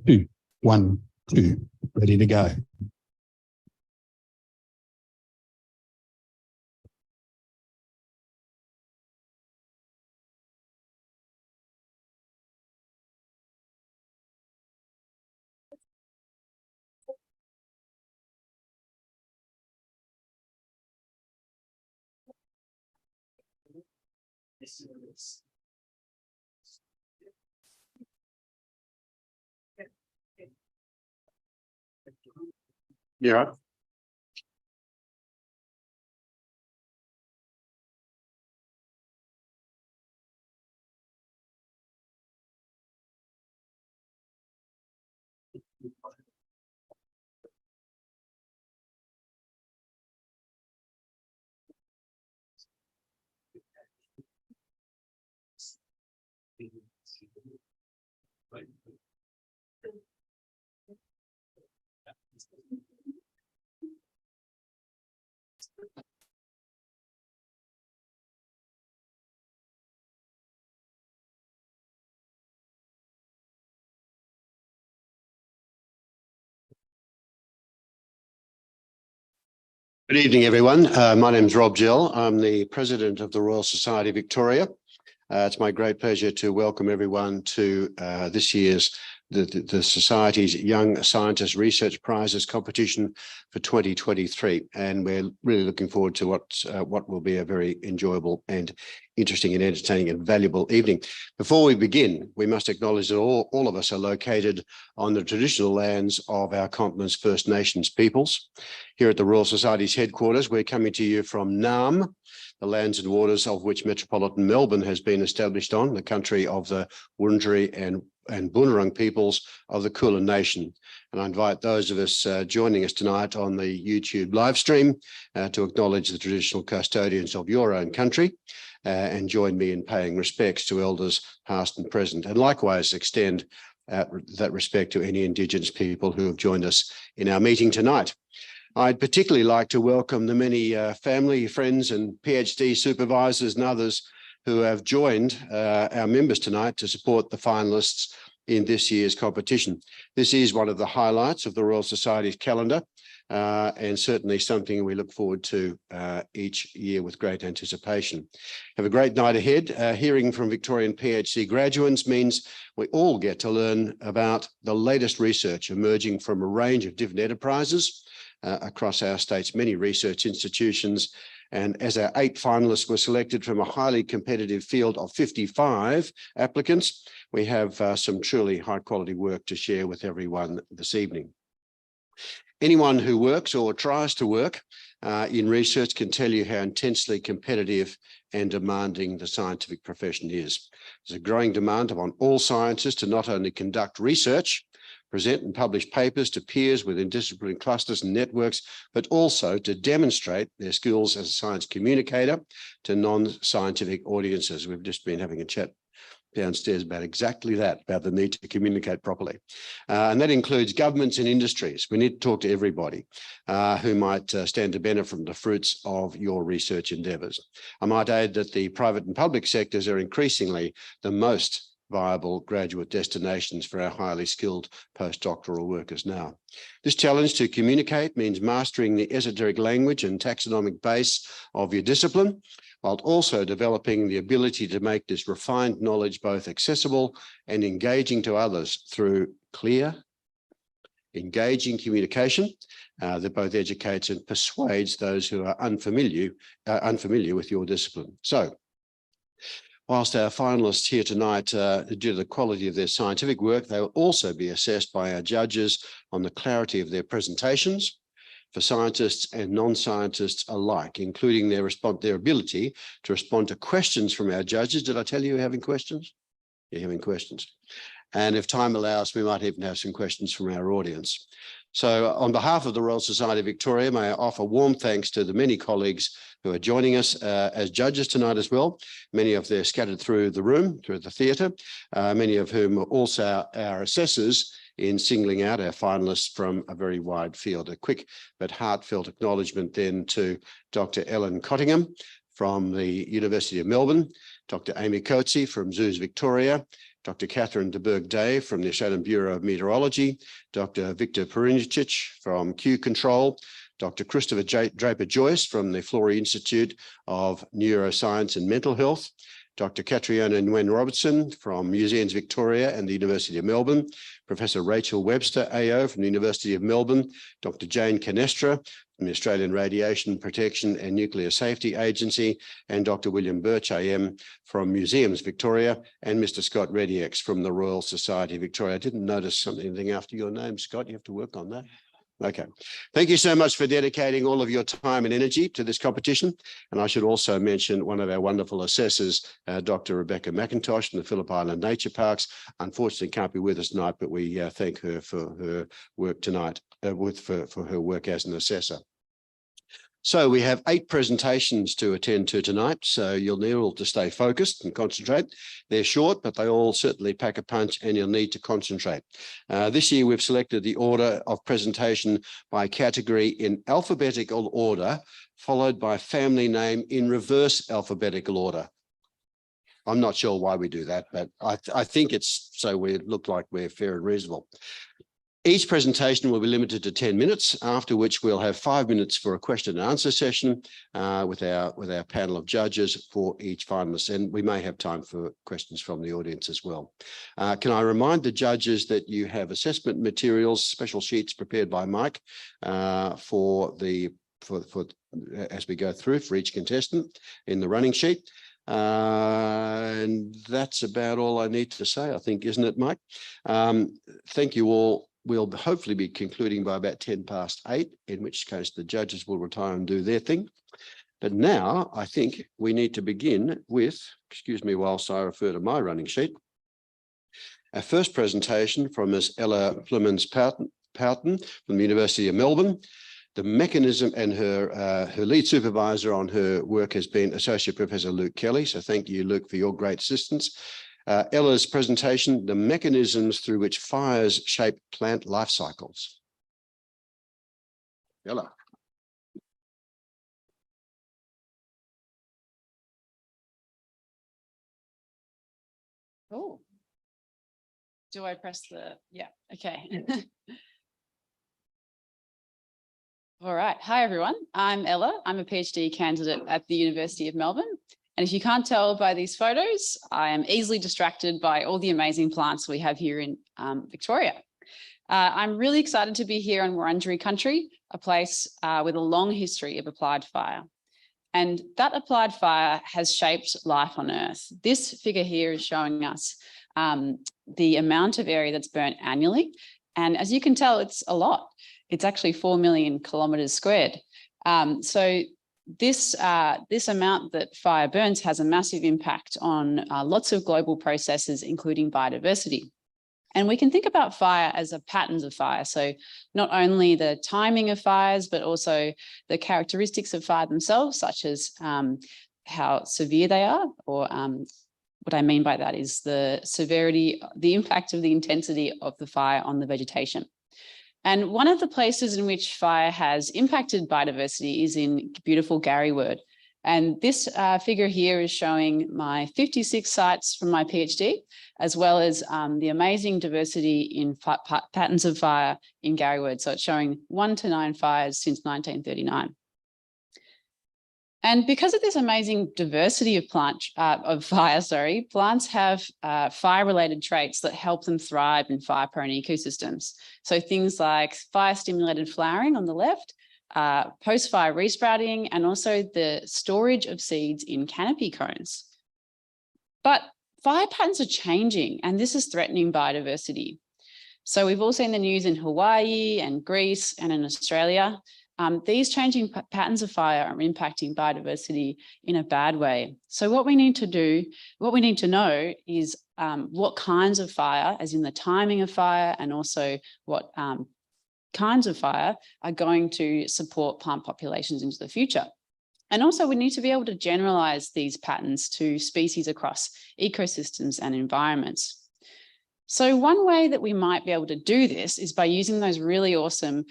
Two, 1, 2, ready to go. Yeah. Good evening, everyone. My name is Rob Gill. I'm the President of the Royal Society of Victoria. It's my great pleasure to welcome everyone to this year's the Society's Young Scientist Research Prizes competition for 2023. And we're really looking forward to what will be a very enjoyable and interesting and entertaining and valuable evening. Before we begin, we must acknowledge that all of us are located on the traditional lands of our continent's First Nations peoples. Here at the Royal Society's headquarters, we're coming to you from Naarm, the lands and waters of which metropolitan Melbourne has been established on, the country of the Wurundjeri and Boonwurrung peoples of the Kulin Nation. And I invite those of us joining us tonight on the YouTube live stream to acknowledge the traditional custodians of your own country and join me in paying respects to elders past and present, and likewise extend that respect to any Indigenous people who have joined us in our meeting tonight. I'd particularly like to welcome the many family, friends and PhD supervisors and others who have joined our members tonight to support the finalists in this year's competition. This is one of the highlights of the Royal Society's calendar and certainly something we look forward to each year with great anticipation. Have a great night ahead. Hearing from Victorian PhD graduates means we all get to learn about the latest research emerging from a range of different enterprises across our state's many research institutions. And as our 8 finalists were selected from a highly competitive field of 55 applicants, we have some truly high quality work to share with everyone this evening. Anyone who works or tries to work in research can tell you how intensely competitive and demanding the scientific profession is. There's a growing demand upon all scientists to not only conduct research, present and publish papers to peers within disciplinary clusters and networks, but also to demonstrate their skills as a science communicator to non-scientific audiences. We've just been having a chat downstairs about exactly that, about the need to communicate properly. And that includes governments and industries. We need to talk to everybody who might stand to benefit from the fruits of your research endeavours. I might add that the private and public sectors are increasingly the most viable graduate destinations for our highly skilled postdoctoral workers now. This challenge to communicate means mastering the esoteric language and taxonomic base of your discipline, while also developing the ability to make this refined knowledge both accessible and engaging to others through clear, engaging communication that both educates and persuades those who are unfamiliar with your discipline. So, whilst our finalists here tonight, due to the quality of their scientific work, they will also be assessed by our judges on the clarity of their presentations for scientists and non-scientists alike, including their ability to respond to questions from our judges. Did I tell you you're having questions? You're having questions. And if time allows, we might even have some questions from our audience. So on behalf of the Royal Society of Victoria, may I offer warm thanks to the many colleagues who are joining us as judges tonight as well. Many of them scattered through the room, through the theatre, many of whom are also our assessors in singling out our finalists from a very wide field. A quick but heartfelt acknowledgement then to Dr. Ellen Cottingham from the University of Melbourne, Dr. Amy Coetzee from Zoos Victoria, Dr. Catherine de Berg-Day from the Australian Bureau of Meteorology, Dr. Victor Perinicic from Q Control, Dr. Christopher Draper-Joyce from the Florey Institute of Neuroscience and Mental Health, Dr. Catriona Nguyen Robertson from Museums Victoria and the University of Melbourne, Professor Rachel Webster AO from the University of Melbourne, Dr. Jane Canestra from the Australian Radiation Protection and Nuclear Safety Agency, and Dr. William Birch AM from Museums Victoria, and Mr. Scott Rediex from the Royal Society of Victoria. I didn't notice anything after your name, Scott. You have to work on that. Okay. Thank you so much for dedicating all of your time and energy to this competition. And I should also mention one of our wonderful assessors, Dr. Rebecca McIntosh from the Phillip Island Nature Parks. Unfortunately, can't be with us tonight, but we thank her for her work tonight, for her work as an assessor. So we have 8 presentations to attend to tonight, so you'll need all to stay focused and concentrate. They're short, but they all certainly pack a punch and you'll need to concentrate. This year, we've selected the order of presentation by category in alphabetical order, followed by family name in reverse alphabetical order. I'm not sure why we do that, but I think it's so we look like we're fair and reasonable. Each presentation will be limited to 10 minutes, after which we'll have 5 minutes for a question and answer session with our panel of judges for each finalist. And we may have time for questions from the audience as well. Can I remind the judges that you have assessment materials, special sheets prepared by Mike as we go through for each contestant in the running sheet. And that's about all I need to say, I think, isn't it, Mike? Thank you all. We'll hopefully be concluding by about 8:10, in which case the judges will retire and do their thing. But now I think we need to begin with, excuse me whilst I refer to my running sheet, our first presentation from Ms. Ella Pouton from the University of Melbourne. The mechanism, and her lead supervisor on her work has been Associate Professor Luke Kelly. So thank you, Luke, for your great assistance. Ella's presentation, the mechanisms through which fires shape plant life cycles. Ella. Oh, do I press the, yeah, okay. All right. Hi, everyone. I'm Ella. I'm a PhD candidate at the University of Melbourne. And if you can't tell by these photos, I am easily distracted by all the amazing plants we have here in Victoria. I'm really excited to be here on Wurundjeri country, a place with a long history of applied fire. And that applied fire has shaped life on Earth. This figure here is showing us the amount of area that's burnt annually. And as you can tell, it's a lot. It's actually 4 million kilometres squared. So this amount that fire burns has a massive impact on lots of global processes, including biodiversity. And we can think about fire as a patterns of fire. So not only the timing of fires, but also the characteristics of fire themselves, such as how severe they are, or what I mean by that is the severity, the impact of the intensity of the fire on the vegetation. And one of the places in which fire has impacted biodiversity is in beautiful Garryword. And this figure here is showing my 56 sites from my PhD, as well as the amazing diversity in patterns of fire in Garryword. So it's showing 1 to 9 fires since 1939. And because of this amazing diversity of plants have fire-related traits that help them thrive in fire-prone ecosystems. So things like fire-stimulated flowering on the left, post-fire resprouting, and also the storage of seeds in canopy cones. But fire patterns are changing, and this is threatening biodiversity. So we've all seen the news in Hawaii and Greece and in Australia. These changing patterns of fire are impacting biodiversity in a bad way. So what we need to do, what we need to know is what kinds of fire, as in the timing of fire, and also what kinds of fire are going to support plant populations into the future. And also we need to be able to generalize these patterns to species across ecosystems and environments. So one way that we might be able to do this is by using those really awesome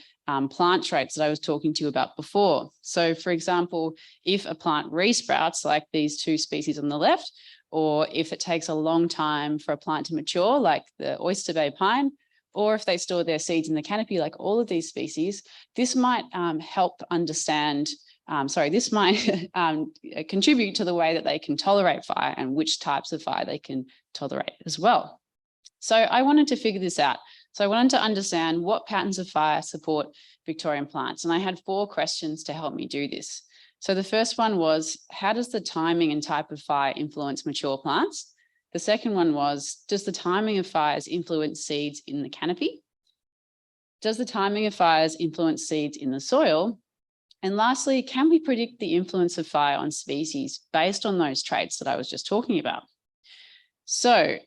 plant traits that I was talking to you about before. So for example, if a plant resprouts like these two species on the left, or if it takes a long time for a plant to mature like the Oyster Bay pine, or if they store their seeds in the canopy like all of these species, this might help understand this might contribute to the way that they can tolerate fire and which types of fire they can tolerate as well. So I wanted to figure this out. So I wanted to understand what patterns of fire support Victorian plants. And I had 4 questions to help me do this. So the first one was, how does the timing and type of fire influence mature plants? The second one was, does the timing of fires influence seeds in the canopy? Does the timing of fires influence seeds in the soil? And lastly, can we predict the influence of fire on species based on those traits that I was just talking about? So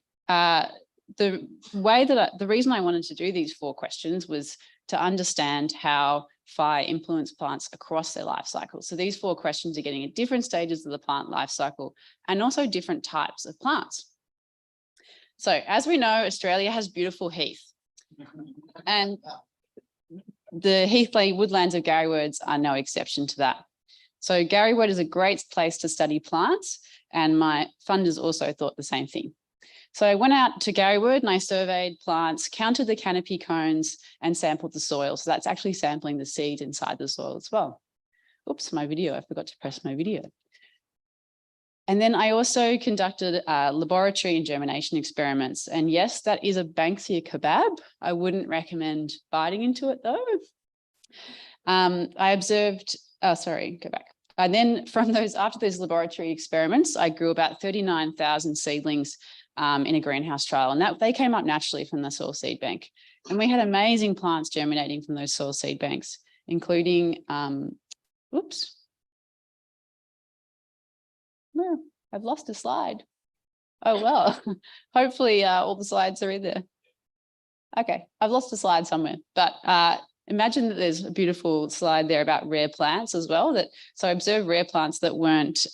the reason I wanted to do these 4 questions was to understand how fire influence plants across their life cycle. So these 4 questions are getting at different stages of the plant life cycle and also different types of plants. So as we know, Australia has beautiful heath, and the heathly woodlands of Garrywards are no exception to that. So Garrywood is a great place to study plants, and my funders also thought the same thing. So I went out to Garrywood and I surveyed plants, counted the canopy cones, and sampled the soil. So that's actually sampling the seeds inside the soil as well. Oops, my video, I forgot to press my video. And then I also conducted laboratory and germination experiments. And yes, that is a Banksia kebab. I wouldn't recommend biting into it though. I observed, go back. And then after those laboratory experiments, I grew about 39,000 seedlings in a greenhouse trial. And they came up naturally from the soil seed bank. And we had amazing plants germinating from those soil seed banks, including, no, I've lost a slide. Oh, well, hopefully all the slides are in there. Okay, I've lost a slide somewhere, but imagine that there's a beautiful slide there about rare plants as well. So I observed rare plants that weren't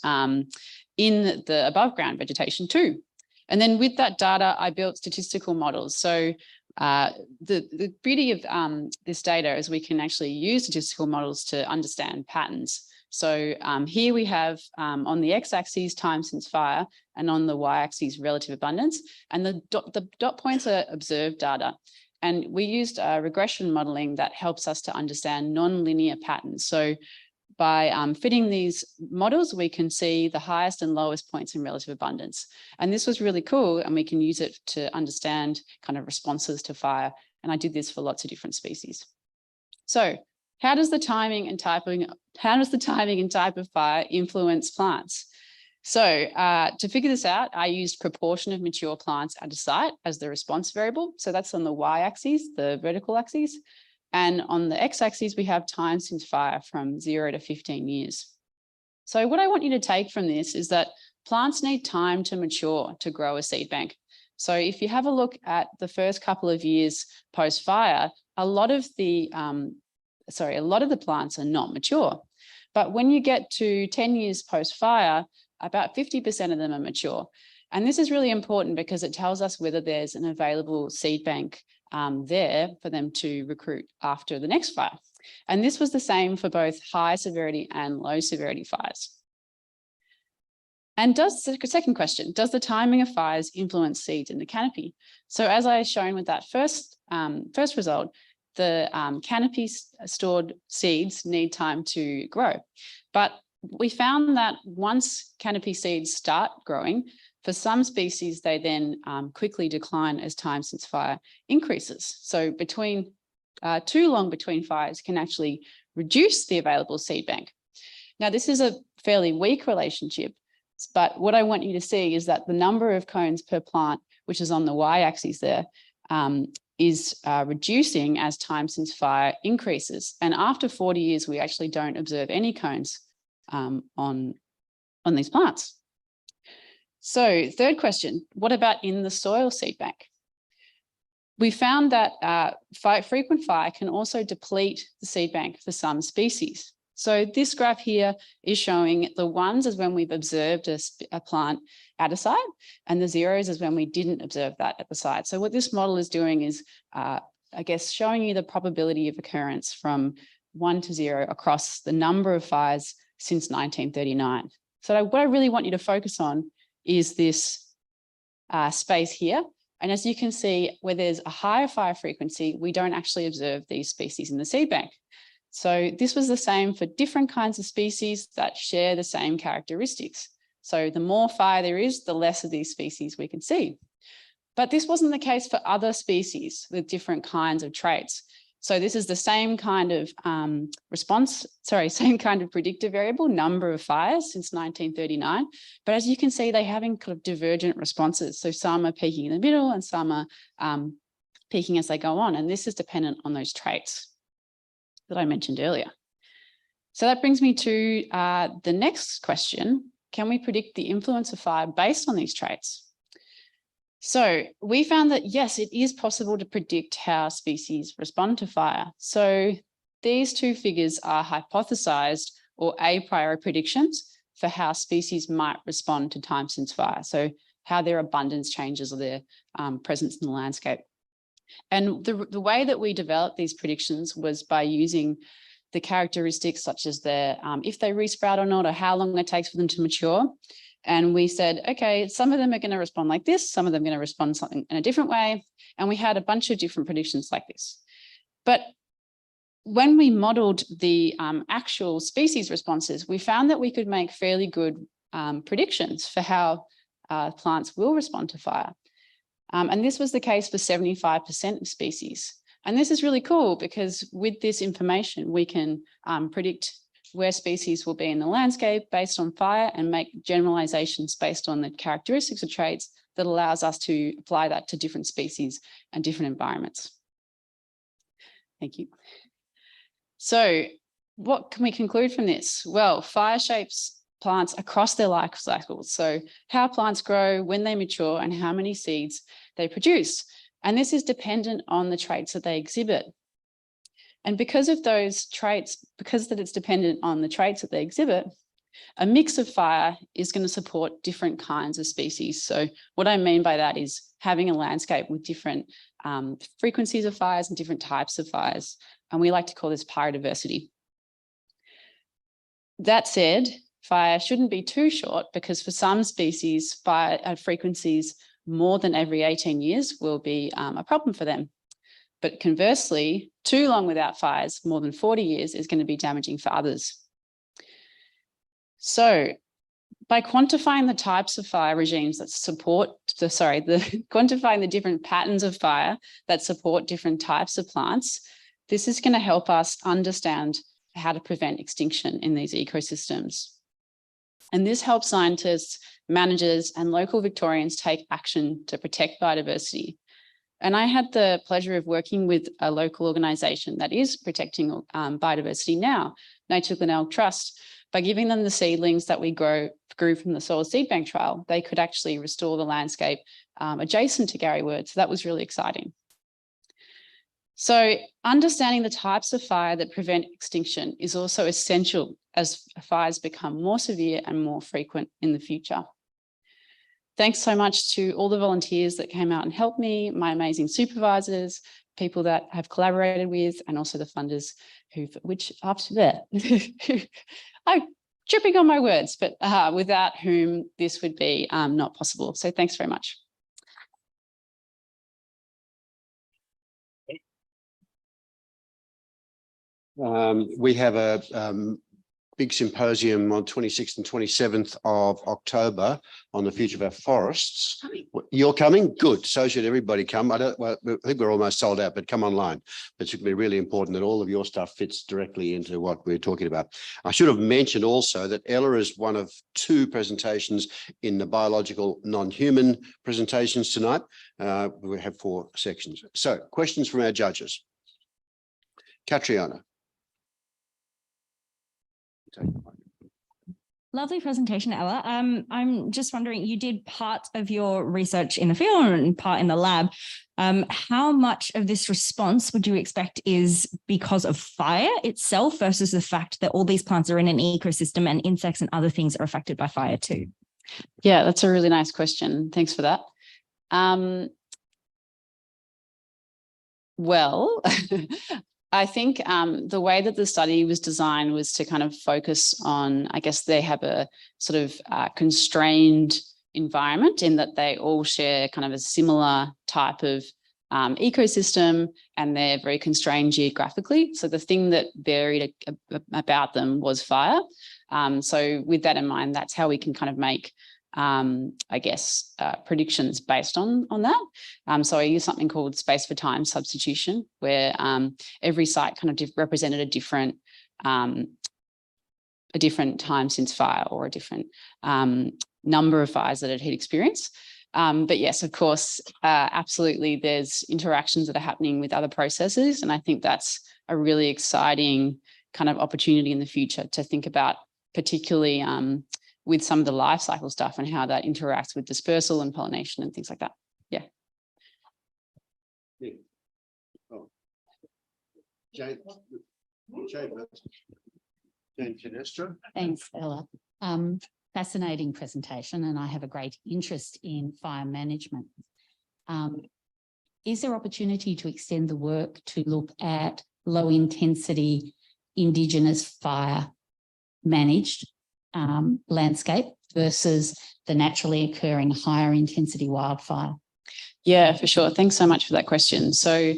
in the above ground vegetation too. And then with that data, I built statistical models. So the beauty of this data is we can actually use statistical models to understand patterns. So here we have on the x-axis time since fire, and on the y-axis relative abundance, and the dot points are observed data. And we used regression modeling that helps us to understand non-linear patterns. So by fitting these models, we can see the highest and lowest points in relative abundance. And this was really cool, and we can use it to understand kind of responses to fire. And I did this for lots of different species. So how does the timing and type of fire influence plants? So to figure this out, I used proportion of mature plants at a site as the response variable. So that's on the y-axis, the vertical axis. And on the x-axis, we have time since fire from 0 to 15 years. So what I want you to take from this is that plants need time to mature to grow a seed bank. So if you have a look at the first couple of years post-fire, a lot of the plants are not mature. But when you get to 10 years post-fire, about 50% of them are mature. And this is really important because it tells us whether there's an available seed bank there for them to recruit after the next fire. And this was the same for both high severity and low severity fires. And second question, does the timing of fires influence seeds in the canopy? So as I shown with that first result, the canopy stored seeds need time to grow. But we found that once canopy seeds start growing, for some species, they then quickly decline as time since fire increases. So too long between fires can actually reduce the available seed bank. Now, this is a fairly weak relationship, but what I want you to see is that the number of cones per plant, which is on the y-axis there, is reducing as time since fire increases. And after 40 years, we actually don't observe any cones on these plants. So third question, what about in the soil seed bank? We found that frequent fire can also deplete the seed bank for some species. So this graph here is showing the ones as when we've observed a plant at a site, and the zeros is when we didn't observe that at the site. So what this model is doing is, I guess, showing you the probability of occurrence from 1 to 0 across the number of fires since 1939. So what I really want you to focus on is this space here. And as you can see, where there's a higher fire frequency, we don't actually observe these species in the seed bank. So this was the same for different kinds of species that share the same characteristics. So the more fire there is, the less of these species we can see. But this wasn't the case for other species with different kinds of traits. So this is the same kind of same kind of predictive variable, number of fires since 1939. But as you can see, they're having kind of divergent responses. So some are peaking in the middle and some are peaking as they go on. And this is dependent on those traits that I mentioned earlier. So that brings me to the next question. Can we predict the influence of fire based on these traits? So we found that, yes, it is possible to predict how species respond to fire. So these two figures are hypothesized or a priori predictions for how species might respond to time since fire. So how their abundance changes or their presence in the landscape. And the way that we developed these predictions was by using the characteristics such as their, if they resprout or not, or how long it takes for them to mature. And we said, okay, some of them are going to respond like this, some of them are going to respond something in a different way. And we had a bunch of different predictions like this. But when we modeled the actual species responses, we found that we could make fairly good predictions for how plants will respond to fire. And this was the case for 75% of species. And this is really cool because with this information, we can predict where species will be in the landscape based on fire and make generalizations based on the characteristics of traits that allows us to apply that to different species and different environments. Thank you. So what can we conclude from this? Well, fire shapes plants across their life cycles. So how plants grow, when they mature, and how many seeds they produce. And this is dependent on the traits that they exhibit. And because of those traits, because that it's dependent on the traits that they exhibit, a mix of fire is going to support different kinds of species. So what I mean by that is having a landscape with different frequencies of fires and different types of fires. And we like to call this biodiversity. That said, fire shouldn't be too short because for some species, fire frequencies more than every 18 years will be a problem for them. But conversely, too long without fires, more than 40 years, is going to be damaging for others. So by quantifying the types of fire regimes that support, quantifying the different patterns of fire that support different types of plants, this is going to help us understand how to prevent extinction in these ecosystems. And this helps scientists, managers, and local Victorians take action to protect biodiversity. And I had the pleasure of working with a local organisation that is protecting biodiversity now, Nature Glenelg Trust. By giving them the seedlings that we grew from the soil seed bank trial, they could actually restore the landscape adjacent to Gary Word. So that was really exciting. So understanding the types of fire that prevent extinction is also essential as fires become more severe and more frequent in the future. Thanks so much to all the volunteers that came out and helped me, my amazing supervisors, people that have collaborated with, and also the funders I'm tripping on my words, but without whom this would be not possible. So thanks very much. We have a big symposium on 26th and 27th of October on the future of our forests. You're coming? Good. So should everybody come. I think we're almost sold out, but come online. It should be really important that all of your stuff fits directly into what we're talking about. I should have mentioned also that Ella is one of 2 presentations in the biological non-human presentations tonight. We have 4 sections. So questions from our judges. Catriona. Lovely presentation, Ella. I'm just wondering, you did part of your research in the field and part in the lab. How much of this response would you expect is because of fire itself versus the fact that all these plants are in an ecosystem and insects and other things are affected by fire too? Yeah, that's a really nice question. Thanks for that. Well, I think the way that the study was designed was to kind of focus on, I guess they have a sort of constrained environment in that they all share kind of a similar type of ecosystem, and they're very constrained geographically. So the thing that varied about them was fire. So with that in mind, that's how we can kind of make I guess, predictions based on that. So I use something called space for time substitution, where every site kind of represented a different time since fire, or a different number of fires that it had experienced. But yes, of course, absolutely, there's interactions that are happening with other processes. And I think that's a really exciting kind of opportunity in the future to think about, particularly with some of the life cycle stuff and how that interacts with dispersal and pollination and things like that. Yeah. Oh. Jane Canestra. Thanks, Ella. Fascinating presentation, and I have a great interest in fire management. Is there opportunity to extend the work to look at low intensity Indigenous fire managed landscape versus the naturally occurring higher intensity wildfire? Yeah, for sure. Thanks so much for that question. So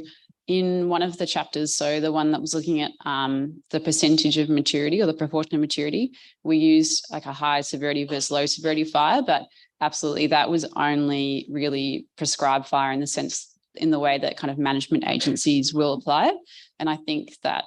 in one of the chapters, so the one that was looking at the percentage of maturity, or the proportion of maturity, we used like a high severity versus low severity fire, but absolutely that was only really prescribed fire in the sense, in the way that kind of management agencies will apply it. And I think that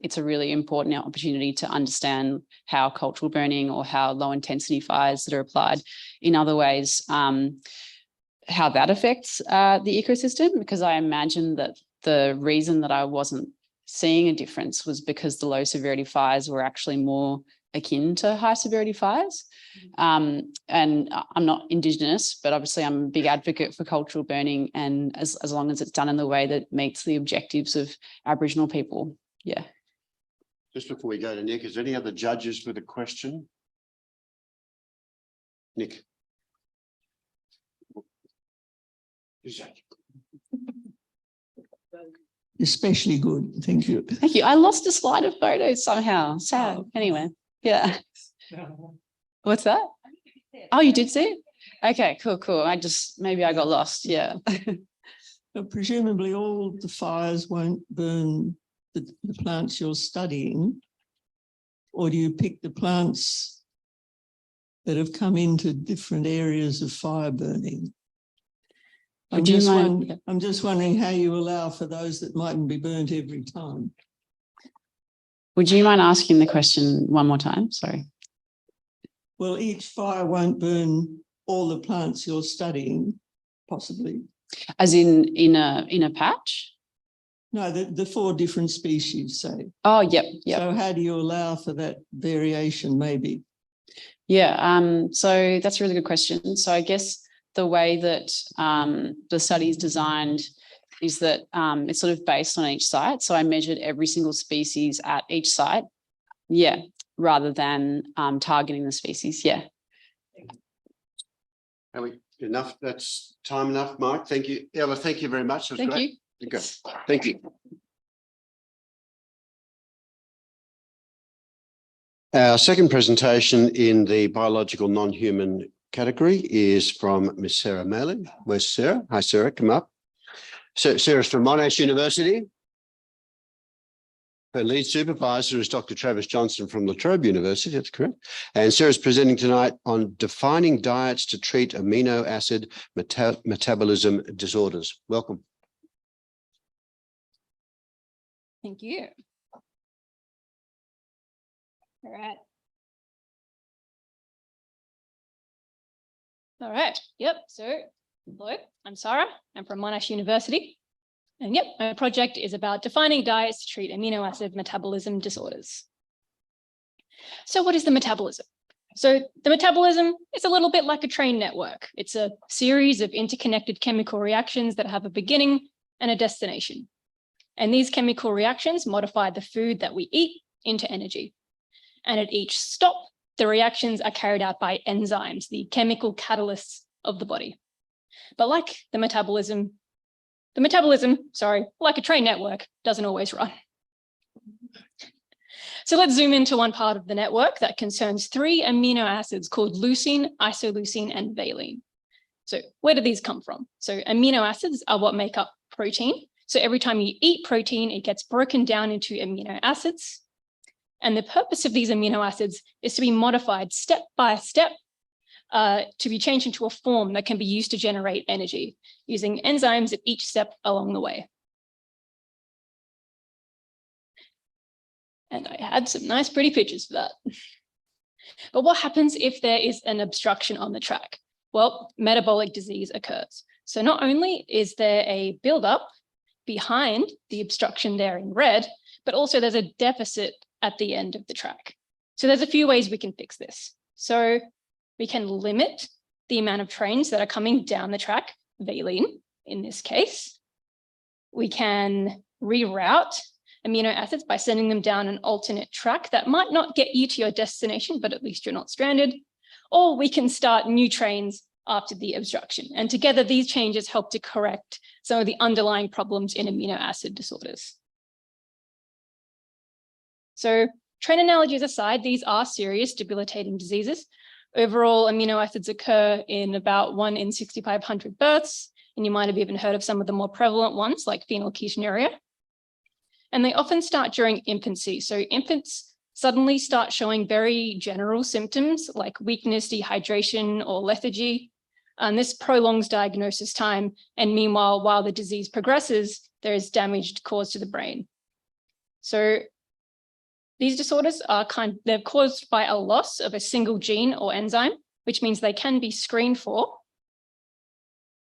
it's a really important opportunity to understand how cultural burning or how low intensity fires that are applied in other ways, how that affects the ecosystem, because I imagine that the reason that I wasn't seeing a difference was because the low severity fires were actually more akin to high severity fires. And I'm not Indigenous, but obviously I'm a big advocate for cultural burning, and as long as it's done in the way that meets the objectives of Aboriginal people. Yeah. Just before we go to Nick, is there any other judges with a question? Nick. Especially good, thank you. Thank you. I lost a slide of photos somehow. Sad. Anyway, yeah. What's that? Oh, you did see it? Okay, cool. Maybe I got lost. Yeah. But presumably all the fires won't burn the plants you're studying, or do you pick the plants that have come into different areas of fire burning? I'm just wondering how you allow for those that mightn't be burnt every time. Would you mind asking the question one more time? Sorry. Well, each fire won't burn all the plants you're studying, possibly. As in a patch? No, the 4 different species, say. Oh, yep. So how do you allow for that variation, maybe? Yeah, so that's a really good question. So I guess the way that the study is designed is that it's sort of based on each site. So I measured every single species at each site, yeah, rather than targeting the species, yeah. Are we enough? That's time enough, Mike. Thank you. Ella, thank you very much. That was great. You. Thank you. Our second presentation in the biological non-human category is from Miss Sarah Mele. Where's Sarah? Hi, Sarah, come up. So Sarah's from Monash University. Her lead supervisor is Dr. Travis Johnson from La Trobe University, that's correct. And Sarah's presenting tonight on defining diets to treat amino acid metabolism disorders. Welcome. Thank you. All right. All right. Yep. So, hello, I'm Sarah. I'm from Monash University. And yep, my project is about defining diets to treat amino acid metabolism disorders. So what is the metabolism? So the metabolism is a little bit like a train network. It's a series of interconnected chemical reactions that have a beginning and a destination. And these chemical reactions modify the food that we eat into energy. And at each stop, the reactions are carried out by enzymes, the chemical catalysts of the body. But like the metabolism, like a train network, doesn't always run. So let's zoom into one part of the network that concerns 3 amino acids called leucine, isoleucine, and valine. So where do these come from? So amino acids are what make up protein. So every time you eat protein, it gets broken down into amino acids. And the purpose of these amino acids is to be modified step by step to be changed into a form that can be used to generate energy using enzymes at each step along the way. And I had some nice pretty pictures for that. But what happens if there is an obstruction on the track? Well, metabolic disease occurs. So not only is there a buildup behind the obstruction there in red, but also there's a deficit at the end of the track. So there's a few ways we can fix this. So we can limit the amount of trains that are coming down the track, valine in this case. We can reroute amino acids by sending them down an alternate track that might not get you to your destination, but at least you're not stranded. Or we can start new trains after the obstruction. And together, these changes help to correct some of the underlying problems in amino acid disorders. So train analogies aside, these are serious debilitating diseases. Overall, amino acids occur in about 1 in 6,500 births. And you might have even heard of some of the more prevalent ones like phenylketonuria. And they often start during infancy. So infants suddenly start showing very general symptoms like weakness, dehydration, or lethargy. And this prolongs diagnosis time. And meanwhile, while the disease progresses, there is damage caused to the brain. So these disorders are they're caused by a loss of a single gene or enzyme, which means they can be screened for.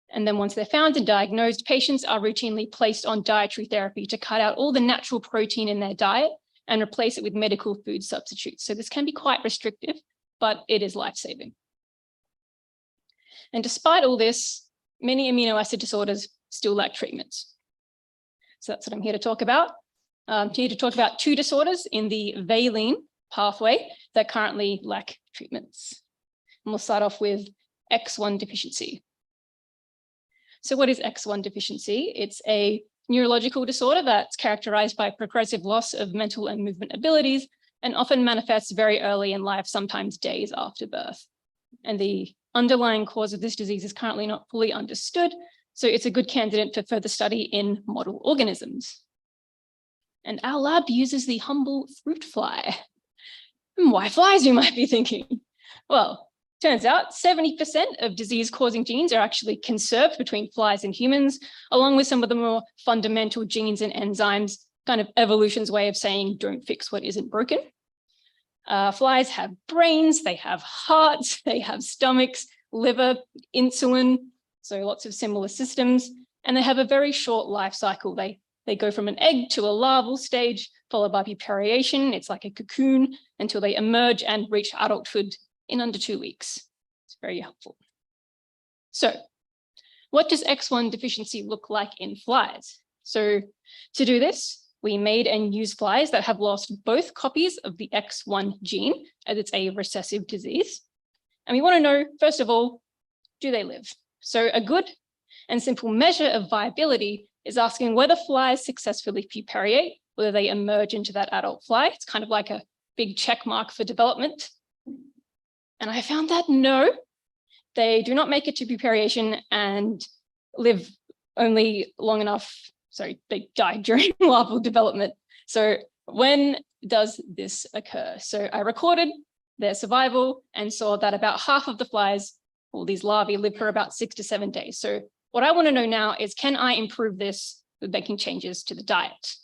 And then once they're found and diagnosed, patients are routinely placed on dietary therapy to cut out all the natural protein in their diet and replace it with medical food substitutes. So this can be quite restrictive, but it is life-saving. And despite all this, many amino acid disorders still lack treatments. So that's what I'm here to talk about. I'm here to talk about 2 disorders in the valine pathway that currently lack treatments. And we'll start off with X1 deficiency. So what is X1 deficiency? It's a neurological disorder that's characterized by progressive loss of mental and movement abilities and often manifests very early in life, sometimes days after birth. And the underlying cause of this disease is currently not fully understood, so it's a good candidate for further study in model organisms. And our lab uses the humble fruit fly. Why flies, you might be thinking? Well, turns out 70% of disease-causing genes are actually conserved between flies and humans, along with some of the more fundamental genes and enzymes, kind of evolution's way of saying don't fix what isn't broken. Flies have brains, they have hearts, they have stomachs, liver, insulin, so lots of similar systems, and they have a very short life cycle. They go from an egg to a larval stage, followed by pupariation. It's like a cocoon until they emerge and reach adulthood in under 2 weeks. It's very helpful. So what does X1 deficiency look like in flies? So to do this, we made and used flies that have lost both copies of the X1 gene, as it's a recessive disease. And we want to know, first of all, do they live? So a good and simple measure of viability is asking whether flies successfully pupariate, whether they emerge into that adult fly. It's kind of like a big check mark for development. And I found that no, they do not make it to pupariation and live only long enough. Sorry, they die during larval development. So when does this occur? So I recorded their survival and saw that about half of the flies, all these larvae, live for about 6 to 7 days. So what I want to know now is, can I improve this with making changes to the diet?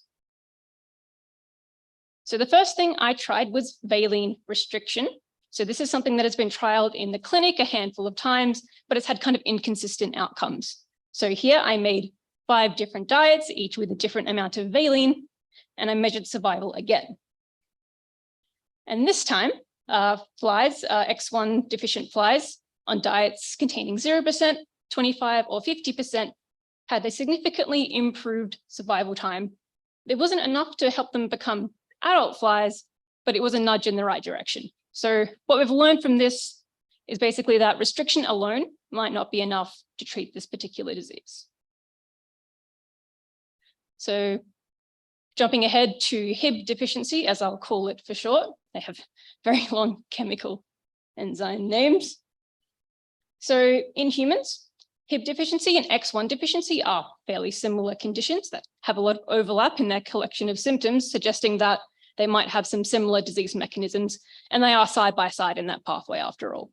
So the first thing I tried was valine restriction. So this is something that has been trialed in the clinic a handful of times, but it's had kind of inconsistent outcomes. So here I made 5 different diets, each with a different amount of valine, and I measured survival again. And this time flies, X1 deficient flies on diets containing 0%, 25 or 50% had a significantly improved survival time. It wasn't enough to help them become adult flies, but it was a nudge in the right direction. So what we've learned from this is basically that restriction alone might not be enough to treat this particular disease. So jumping ahead to Hib deficiency, as I'll call it for short, they have very long chemical enzyme names. So in humans, Hib deficiency and X1 deficiency are fairly similar conditions that have a lot of overlap in their collection of symptoms, suggesting that they might have some similar disease mechanisms, and they are side by side in that pathway after all.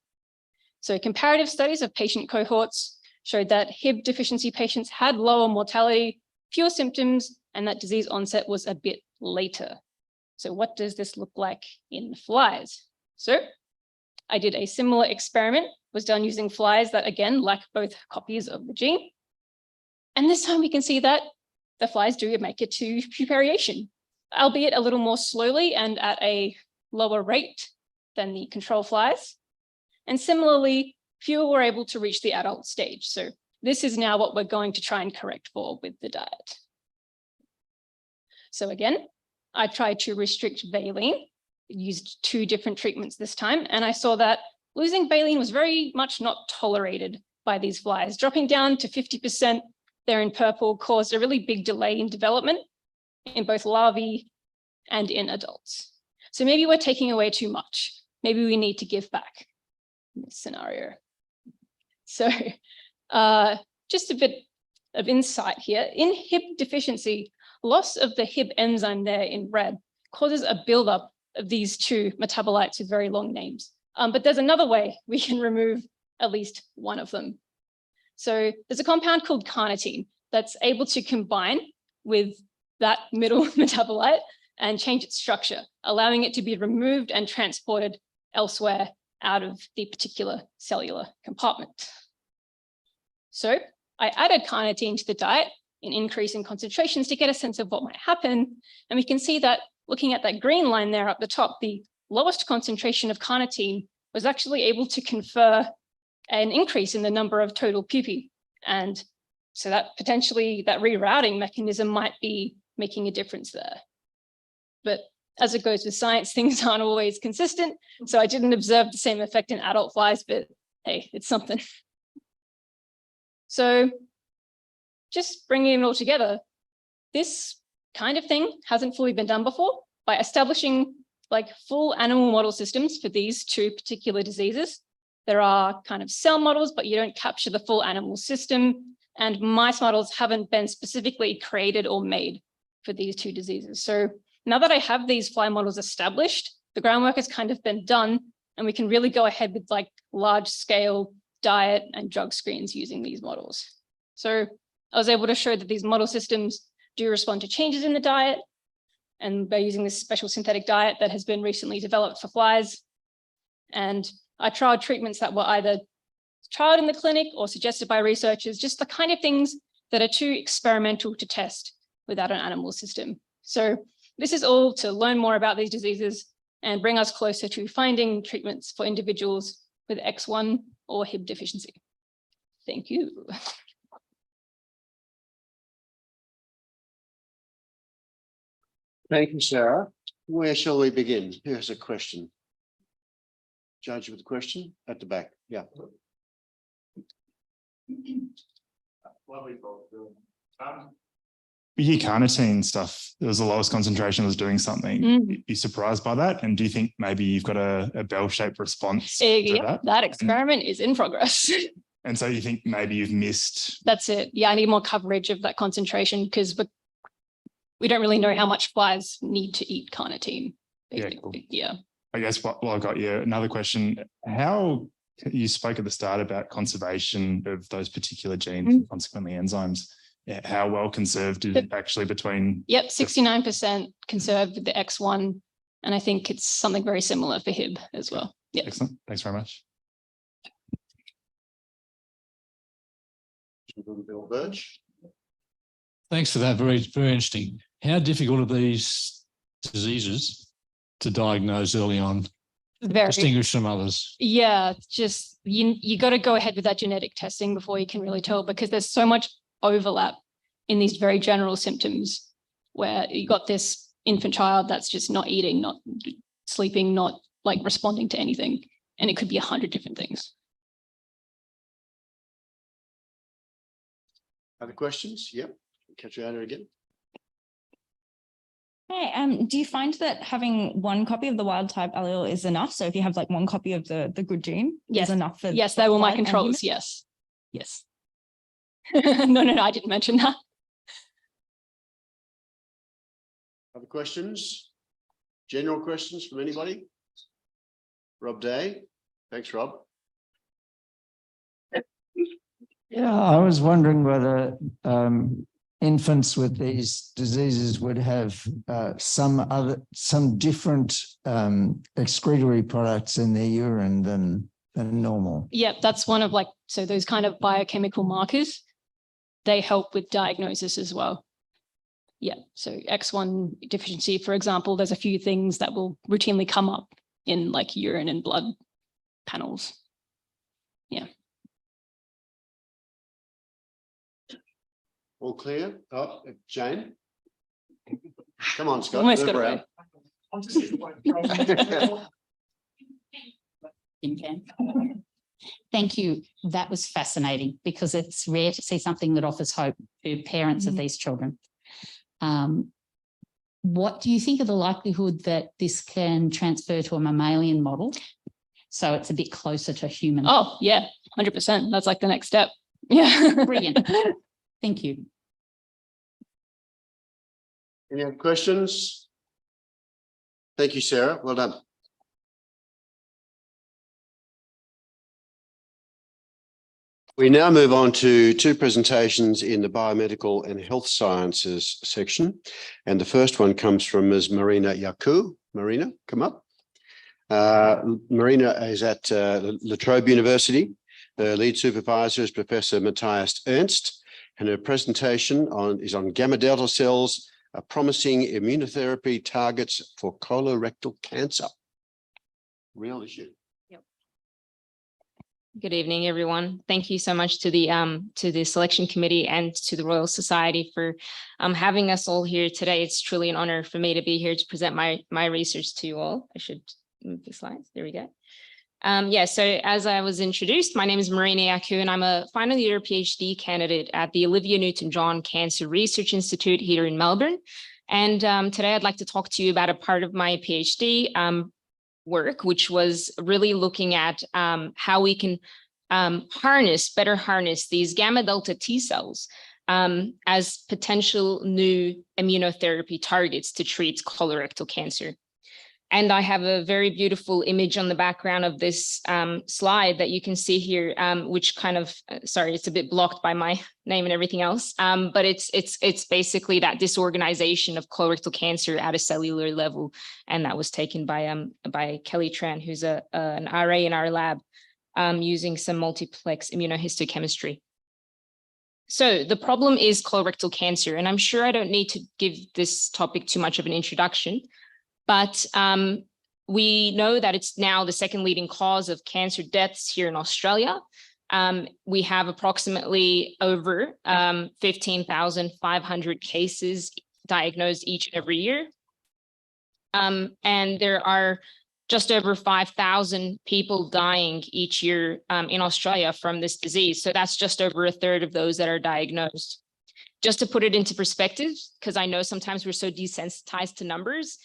So comparative studies of patient cohorts showed that Hib deficiency patients had lower mortality, fewer symptoms, and that disease onset was a bit later. So what does this look like in flies? So I did a similar experiment, was done using flies that again lack both copies of the gene. And this time we can see that the flies do make it to pupariation, albeit a little more slowly and at a lower rate than the control flies. And similarly, fewer were able to reach the adult stage. So this is now what we're going to try and correct for with the diet. So again, I tried to restrict valine, used 2 different treatments this time, and I saw that losing valine was very much not tolerated by these flies. Dropping down to 50% there in purple caused a really big delay in development in both larvae and in adults. So maybe we're taking away too much. Maybe we need to give back in this scenario. So just a bit of insight here. In Hib deficiency, loss of the Hib enzyme there in red causes a buildup of these 2 metabolites with very long names. But there's another way we can remove at least one of them. So there's a compound called carnitine that's able to combine with that middle metabolite and change its structure, allowing it to be removed and transported elsewhere out of the particular cellular compartment. So I added carnitine to the diet in increasing concentrations to get a sense of what might happen. And we can see that looking at that green line there up the top, the lowest concentration of carnitine was actually able to confer an increase in the number of total pupae. And so that potentially that rerouting mechanism might be making a difference there. But as it goes with science, things aren't always consistent. So I didn't observe the same effect in adult flies, but hey, it's something. So just bringing it all together, this kind of thing hasn't fully been done before. By establishing like full animal model systems for these 2 particular diseases, there are kind of cell models, but you don't capture the full animal system. And mice models haven't been specifically created or made for these 2 diseases. So now that I have these fly models established, the groundwork has kind of been done, and we can really go ahead with like large scale diet and drug screens using these models. So I was able to show that these model systems do respond to changes in the diet, and by using this special synthetic diet that has been recently developed for flies. And I tried treatments that were either trialed in the clinic or suggested by researchers, just the kind of things that are too experimental to test without an animal system. So this is all to learn more about these diseases and bring us closer to finding treatments for individuals with X1 or Hib deficiency. Thank you. Thank you, Sarah. Where shall we begin? Who has a question? Judge with a question at the back. Yeah. We hear carnitine stuff. There was the lowest concentration was doing something. Are you surprised by that? And do you think maybe you've got a bell-shaped response to that experiment is in progress. And so you think maybe you've missed. That's it. Yeah, I need more coverage of that concentration because we don't really know how much flies need to eat carnitine. Yeah, cool. Yeah. I guess while I got you, another question. How you spoke at the start about conservation of those particular genes and consequently enzymes. How well conserved is it actually between? Yep, 69% conserved with the X1. And I think it's something very similar for Hib as well. Yeah. Excellent. Thanks very much. Bill Birch. Thanks for that. Very, very interesting. How difficult are these diseases to diagnose early on? very, distinguished from others. yeah, just you got to go ahead with that genetic testing before you can really tell, because there's so much overlap in these very general symptoms where you got this infant child that's just not eating, not sleeping, not like responding to anything. And it could be 100 different things. Other questions? Yep. Catch you out again. Hey, do you find that having one copy of the wild type allele is enough? So if you have like one copy of the good gene, Yes. is enough for Yes, they were my blood and controls. human? Yes. Yes. No, I didn't mention that. Other questions? General questions from anybody? Rob Day. Thanks, Rob. Yeah, I was wondering whether infants with these diseases would have some different excretory products in their urine than normal. Yeah, that's one of so those kind of biochemical markers, they help with diagnosis as well. Yeah, so X1 deficiency, for example, there's a few things that will routinely come up in like urine and blood panels. Yeah. All clear? Oh, Jane. Come on, Scott. Almost move got around. Thank you. That was fascinating because it's rare to see something that offers hope to parents of these children. What do you think of the likelihood that this can transfer to a mammalian model? So it's a bit closer to human. Oh, yeah, 100%. That's like the next step. Yeah. Brilliant. Thank you. Any other questions? Thank you, Sarah. Well done. We now move on to two presentations in the Biomedical and Health Sciences section. And the first one comes from Ms. Marina Yaku. Marina, come up. Marina is at La Trobe University. The lead supervisor is Professor Matthias Ernst, and her presentation is on gamma delta cells, promising immunotherapy targets for colorectal cancer. Real issue. Good evening, everyone. Thank you so much to the selection committee and to the Royal Society for having us all here today. It's truly an honor for me to be here to present my research to you all. I should move the slides. There we go. So as I was introduced, my name is Marina Yaku, and I'm a final year PhD candidate at the Olivia Newton-John Cancer Research Institute here in Melbourne. And today I'd like to talk to you about a part of my PhD work, which was really looking at how we can better harness these gamma delta T cells as potential new immunotherapy targets to treat colorectal cancer. And I have a very beautiful image on the background of this slide that you can see here, which kind of, sorry, it's a bit blocked by my name and everything else, but it's basically that disorganization of colorectal cancer at a cellular level. And that was taken by Kelly Tran, who's an RA in our lab, using some multiplex immunohistochemistry. So the problem is colorectal cancer, and I'm sure I don't need to give this topic too much of an introduction. But we know that it's now the second leading cause of cancer deaths here in Australia. We have approximately over 15,500 cases diagnosed each and every year. And there are just over 5,000 people dying each year in Australia from this disease. So that's just over a third of those that are diagnosed. Just to put it into perspective, because I know sometimes we're so desensitized to numbers,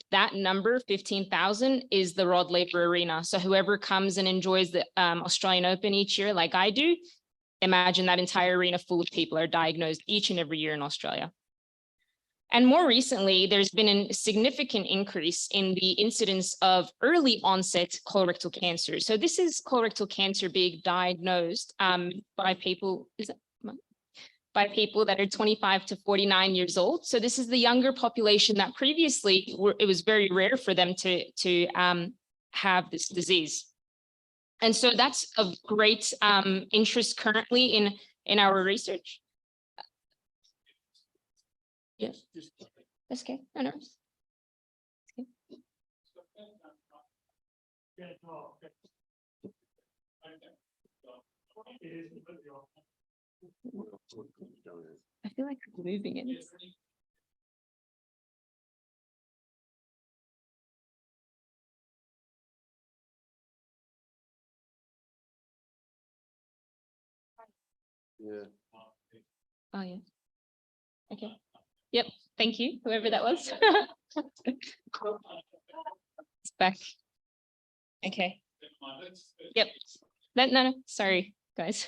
that number, 15,000, is the Rod Laver Arena. So whoever comes and enjoys the Australian Open each year, like I do, imagine that entire arena full of people are diagnosed each and every year in Australia. And more recently, there's been a significant increase in the incidence of early onset colorectal cancer. So this is colorectal cancer being diagnosed by people, by people that are 25 to 49 years old. So this is the younger population that previously it was very rare for them to have this disease. And so that's of great interest currently in our research. Yes, that's okay. No. I feel like moving it. Yeah. Oh, yeah. Okay. Yep. Thank you, whoever that was. It's back. Okay. Yep. No, sorry, guys.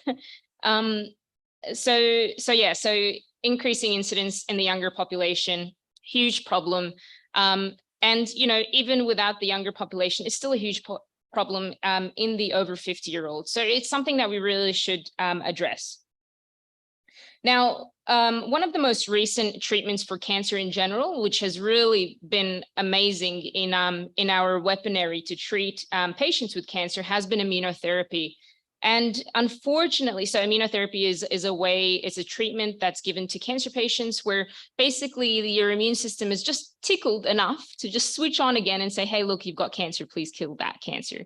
So yeah, so increasing incidence in the younger population, huge problem. And, you know, even without the younger population, it's still a huge problem in the over 50-year-olds. So it's something that we really should address. Now, one of the most recent treatments for cancer in general, which has really been amazing in our weaponry to treat patients with cancer, has been immunotherapy. And unfortunately, so immunotherapy is a way, it's a treatment that's given to cancer patients where basically your immune system is just tickled enough to just switch on again and say, hey, look, you've got cancer, please kill that cancer.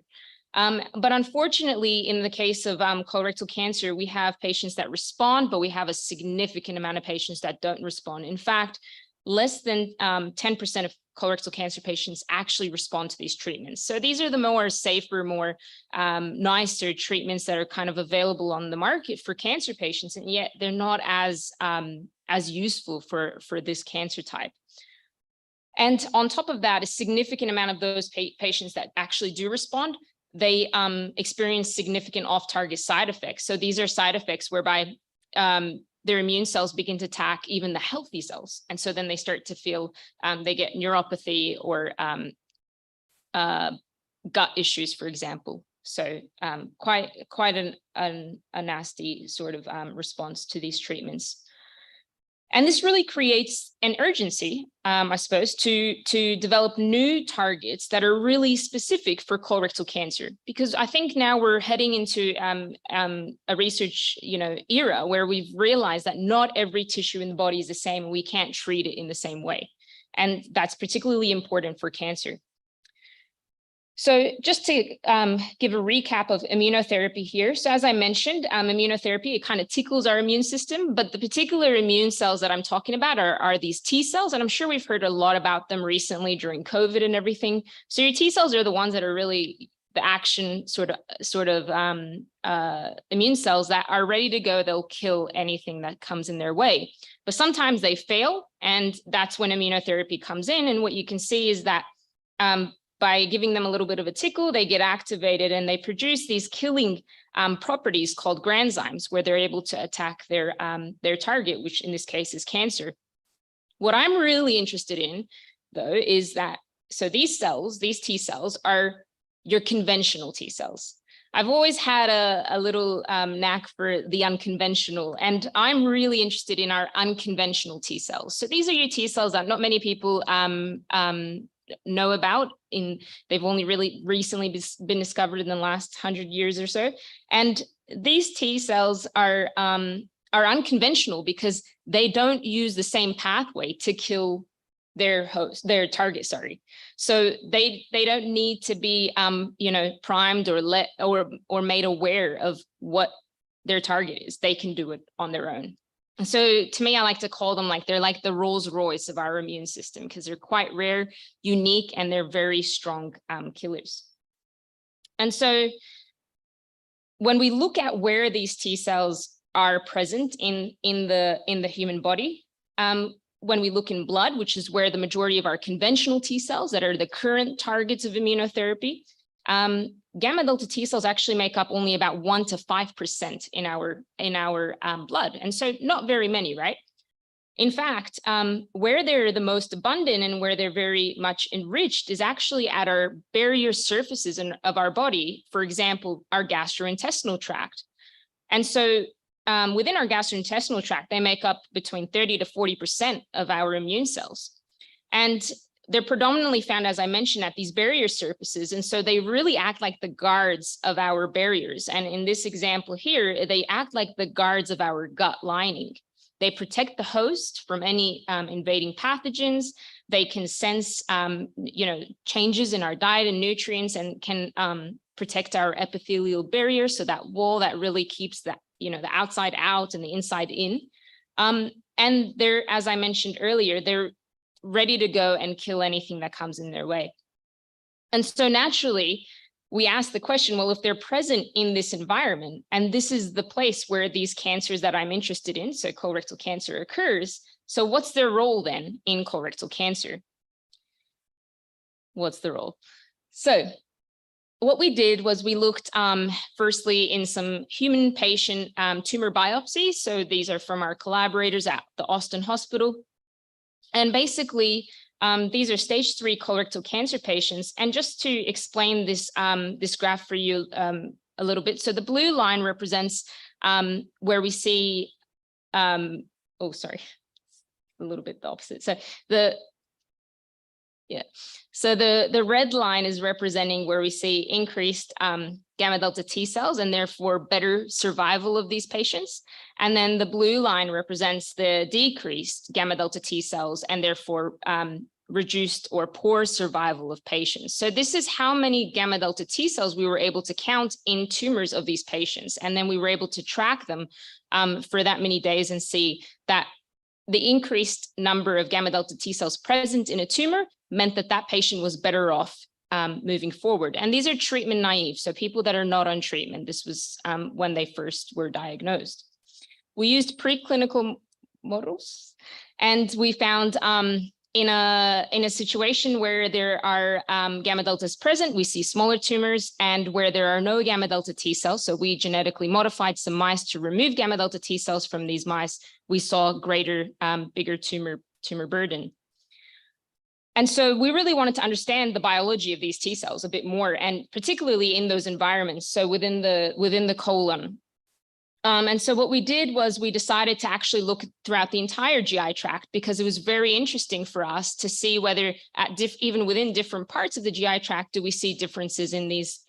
But unfortunately, in the case of colorectal cancer, we have patients that respond, but we have a significant amount of patients that don't respond. In fact, less than 10% of colorectal cancer patients actually respond to these treatments. So these are the more safer, more nicer treatments that are kind of available on the market for cancer patients, and yet they're not as useful for this cancer type. And on top of that, a significant amount of those patients that actually do respond, they experience significant off-target side effects. So these are side effects whereby their immune cells begin to attack even the healthy cells. And so then they start to feel, they get neuropathy or gut issues, for example. So quite a nasty sort of response to these treatments. And this really creates an urgency, I suppose, to develop new targets that are really specific for colorectal cancer, because I think now we're heading into a research, era where we've realized that not every tissue in the body is the same, and we can't treat it in the same way. And that's particularly important for cancer. So just to give a recap of immunotherapy here. So as I mentioned, immunotherapy, it kind of tickles our immune system, but the particular immune cells that I'm talking about are these T cells. And I'm sure we've heard a lot about them recently during COVID and everything. So your T cells are the ones that are really the action sort of immune cells that are ready to go. They'll kill anything that comes in their way, but sometimes they fail. And that's when immunotherapy comes in. And what you can see is that by giving them a little bit of a tickle, they get activated and they produce these killing properties called granzymes, where they're able to attack their target, which in this case is cancer. What I'm really interested in, though, is that, so these cells, these T cells, are your conventional T cells. I've always had a little knack for the unconventional, and I'm really interested in our unconventional T cells. So these are your T cells that not many people know about. They've only really recently been discovered in the last 100 years or so. And these T cells are unconventional because they don't use the same pathway to kill their target, sorry. So they don't need to be primed or made aware of what their target is. They can do it on their own. And so to me, I like to call them they're like the Rolls Royce of our immune system, because they're quite rare, unique, and they're very strong killers. And so when we look at where these T cells are present in the human body, when we look in blood, which is where the majority of our conventional T cells that are the current targets of immunotherapy, gamma delta T cells actually make up only about 1 to 5% in our blood. And so not very many, right? In fact, where they're the most abundant and where they're very much enriched is actually at our barrier surfaces of our body, for example, our gastrointestinal tract. And so within our gastrointestinal tract, they make up between 30 to 40% of our immune cells. And they're predominantly found, as I mentioned, at these barrier surfaces. And so they really act like the guards of our barriers. And in this example here, they act like the guards of our gut lining. They protect the host from any invading pathogens. They can sense, changes in our diet and nutrients, and can protect our epithelial barrier. So that wall that really keeps that, the outside out and the inside in. And they're, as I mentioned earlier, they're ready to go and kill anything that comes in their way. And so naturally, we ask the question, well, if they're present in this environment, and this is the place where these cancers that I'm interested in, so colorectal cancer occurs, so what's their role then in colorectal cancer? What's the role? So what we did was we looked firstly in some human patient tumor biopsies. So these are from our collaborators at the Austin Hospital. And basically, these are stage 3 colorectal cancer patients. And just to explain this, this graph for you a little bit. So the blue line represents where we see, a little bit the opposite. So the red line is representing where we see increased gamma delta T cells and therefore better survival of these patients. And then the blue line represents the decreased gamma delta T cells and therefore reduced or poor survival of patients. So this is how many gamma delta T cells we were able to count in tumors of these patients. And then we were able to track them for that many days and see that the increased number of gamma delta T cells present in a tumor meant that that patient was better off moving forward. And these are treatment naive, so people that are not on treatment. This was when they first were diagnosed. We used preclinical models, and we found in a situation where there are gamma deltas present, we see smaller tumors, and where there are no gamma delta T cells, so we genetically modified some mice to remove gamma delta T cells from these mice, we saw greater, bigger tumor burden. And so we really wanted to understand the biology of these T cells a bit more, and particularly in those environments, so within the colon. And so what we did was we decided to actually look throughout the entire GI tract, because it was very interesting for us to see whether even within different parts of the GI tract, do we see differences in these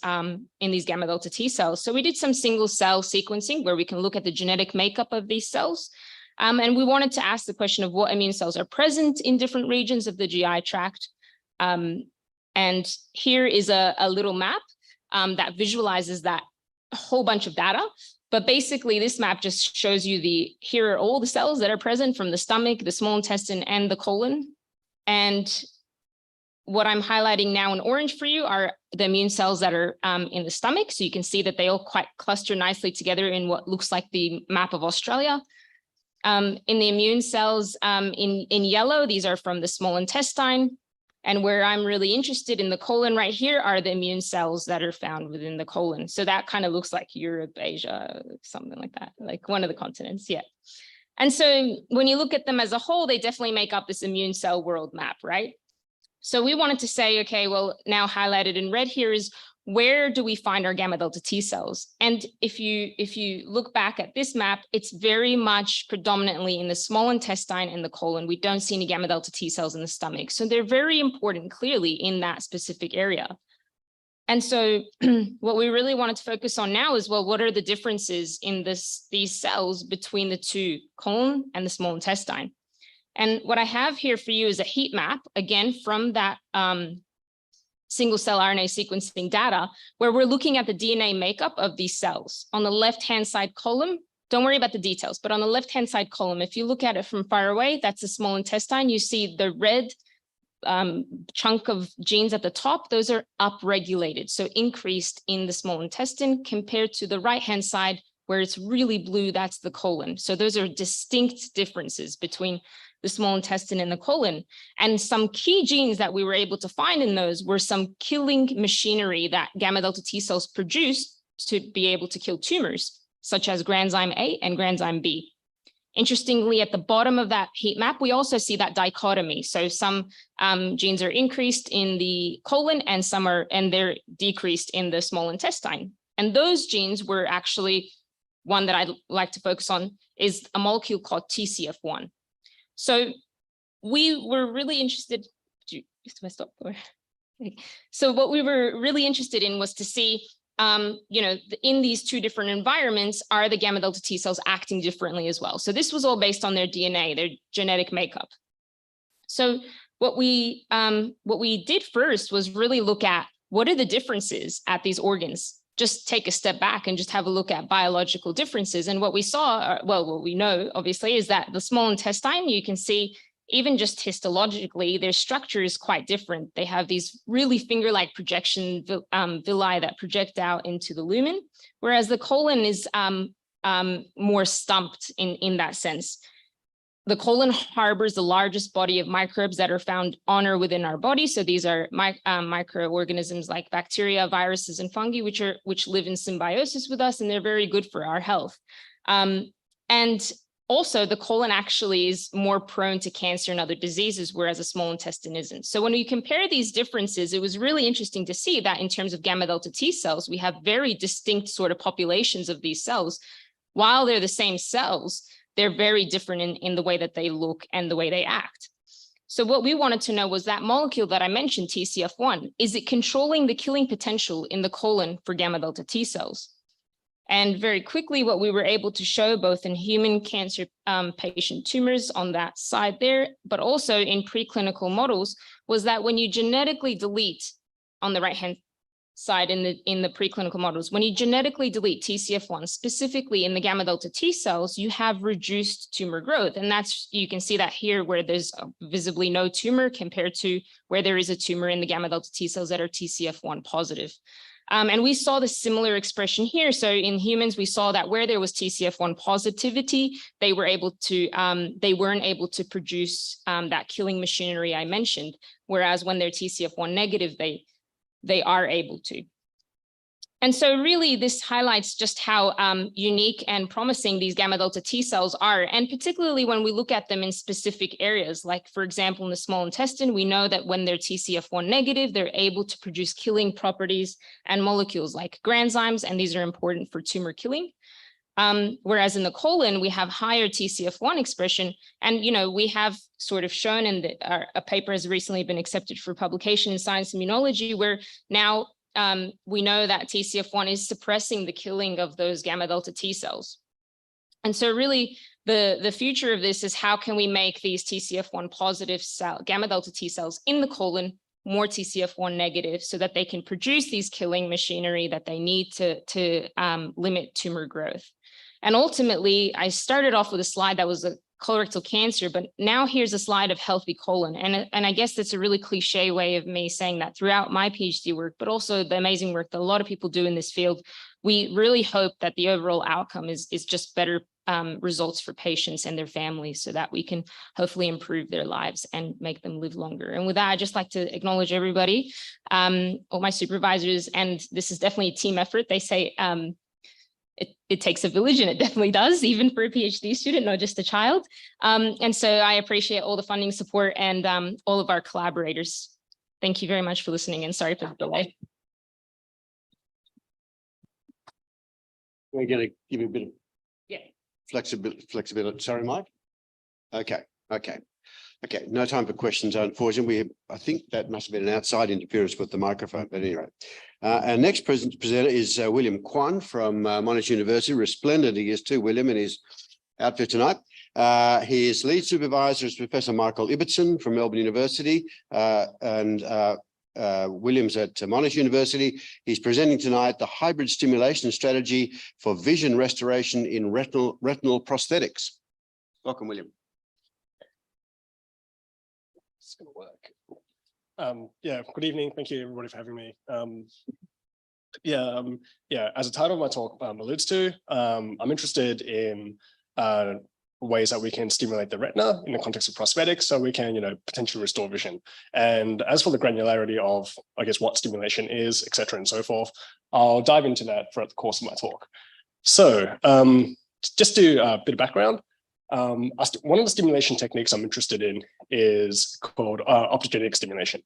gamma delta T cells. So we did some single cell sequencing where we can look at the genetic makeup of these cells. And we wanted to ask the question of what immune cells are present in different regions of the GI tract. And here is a little map that visualizes that whole bunch of data. But basically, this map just shows you here are all the cells that are present from the stomach, the small intestine, and the colon. And what I'm highlighting now in orange for you are the immune cells that are in the stomach. So you can see that they all quite cluster nicely together in what looks like the map of Australia. In the immune cells in yellow, these are from the small intestine. And where I'm really interested in the colon right here are the immune cells that are found within the colon. So that kind of looks like Europe, Asia, something like that, like one of the continents, yeah. And so when you look at them as a whole, they definitely make up this immune cell world map, right? So we wanted to say, okay, well, now highlighted in red here is where do we find our gamma delta T cells? And if you look back at this map, it's very much predominantly in the small intestine and the colon. We don't see any gamma delta T cells in the stomach. So they're very important clearly in that specific area. And so what we really wanted to focus on now is, well, what are the differences in these cells between the two, colon and the small intestine? And what I have here for you is a heat map, again, from that single cell RNA sequencing data, where we're looking at the DNA makeup of these cells. On the left-hand side column, don't worry about the details, but on the left-hand side column, if you look at it from far away, that's the small intestine. You see the red chunk of genes at the top, those are upregulated, so increased in the small intestine, compared to the right-hand side, where it's really blue, that's the colon. So those are distinct differences between the small intestine and the colon. And some key genes that we were able to find in those were some killing machinery that gamma delta T cells produce to be able to kill tumors, such as granzyme A and granzyme B. Interestingly, at the bottom of that heat map, we also see that dichotomy. So some genes are increased in the colon and they're decreased in the small intestine. And those genes were actually, one that I'd like to focus on is a molecule called TCF1. So we were really interested, so what we were really interested in was to see, in these two different environments, are the gamma delta T cells acting differently as well? So this was all based on their DNA, their genetic makeup. So what we did first was really look at what are the differences at these organs. Just take a step back and just have a look at biological differences. And what we saw, well, what we know obviously is that the small intestine, you can see even just histologically, their structure is quite different. They have these really finger-like projection villi that project out into the lumen, whereas the colon is more stumped in that sense. The colon harbors the largest body of microbes that are found on or within our body. So these are microorganisms like bacteria, viruses, and fungi, which live in symbiosis with us, and they're very good for our health. And also, the colon actually is more prone to cancer and other diseases, whereas the small intestine isn't. So when we compare these differences, it was really interesting to see that in terms of gamma delta T cells, we have very distinct sort of populations of these cells. While they're the same cells, they're very different in the way that they look and the way they act. So what we wanted to know was that molecule that I mentioned, TCF1, is it controlling the killing potential in the colon for gamma delta T cells? And very quickly, what we were able to show both in human cancer patient tumors on that side there, but also in preclinical models, was that when you genetically delete on the right-hand side in the preclinical models, when you genetically delete TCF1, specifically in the gamma delta T cells, you have reduced tumor growth. And that's, you can see that here where there's visibly no tumor compared to where there is a tumor in the gamma delta T cells that are TCF1 positive. And we saw the similar expression here. So in humans, we saw that where there was TCF1 positivity, they weren't able to produce that killing machinery I mentioned. Whereas when they're TCF1 negative, they are able to. And so really this highlights just how unique and promising these gamma delta T cells are. And particularly when we look at them in specific areas, like for example, in the small intestine, we know that when they're TCF1 negative, they're able to produce killing properties and molecules like granzymes, and these are important for tumor killing. Whereas in the colon, we have higher TCF1 expression. And, you know, we have sort of shown in a paper has recently been accepted for publication in Science Immunology, where now we know that TCF1 is suppressing the killing of those gamma delta T cells. And so really the future of this is how can we make these TCF1 positive gamma delta T cells in the colon more TCF1 negative so that they can produce these killing machinery that they need to limit tumor growth. And ultimately, I started off with a slide that was a colorectal cancer, but now here's a slide of healthy colon. And I guess that's a really cliche way of me saying that throughout my PhD work, but also the amazing work that a lot of people do in this field. We really hope that the overall outcome is just better results for patients and their families so that we can hopefully improve their lives and make them live longer. And with that, I'd just like to acknowledge everybody, all my supervisors, and this is definitely a team effort. They say, it takes a village, and it definitely does, even for a PhD student, not just a child. And so I appreciate all the funding support and all of our collaborators. Thank you very much for listening, and sorry for the delay. We're going to give you a bit of flexibility. Sorry, Mike. Okay. No time for questions, unfortunately. I think that must have been an outside interference with the microphone, but anyway. Our next presenter is William Kwan from Monash University. Resplendent he is too, William, in his outfit tonight. His lead supervisor is Professor Michael Ibbotson from Melbourne University, and William's at Monash University. He's presenting tonight the hybrid stimulation strategy for vision restoration in retinal prosthetics. Welcome, William. It's going to work. Yeah, good evening. Thank you, everybody, for having me. As the title of my talk alludes to, I'm interested in ways that we can stimulate the retina in the context of prosthetics so we can, potentially restore vision. And as for the granularity of, I guess, what stimulation is, et cetera, and so forth, I'll dive into that throughout the course of my talk. So just to a bit of background, one of the stimulation techniques I'm interested in is called optogenetic stimulation.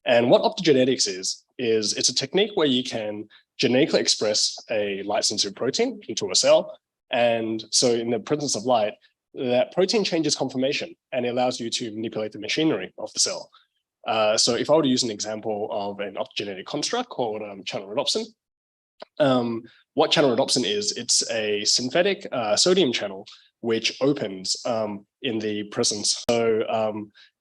And what optogenetics is it's a technique where you can genetically express a light-sensitive protein into a cell. And so in the presence of light, that protein changes conformation and it allows you to manipulate the machinery of the cell. So if I were to use an example of an optogenetic construct called channel rhodopsin, what channel rhodopsin is, it's a synthetic sodium channel which opens in the presence. So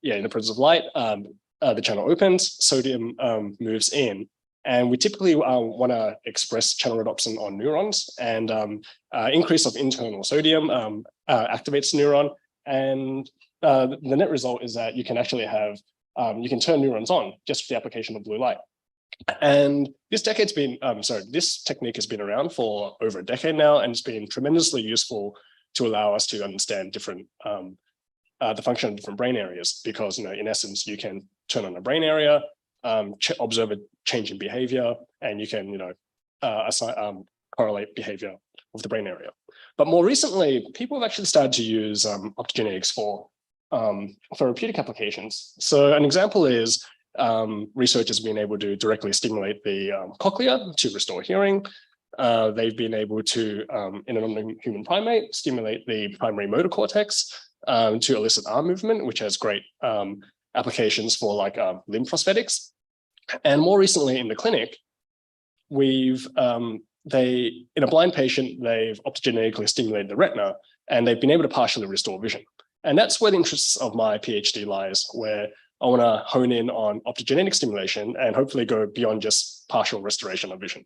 in the presence of light, the channel opens, sodium moves in. And we typically want to express channel rhodopsin on neurons, and increase of internal sodium activates neuron. And the net result is that you can actually have, you can turn neurons on just with the application of blue light. And this this technique has been around for over a decade now, and it's been tremendously useful to allow us to understand different, the function of different brain areas, because, in essence, you can turn on a brain area, observe a change in behavior, and you can, correlate behavior of the brain area. But more recently, people have actually started to use optogenetics for therapeutic applications. So an example is researchers being able to directly stimulate the cochlea to restore hearing. They've been able to, in a non-human primate, stimulate the primary motor cortex to elicit arm movement, which has great applications for like limb prosthetics. And more recently in the clinic, we've in a blind patient, they've optogenetically stimulated the retina, and they've been able to partially restore vision. And that's where the interests of my PhD lies, where I want to hone in on optogenetic stimulation and hopefully go beyond just partial restoration of vision.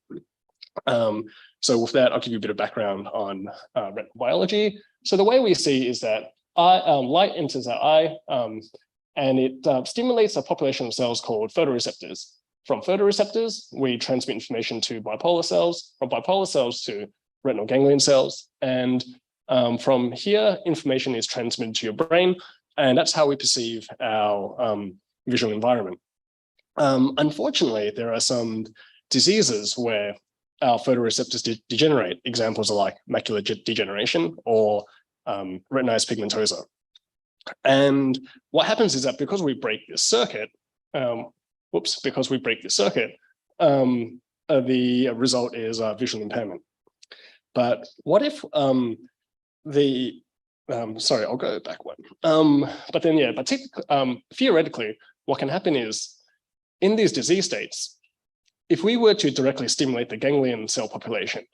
So with that, I'll give you a bit of background on retinal biology. So the way we see is that light enters our eye, and it stimulates a population of cells called photoreceptors. From photoreceptors, we transmit information to bipolar cells, from bipolar cells to retinal ganglion cells. And from here, information is transmitted to your brain, and that's how we perceive our visual environment. Unfortunately, there are some diseases where our photoreceptors degenerate. Examples are like macular degeneration or retinitis pigmentosa. And what happens is that because we break this circuit, the result is visual impairment. But what if sorry, I'll go back one. Theoretically, what can happen is in these disease states, if we were to directly stimulate the ganglion cell population,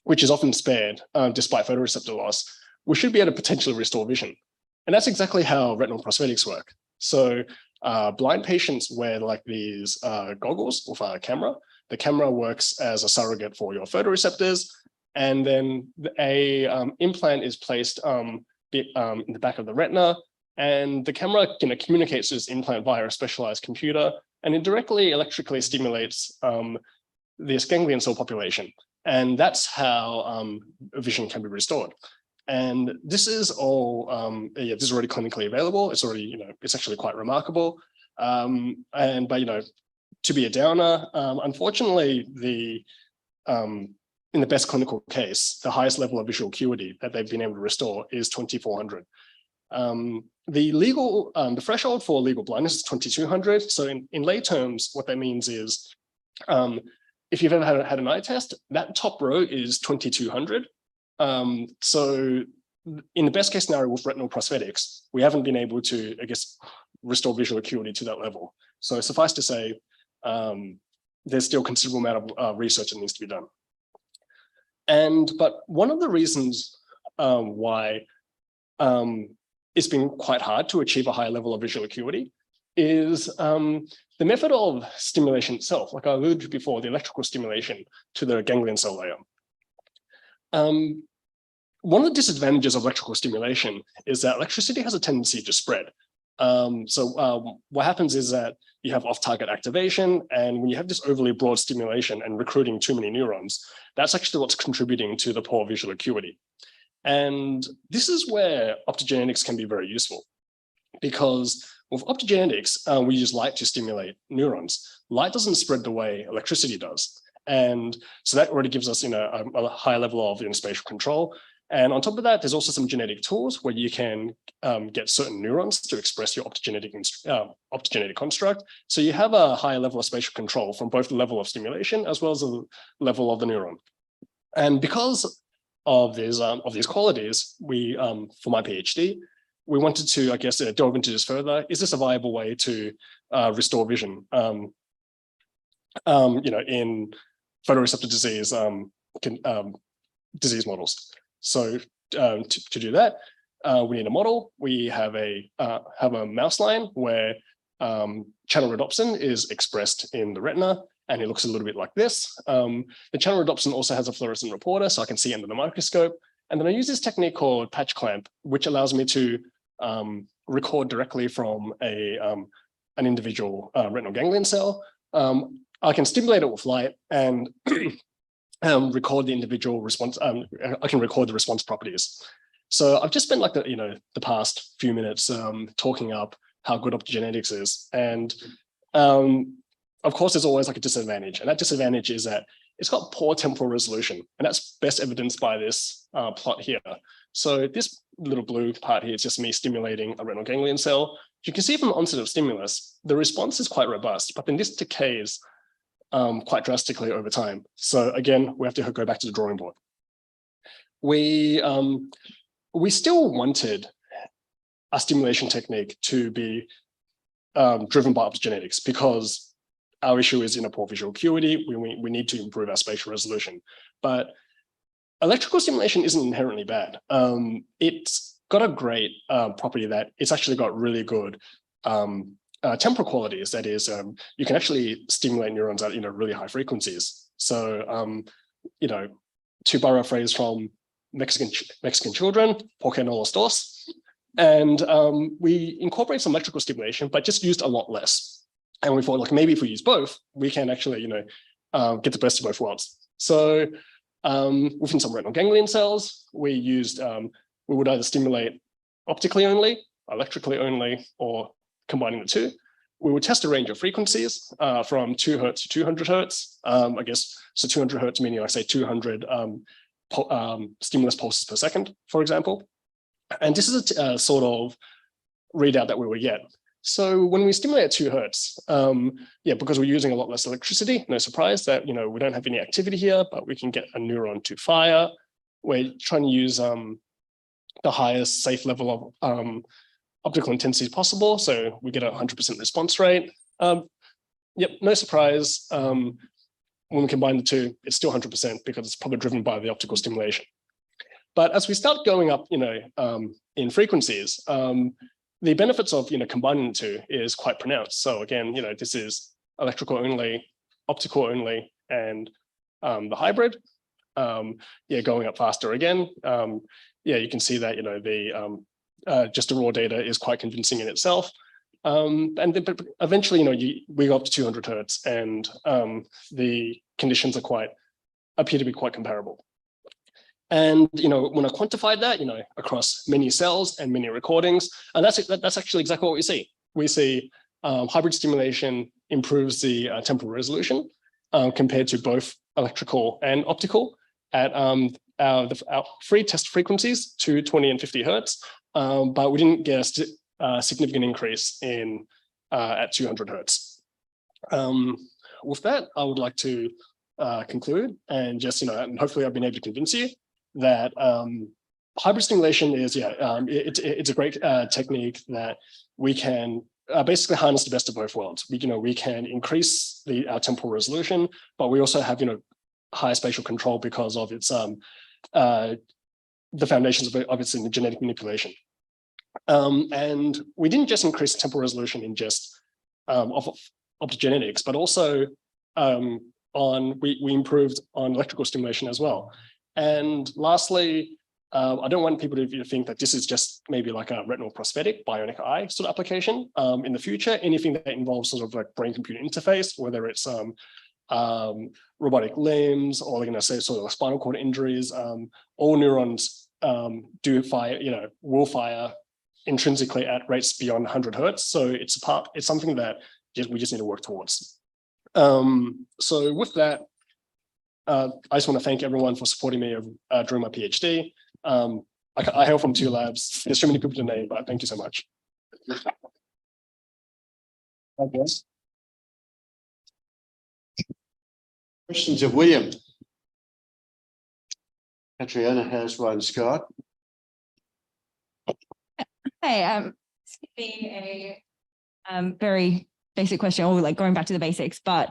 which is often spared despite photoreceptor loss, we should be able to potentially restore vision. And that's exactly how retinal prosthetics work. So blind patients wear like these goggles with a camera. The camera works as a surrogate for your photoreceptors, and then a implant is placed in the back of the retina, and the camera communicates to this implant via a specialized computer, and it directly electrically stimulates this ganglion cell population. And that's how vision can be restored. And this is all, this is already clinically available. It's already, it's actually quite remarkable. But to be a downer, unfortunately, in the best clinical case, the highest level of visual acuity that they've been able to restore is 2400. The threshold for legal blindness is 2200. So in lay terms, what that means is, if you've ever had an eye test, that top row is 2200. So in the best case scenario with retinal prosthetics, we haven't been able to, restore visual acuity to that level. So suffice to say, there's still a considerable amount of research that needs to be done. But one of the reasons why it's been quite hard to achieve a high level of visual acuity is the method of stimulation itself, like I alluded to before, the electrical stimulation to the ganglion cell layer. One of the disadvantages of electrical stimulation is that electricity has a tendency to spread. What happens is that you have off-target activation, and when you have this overly broad stimulation and recruiting too many neurons, that's actually what's contributing to the poor visual acuity. And this is where optogenetics can be very useful, because with optogenetics, we use light to stimulate neurons. Light doesn't spread the way electricity does. And so that already gives us a high level of spatial control. And on top of that, there's also some genetic tools where you can get certain neurons to express your optogenetic construct. So you have a higher level of spatial control from both the level of stimulation as well as the level of the neuron. And because of these qualities, we, for my PhD, we wanted to, delve into this further. Is this a viable way to restore vision, in photoreceptor disease disease models? So to do that, we need a model. We have a mouse line where channel rhodopsin is expressed in the retina, and it looks a little bit like this. The channel rhodopsin also has a fluorescent reporter, so I can see under the microscope. And then I use this technique called patch clamp, which allows me to record directly from an individual retinal ganglion cell. I can stimulate it with light and record the individual response. I can record the response properties. So I've just spent like the past few minutes talking up how good optogenetics is, and of course there's always like a disadvantage, and that disadvantage is that it's got poor temporal resolution, and that's best evidenced by this plot here. So this little blue part here is just me stimulating a retinal ganglion cell. You can see from the onset of stimulus, the response is quite robust, but then this decays quite drastically over time. So again, we have to go back to the drawing board. We still wanted a stimulation technique to be driven by optogenetics, because our issue is in a poor visual acuity. We need to improve our spatial resolution. But electrical stimulation isn't inherently bad. It's got a great property that it's actually got really good temporal qualities. That is, you can actually stimulate neurons at really high frequencies. So, to borrow a phrase from Mexican children, porque no los dos. And we incorporate some electrical stimulation, but just used a lot less. And we thought, like, maybe if we use both, we can actually, get the best of both worlds. So within some retinal ganglion cells, we used, we would either stimulate optically only, electrically only, or combining the two. We would test a range of frequencies from 2 Hertz to 200 Hertz. I guess, so 200 Hertz meaning, like, say, 200 stimulus pulses per second, for example. And this is a sort of readout that we would get. So when we stimulate at 2 Hertz, because we're using a lot less electricity, no surprise that, we don't have any activity here, but we can get a neuron to fire. We're trying to use the highest safe level of optical intensity possible. So we get a 100% response rate. No surprise. When we combine the two, it's still 100% because it's probably driven by the optical stimulation. But as we start going up, in frequencies, the benefits of combining the two is quite pronounced. So again, this is electrical only, optical only, and the hybrid. Going up faster again. You can see that just the raw data is quite convincing in itself. And then, but eventually, we go up to 200 Hertz, and the conditions appear to be quite comparable. And when I quantified that, across many cells and many recordings, and that's actually exactly what we see. We see hybrid stimulation improves the temporal resolution compared to both electrical and optical at our free test frequencies, 20 and 50 Hertz, but we didn't get a significant increase in at 200 Hertz. With that, I would like to conclude and just, and hopefully I've been able to convince you that hybrid stimulation is, it's a great technique that we can basically harness the best of both worlds. We can increase our temporal resolution, but we also have, higher spatial control because of its the foundations of its genetic manipulation. And we didn't just increase the temporal resolution in just optogenetics, but also we improved on electrical stimulation as well. And lastly, I don't want people to think that this is just maybe like a retinal prosthetic bionic eye sort of application. In the future, anything that involves sort of like brain-computer interface, whether it's robotic limbs or say sort of spinal cord injuries, all neurons will fire intrinsically at rates beyond 100 Hertz. So it's something that we just need to work towards. So with that, I just want to thank everyone for supporting me during my PhD. I hail from 2 labs. There's so many people to name, but thank you so much. Questions of William? Catriona has one, Scott. Hey, this could be a very basic question, or like going back to the basics, but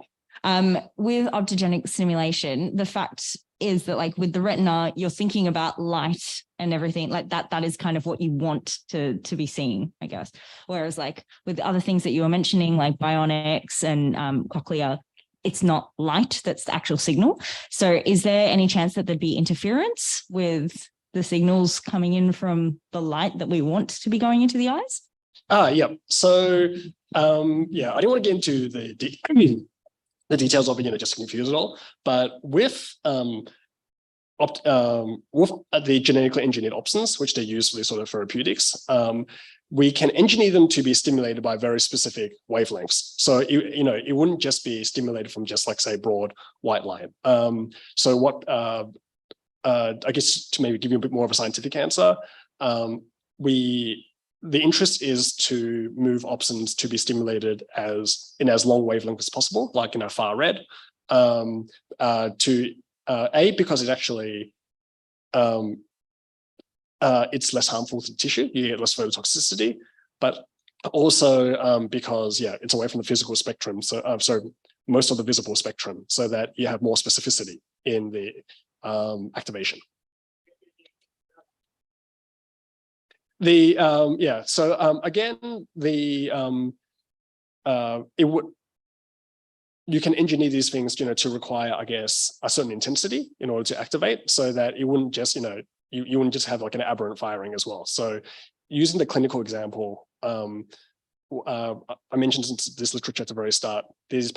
with optogenic stimulation, the fact is that like with the retina, you're thinking about light and everything like that. That is kind of what you want to be seeing, I guess. Whereas like with other things that you were mentioning, like bionics and cochlea, it's not light, that's the actual signal. So is there any chance that there'd be interference with the signals coming in from the light that we want to be going into the eyes? Yeah. So, yeah, I didn't want to get into the details of it, just to confuse it all. But with the genetically engineered opsins, which they use for these sort of therapeutics, we can engineer them to be stimulated by very specific wavelengths. So, it wouldn't just be stimulated from just like, say, broad white light. So what, I guess to maybe give you a bit more of a scientific answer, the interest is to move opsins to be stimulated in as long wavelength as possible, like far red, because it actually it's less harmful to the tissue, you get less phototoxicity, but also because it's away from the physical spectrum, so most of the visible spectrum, so that you have more specificity in the activation. Again, you can engineer these things, to require, I guess, a certain intensity in order to activate, so that it wouldn't just, you wouldn't just have like an aberrant firing as well. So, using the clinical example, I mentioned this literature at the very start. There's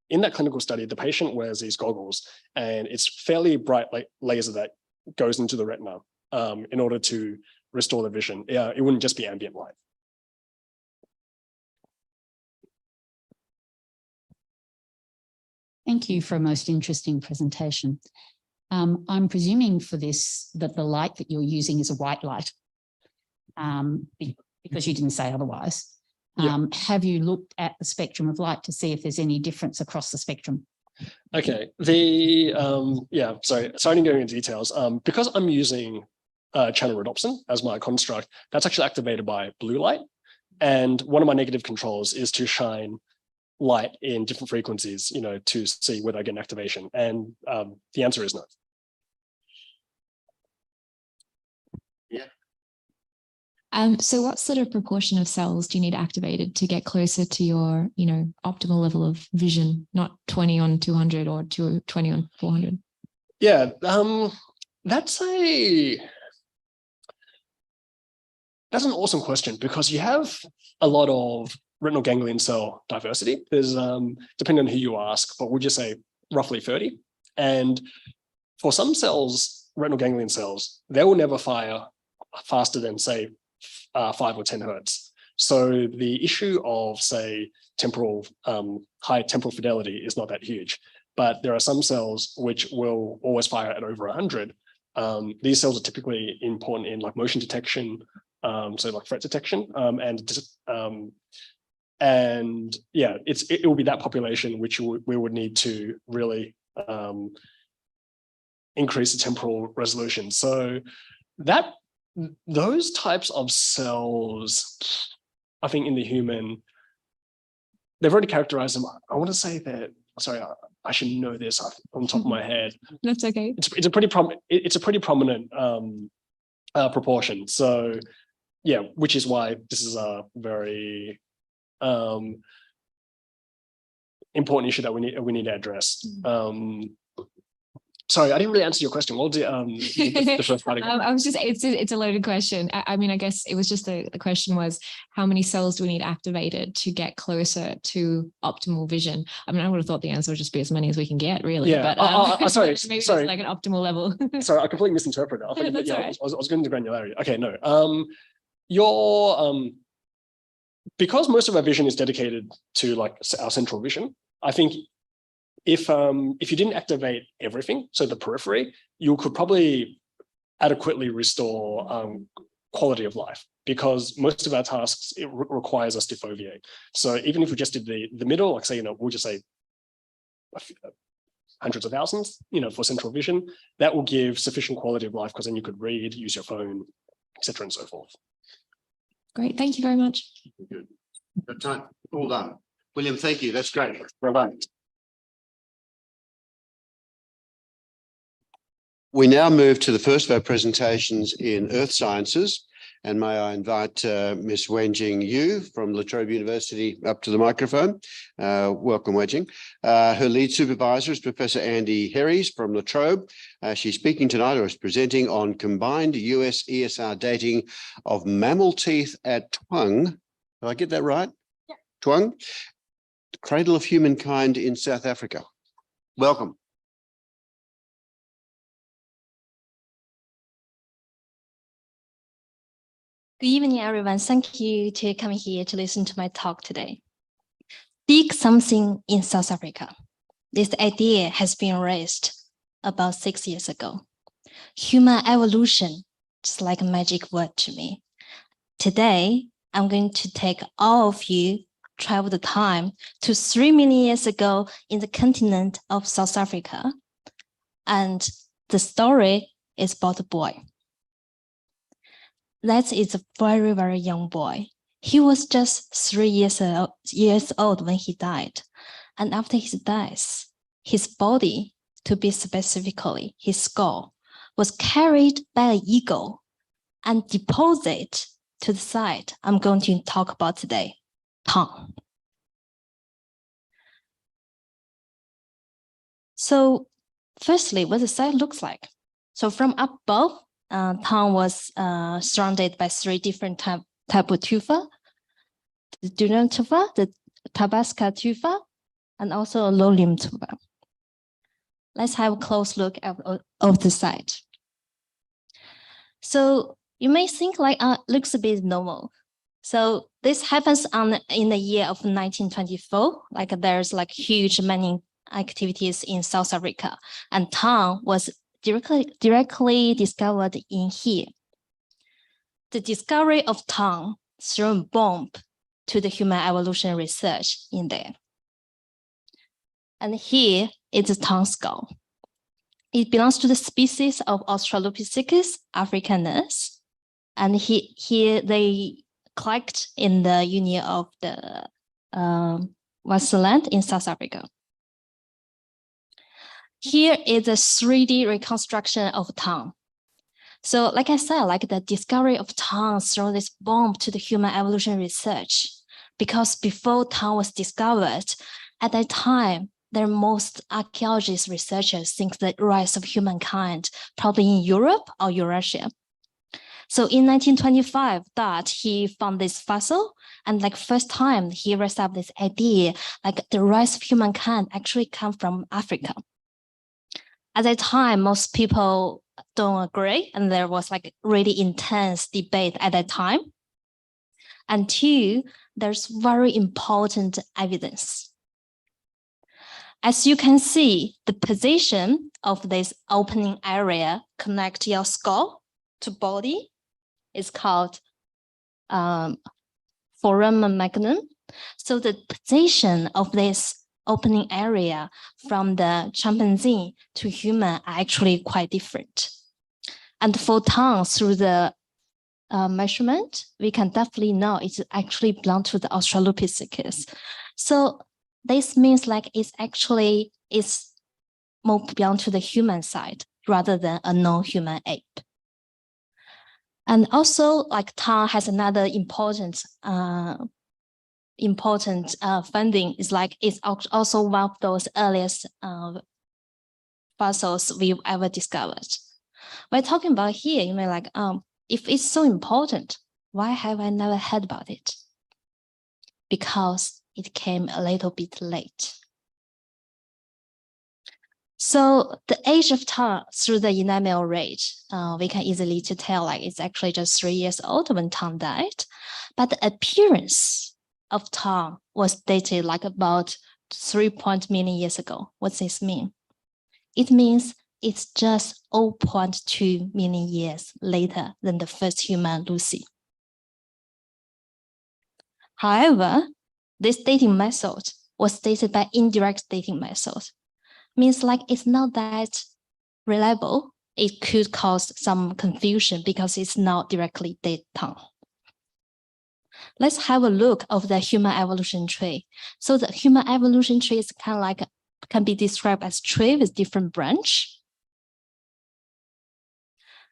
in that clinical study, the patient wears these goggles, and it's fairly bright laser that goes into the retina in order to restore the vision. It wouldn't just be ambient light. Thank you for a most interesting presentation. I'm presuming for this that the light that you're using is a white light, because you didn't say otherwise. Have you looked at the spectrum of light to see if there's any difference across the spectrum? Okay, sorry to go into details. Because I'm using channel rhodopsin as my construct, that's actually activated by blue light. And one of my negative controls is to shine light in different frequencies, to see whether I get an activation. And the answer is no. So what sort of proportion of cells do you need activated to get closer to your, optimal level of vision, not 20 on 200 or 20 on 400? Yeah, that's an awesome question, because you have a lot of retinal ganglion cell diversity. There's, depending on who you ask, but we'll just say roughly 30. And for some cells, retinal ganglion cells, they will never fire faster than, say, 5 or 10 hertz. So the issue of, say, high temporal fidelity is not that huge. But there are some cells which will always fire at over 100. These cells are typically important in like motion detection, so like threat detection, and yeah, it will be that population which we would need to really increase the temporal resolution. So those types of cells, I think in the human, they've already characterized them. I want to say that, sorry, I should know this on the top of my head. That's okay. It's a pretty prominent proportion. So yeah, which is why this is a very important issue that we need to address. Sorry, I didn't really answer your question. What was the first part again? I was just, it's a loaded question. I mean, I guess it was just the question was, how many cells do we need activated to get closer to optimal vision? I mean, I would have thought the answer would just be as many as we can get, really. Yeah. But sorry, maybe it's like an optimal level. Sorry, I completely misinterpreted. I thought, That's all right. I was going to granularity. Okay, no. Because most of our vision is dedicated to like our central vision, I think if you didn't activate everything, so the periphery, you could probably adequately restore quality of life, because most of our tasks, it requires us to foveate. So even if we just did the middle, like say, we'll just say hundreds of thousands, for central vision, that will give sufficient quality of life, because then you could read, use your phone, etc., and so forth. Great, thank you very much. Good. Good time. All done. William, thank you. That's great. Well done. We now move to the first of our presentations in Earth Sciences. And may I invite Ms. Wenjing Yu from La Trobe University up to the microphone. Welcome, Wenjing. Her lead supervisor is Professor Andy Herries from La Trobe. She's speaking tonight, or is presenting, on combined US ESR dating of mammal teeth at Tuang. Did I get that right? Yeah. Tuang, the cradle of humankind in South Africa. Welcome. Good evening, everyone. Thank you to coming here to listen to my talk today. Dig something in South Africa. This idea has been raised about 6 years ago. Human evolution, just like a magic word to me. Today, I'm going to take all of you, travel the time to 3 million years ago in the continent of South Africa. And the story is about a boy. That is a very, very young boy. He was just 3 years old when he died. And after his death, his body, to be specifically his skull, was carried by an eagle and deposited to the site I'm going to talk about today, Tuang. So firstly, what the site looks like. So from above, Tuang was surrounded by 3 different type of tufa, the Duran tufa, the Tabasca tufa, and also a low-limb tufa. Let's have a close look of the site. So you may think like looks a bit normal. So this happens in the year of 1924. Like there's like huge mining activities in South Africa, and Tuang was directly discovered in here. The discovery of Tuang threw a bomb to the human evolution research in there. And here is the Tuang skull. It belongs to the species of Australopithecus africanus. And here they collect in the Union of the Westland in South Africa. Here is a 3D reconstruction of Tuang. So like I said, like the discovery of Tuang threw this bomb to the human evolution research, because before Tuang was discovered, at that time, most archaeologists, researchers think the rise of humankind probably in Europe or Eurasia. So in 1925, that he found this fossil, and like first time he raised up this idea, like the rise of humankind actually come from Africa. At that time, most people don't agree, and there was like really intense debate at that time. And 2, there's very important evidence. As you can see, the position of this opening area connect your skull to body is called foramen magnum. So the position of this opening area from the chimpanzee to human are actually quite different. And for Tuang, through the measurement, we can definitely know it actually belongs to the Australopithecus. So this means like it's more belong to the human side rather than a non-human ape. And also like Tuang has another important finding is like it's also one of those earliest fossils we've ever discovered. We're talking about here, you may like, if it's so important, why have I never heard about it? Because it came a little bit late. So the age of Tuang through the enamel rate, we can easily tell like it's actually just 3 years old when Tuang died, but the appearance of Tuang was dated like about 3 million years ago. What's this mean? It means it's just 0.2 million years later than the first human, Lucy. However, this dating method was dated by indirect dating method. Means like it's not that reliable. It could cause some confusion because it's not directly dated Tuang. Let's have a look of the human evolution tree. So the human evolution tree is kind of like, can be described as tree with different branch.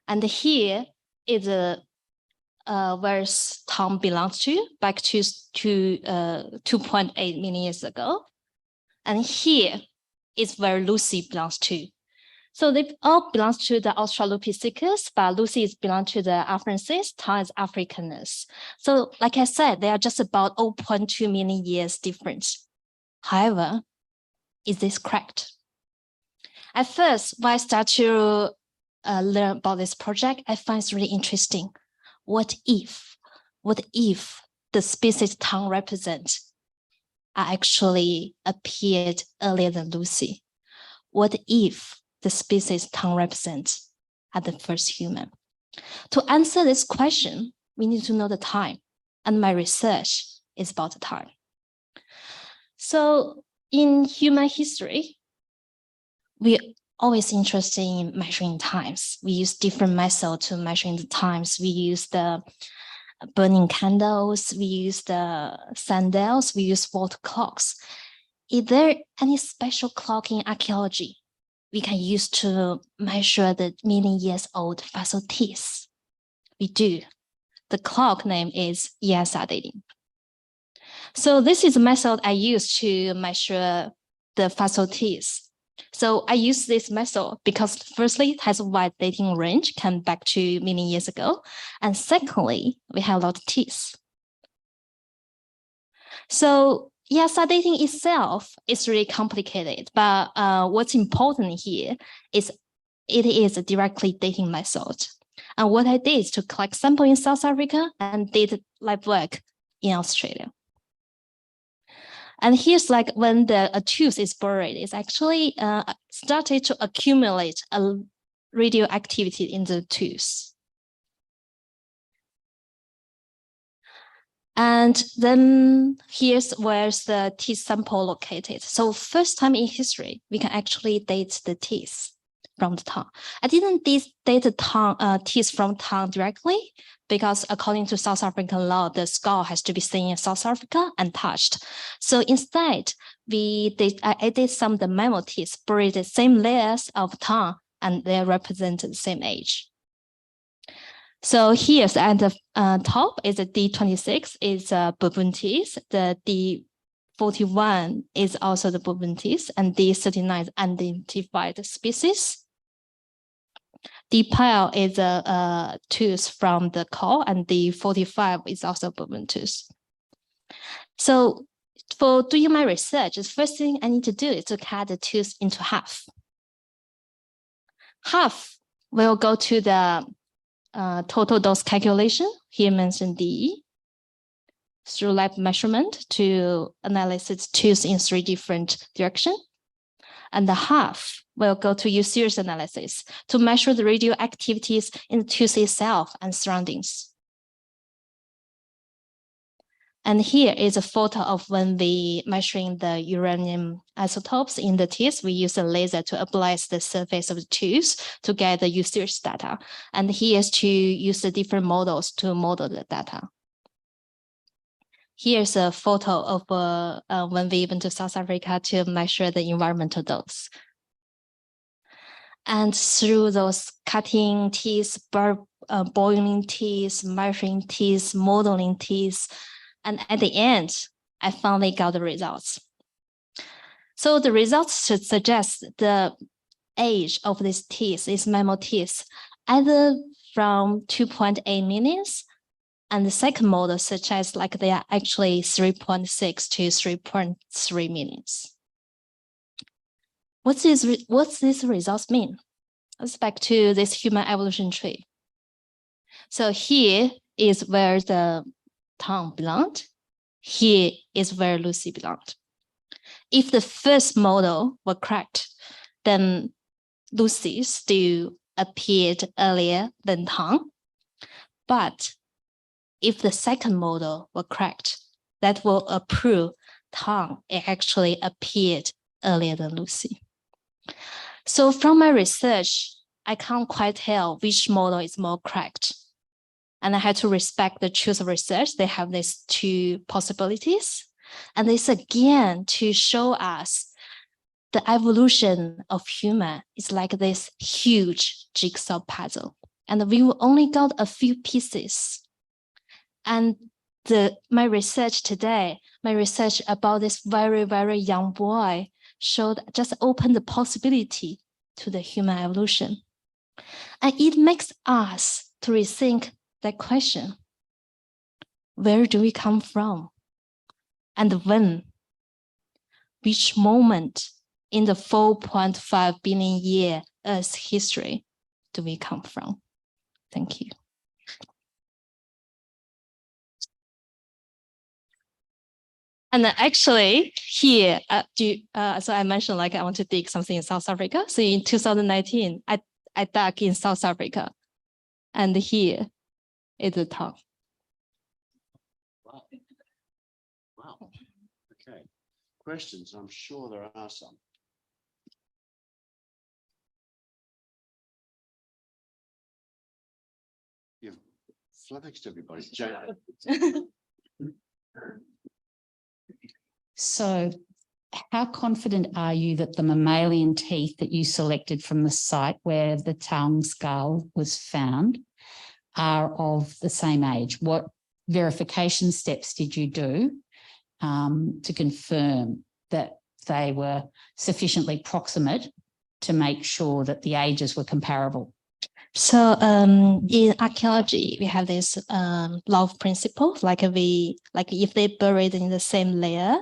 And here is where Tom belongs to, back to 2.8 million years ago. And here is where Lucy belongs to. So they all belong to the Australopithecus, but Lucy is belong to the Afrensis, Tom is Africanus. So like I said, they are just about 0.2 million years difference. However, is this correct? At first, when I start to learn about this project, I find it's really interesting. What if the species Tom represents are actually appeared earlier than Lucy? What if the species Tom represents are the first human? To answer this question, we need to know the time, and my research is about the time. So in human history, we're always interested in measuring times. We use different methods to measuring the times. We use the burning candles, we use the sundials, we use water clocks. Is there any special clock in archaeology we can use to measure the million years old fossil teeth? We do. The clock name is ESR dating. So this is a method I use to measure the fossil teeth. So I use this method because firstly, it has a wide dating range, come back to million years ago. And secondly, we have a lot of teeth. So ESR dating itself is really complicated, but what's important here is it is a directly dating method. And what I did is to collect sample in South Africa and did lab work in Australia. And here's like when a tooth is buried, it's actually started to accumulate a radioactivity in the tooth. And then here's where's the teeth sample located. So first time in history, we can actually date the teeth from the tongue. I didn't date the teeth from tongue directly because according to South African law, the skull has to be seen in South Africa and touched. So instead, I did some of the mammal teeth buried the same layers of tongue and they represent the same age. So here's at the top is a D26 is a baboon teeth. The D41 is also the baboon teeth, and D39 is unidentified species. D-pile is a tooth from the core, and D45 is also baboon tooth. So for doing my research, the first thing I need to do is to cut the tooth into half. Half will go to the total dose calculation, here mentioned DE, through lab measurement to analyze its tooth in 3 different directions. And the half will go to use series analysis to measure the radioactivities in the tooth itself and surroundings. And here is a photo of when we measuring the uranium isotopes in the teeth. We use a laser to ablate the surface of the tooth to get the U-series data. And here is to use the different models to model the data. Here's a photo of when we went to South Africa to measure the environmental dose. And through those cutting teeth, boiling teeth, measuring teeth, modeling teeth, and at the end, I finally got the results. So the results should suggest the age of these teeth, these mammal teeth, either from 2.8 million, and the second model suggests like they are actually 3.6 to 3.3 million. What's these results mean? Let's back to this human evolution tree. So here is where the Tom belonged. Here is where Lucy belonged. If the first model were correct, then Lucy still appeared earlier than Tom. But if the second model were correct, that will prove Tom actually appeared earlier than Lucy. So from my research, I can't quite tell which model is more correct. And I had to respect the choice of research. They have these 2 possibilities. And this again to show us the evolution of human is like this huge jigsaw puzzle. and we only got a few pieces. And my research today, my research about this very, very young boy showed just opened the possibility to the human evolution. And it makes us to rethink that question. Where do we come from? And when? Which moment in the 4.5 billion year Earth history do we come from? Thank you. And actually here, so I mentioned like I want to dig something in South Africa. So in 2019, I dug in South Africa, and here is the tongue. Wow. Wow. Okay. Questions? I'm sure there are some. You've flummoxed everybody. Jane. So how confident are you that the mammalian teeth that you selected from the site where the tongue skull was found are of the same age? What verification steps did you do to confirm that they were sufficiently proximate to make sure that the ages were comparable? So in archaeology, we have this law of principles, like if they buried in the same layer,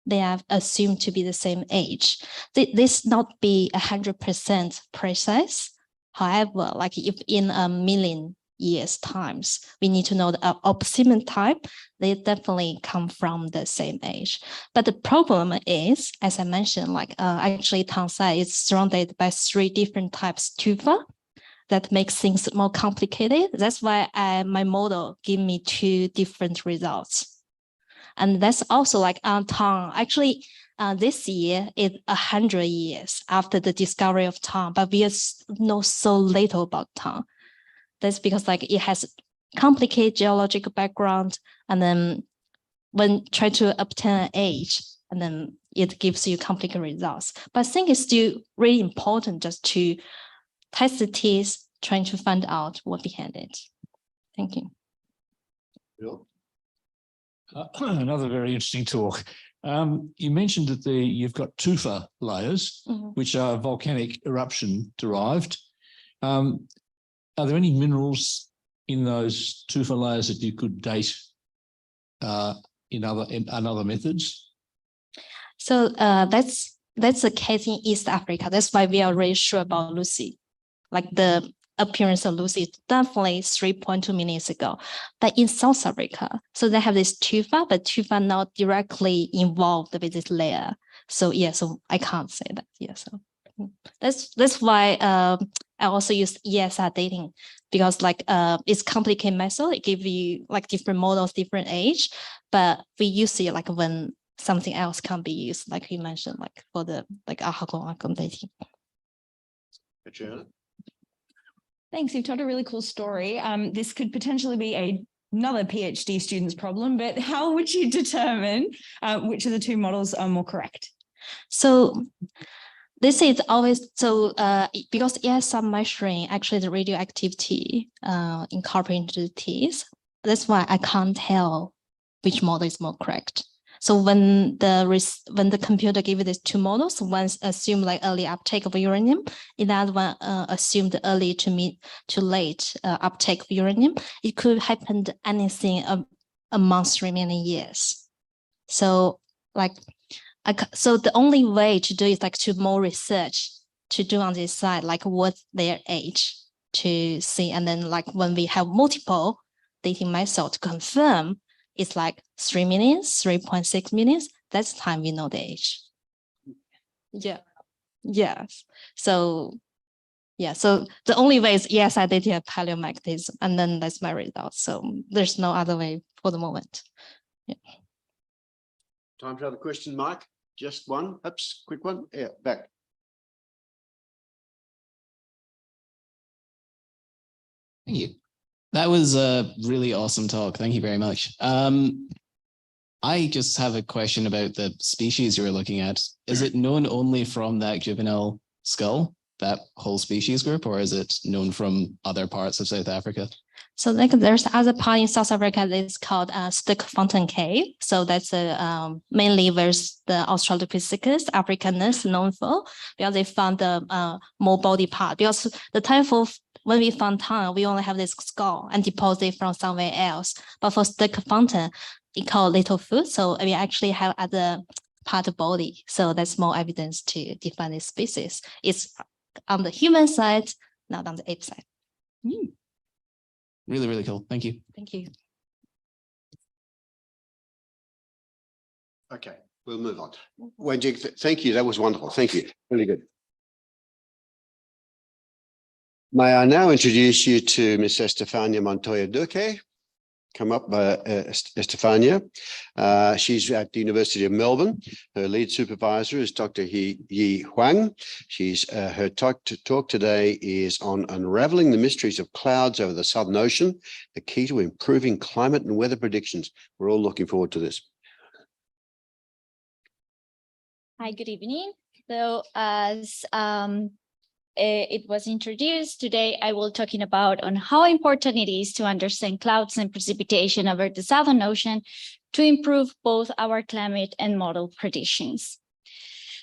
they are assumed to be the same age. This not be 100% precise. However, like if in a million years times, we need to know the opsimum type, they definitely come from the same age. But the problem is, as I mentioned, like actually Tangsai is surrounded by 3 different types tufa. That makes things more complicated. That's why my model gave me 2 different results. And that's also like on tongue. Actually, this year is 100 years after the discovery of tongue, but we know so little about tongue. That's because like it has complicated geological background, and then when try to obtain an age, and then it gives you complicated results. But I think it's still really important just to test the teeth, trying to find out what behind it. Thank you. Bill? Another very interesting talk. You mentioned that you've got tufa layers, which are volcanic eruption derived. Are there any minerals in those tufa layers that you could date in other methods? So that's the case in East Africa. That's why we are really sure about Lucy. Like the appearance of Lucy is definitely 3.2 million years ago. But in South Africa, so they have this tufa, but tufa not directly involved with this layer. So yeah, so I can't say that. Yeah, so that's why I also use ESR dating, because like it's complicated method. It gives you like different models, different age, but we use it like when something else can be used, like you mentioned, like for the like Ahagong dating. Katrina? Thanks. You've told a really cool story. This could potentially be another PhD student's problem, but how would you determine which of the 2 models are more correct? So this is always so because ESR measuring actually the radioactivity incorporated into the teeth. That's why I can't tell which model is more correct. So when the computer gave you these 2 models, one assumed like early uptake of uranium, another one assumed early to late uptake of uranium. It could happen to anything amongst remaining years. So like, so the only way to do is like to more research to do on this side, like what's their age to see, and then like when we have multiple dating methods to confirm. It's like 3 minutes, 3.6 minutes. That's the time we know the age. Yeah. Yes. So yeah. So the only way is yes, I did have paleomagnetism, and then that's my result. So there's no other way for the moment. Yeah. Time for another question, Mike. Just one. Oops, quick one. Yeah, back. Thank you. That was a really awesome talk. Thank you very much. I just have a question about the species you were looking at. Is it known only from that juvenile skull? that whole species group, or is it known from other parts of South Africa? So like there's other part in South Africa that's called Fountain Cave. So that's mainly where the Australopithecus africanus known for, because they found the more body part. Because the time for when we found tongue, we only have this skull and deposit from somewhere else. But for Fountain, it called Littlefoot. So we actually have other part of body. So that's more evidence to define this species. It's on the human side, not on the ape side. Really, really cool. Thank you. Thank you. Okay, we'll move on. Wenjing, thank you. That was wonderful. Thank you. Really good. May I now introduce you to Ms. Estefania Montoya Duque. Come up, Estefania. She's at the University of Melbourne. Her lead supervisor is Dr. Yi Huang. Her talk today is on unraveling the mysteries of clouds over the Southern Ocean, the key to improving climate and weather predictions. We're all looking forward to this. Hi, good evening. So as it was introduced today, I will talking about on how important it is to understand clouds and precipitation over the Southern Ocean to improve both our climate and model predictions.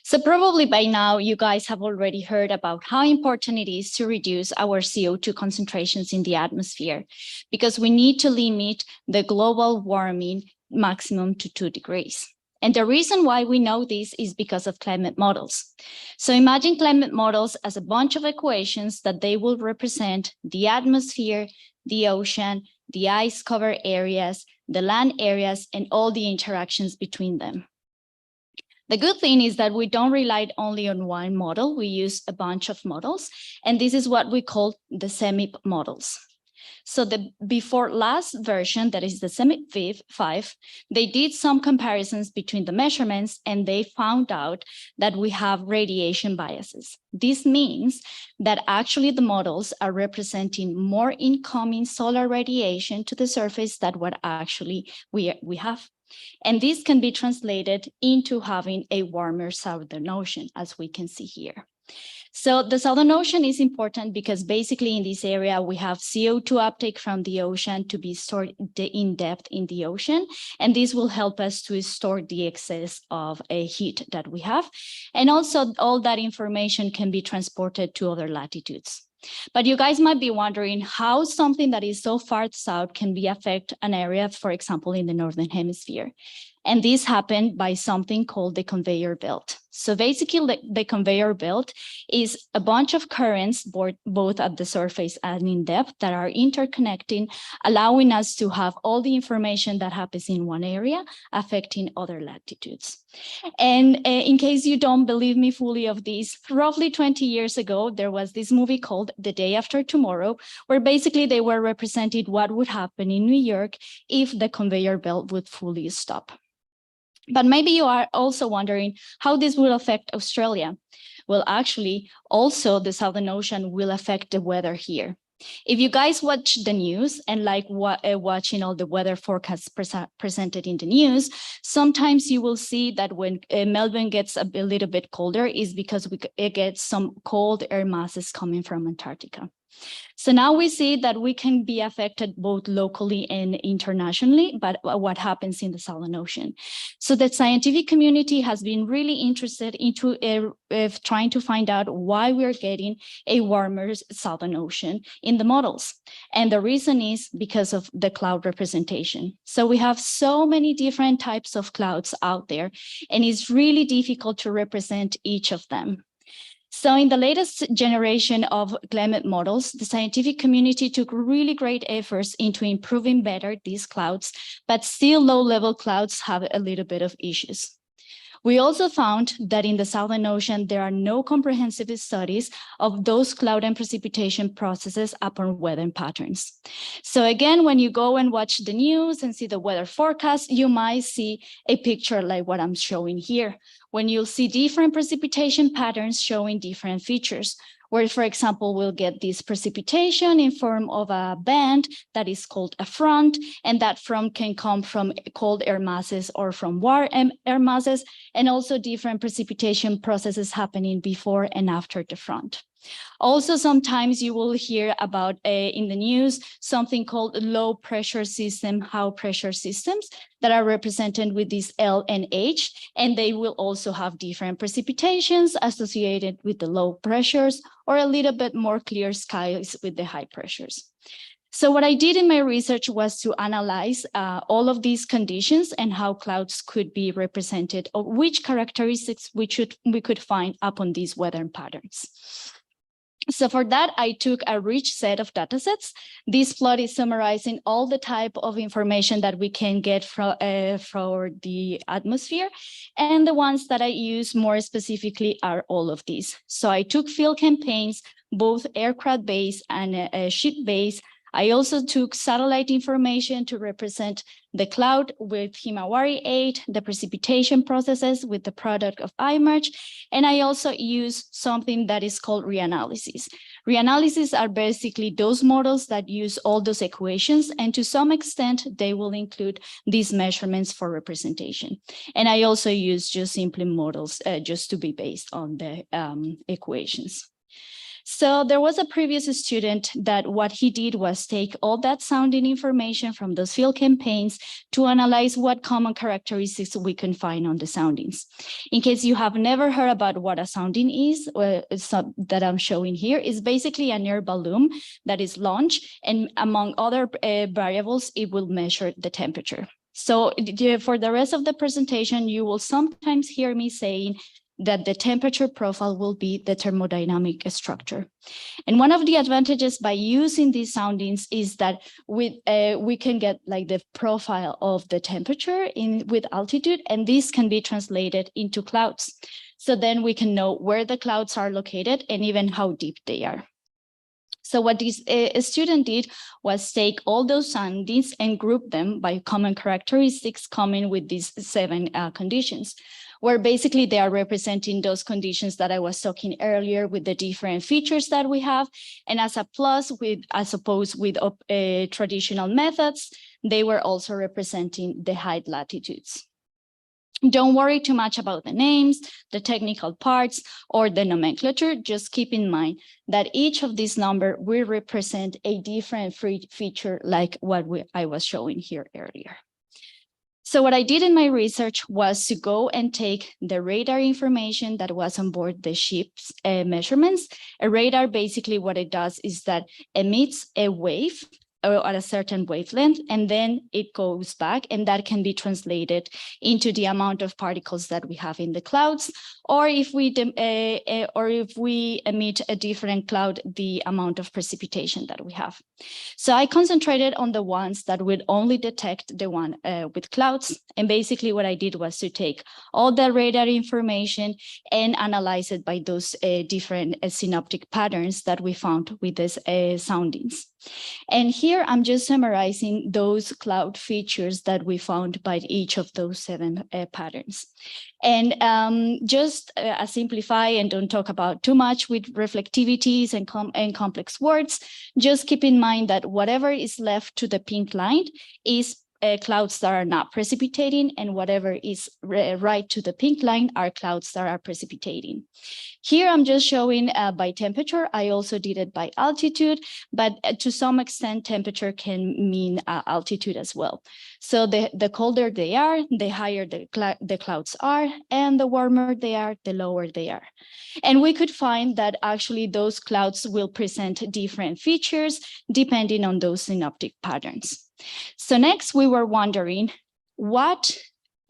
So probably by now, you guys have already heard about how important it is to reduce our CO2 concentrations in the atmosphere, because we need to limit the global warming maximum to 2 degrees. And the reason why we know this is because of climate models. So imagine climate models as a bunch of equations that they will represent the atmosphere, the ocean, the ice cover areas, the land areas, and all the interactions between them. The good thing is that we don't rely only on one model. We use a bunch of models, and this is what we call the CEMIP models. So the before last version, that is the CEMIP 5, they did some comparisons between the measurements, and they found out that we have radiation biases. This means that actually the models are representing more incoming solar radiation to the surface than what actually we have. And this can be translated into having a warmer Southern Ocean, as we can see here. So the Southern Ocean is important because basically in this area, we have CO2 uptake from the ocean to be stored in depth in the ocean. And this will help us to store the excess of a heat that we have. And also all that information can be transported to other latitudes. But you guys might be wondering how something that is so far south can be affect an area, for example, in the Northern Hemisphere. And this happened by something called the conveyor belt. So basically the conveyor belt is a bunch of currents both at the surface and in depth that are interconnecting, allowing us to have all the information that happens in one area affecting other latitudes. And in case you don't believe me fully of this, roughly 20 years ago, there was this movie called The Day After Tomorrow, where basically they were representing what would happen in New York if the conveyor belt would fully stop. But maybe you are also wondering how this will affect Australia. Well, actually, also the Southern Ocean will affect the weather here. If you guys watch the news and like watching all the weather forecasts presented in the news, sometimes you will see that when Melbourne gets a little bit colder is because it gets some cold air masses coming from Antarctica. So now we see that we can be affected both locally and internationally, but what happens in the Southern Ocean. So the scientific community has been really interested into trying to find out why we're getting a warmer Southern Ocean in the models. And the reason is because of the cloud representation. So we have so many different types of clouds out there, and it's really difficult to represent each of them. So in the latest generation of climate models, the scientific community took really great efforts into improving better these clouds, but still low-level clouds have a little bit of issues. We also found that in the Southern Ocean, there are no comprehensive studies of those cloud and precipitation processes upon weather patterns. So again, when you go and watch the news and see the weather forecast, you might see a picture like what I'm showing here, when you'll see different precipitation patterns showing different features, where, for example, we'll get this precipitation in form of a band that is called a front, and that front can come from cold air masses or from warm air masses, and also different precipitation processes happening before and after the front. Also, sometimes you will hear about in the news something called low pressure system, high pressure systems that are represented with this L and H, and they will also have different precipitations associated with the low pressures or a little bit more clear skies with the high pressures. So what I did in my research was to analyze all of these conditions and how clouds could be represented, or which characteristics we could find upon these weather patterns. So for that, I took a rich set of data sets. This plot is summarizing all the type of information that we can get from the atmosphere. And the ones that I use more specifically are all of these. So I took field campaigns, both aircraft-based and ship-based. I also took satellite information to represent the cloud with Himawari 8, the precipitation processes with the product of iMerge, and I also use something that is called reanalysis. Reanalysis are basically those models that use all those equations, and to some extent, they will include these measurements for representation. And I also use just simply models just to be based on the equations. So there was a previous student that what he did was take all that sounding information from those field campaigns to analyze what common characteristics we can find on the soundings. In case you have never heard about what a sounding is, that I'm showing here, is basically an air balloon that is launched, and among other variables, it will measure the temperature. So for the rest of the presentation, you will sometimes hear me saying that the temperature profile will be the thermodynamic structure. And one of the advantages by using these soundings is that we can get like the profile of the temperature with altitude, and this can be translated into clouds. So then we can know where the clouds are located and even how deep they are. So what this student did was take all those soundings and group them by common characteristics coming with these 7 conditions, where basically they are representing those conditions that I was talking earlier with the different features that we have. And as a plus, as opposed with traditional methods, they were also representing the high latitudes. Don't worry too much about the names, the technical parts, or the nomenclature. Just keep in mind that each of these numbers will represent a different feature like what I was showing here earlier. So what I did in my research was to go and take the radar information that was on board the ship's measurements. A radar, basically what it does is that emits a wave at a certain wavelength, and then it goes back, and that can be translated into the amount of particles that we have in the clouds, or if we emit a different cloud, the amount of precipitation that we have. So I concentrated on the ones that would only detect the one with clouds, and basically what I did was to take all the radar information and analyze it by those different synoptic patterns that we found with these soundings. And here I'm just summarizing those cloud features that we found by each of those 7 patterns. And just simplify and don't talk about too much with reflectivities and complex words. Just keep in mind that whatever is left to the pink line is clouds that are not precipitating, and whatever is right to the pink line are clouds that are precipitating. Here I'm just showing by temperature. I also did it by altitude, but to some extent temperature can mean altitude as well. So the colder they are, the higher the clouds are, and the warmer they are, the lower they are. And we could find that actually those clouds will present different features depending on those synoptic patterns. So next we were wondering what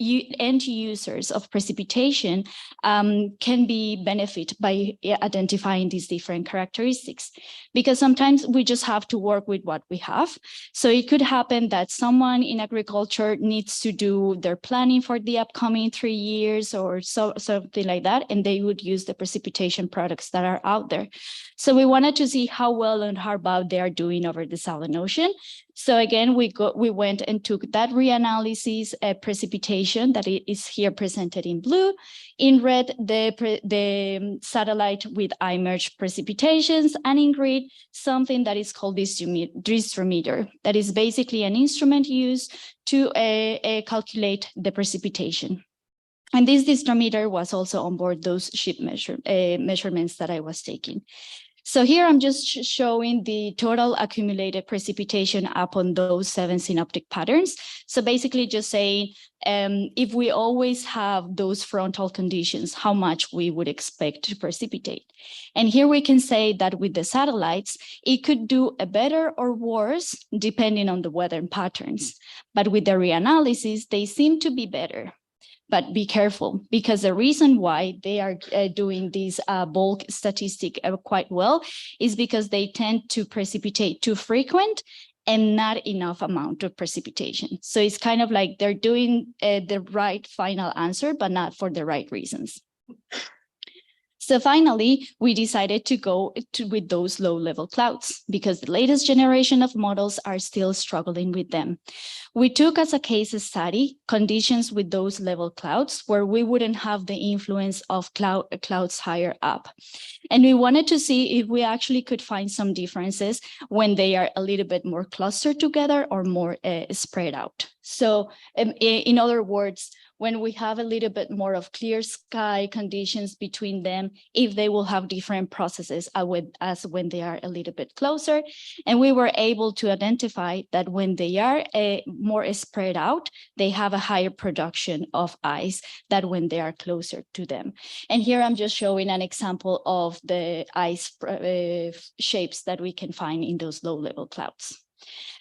end users of precipitation can be benefit by identifying these different characteristics, because sometimes we just have to work with what we have. So it could happen that someone in agriculture needs to do their planning for the upcoming 3 years or something like that, and they would use the precipitation products that are out there. So we wanted to see how well and how bad they are doing over the Southern Ocean. So again, we went and took that reanalysis precipitation that is here presented in blue. In red, the satellite with iMerge precipitations, and in green, something that is called disdrometer. That is basically an instrument used to calculate the precipitation. And this disdrometer was also on board those ship measurements that I was taking. So here I'm just showing the total accumulated precipitation upon those 7 synoptic patterns. So basically just saying, if we always have those frontal conditions, how much we would expect to precipitate. And here we can say that with the satellites, it could do a better or worse depending on the weather patterns. But with the reanalysis, they seem to be better. But be careful, because the reason why they are doing this bulk statistic quite well is because they tend to precipitate too frequent and not enough amount of precipitation. So it's kind of like they're doing the right final answer, but not for the right reasons. So finally, we decided to go with those low-level clouds because the latest generation of models are still struggling with them. We took as a case study conditions with those level clouds where we wouldn't have the influence of clouds higher up. And we wanted to see if we actually could find some differences when they are a little bit more clustered together or more spread out. So in other words, when we have a little bit more of clear sky conditions between them, if they will have different processes as when they are a little bit closer. And we were able to identify that when they are more spread out, they have a higher production of ice than when they are closer to them. And here I'm just showing an example of the ice shapes that we can find in those low-level clouds.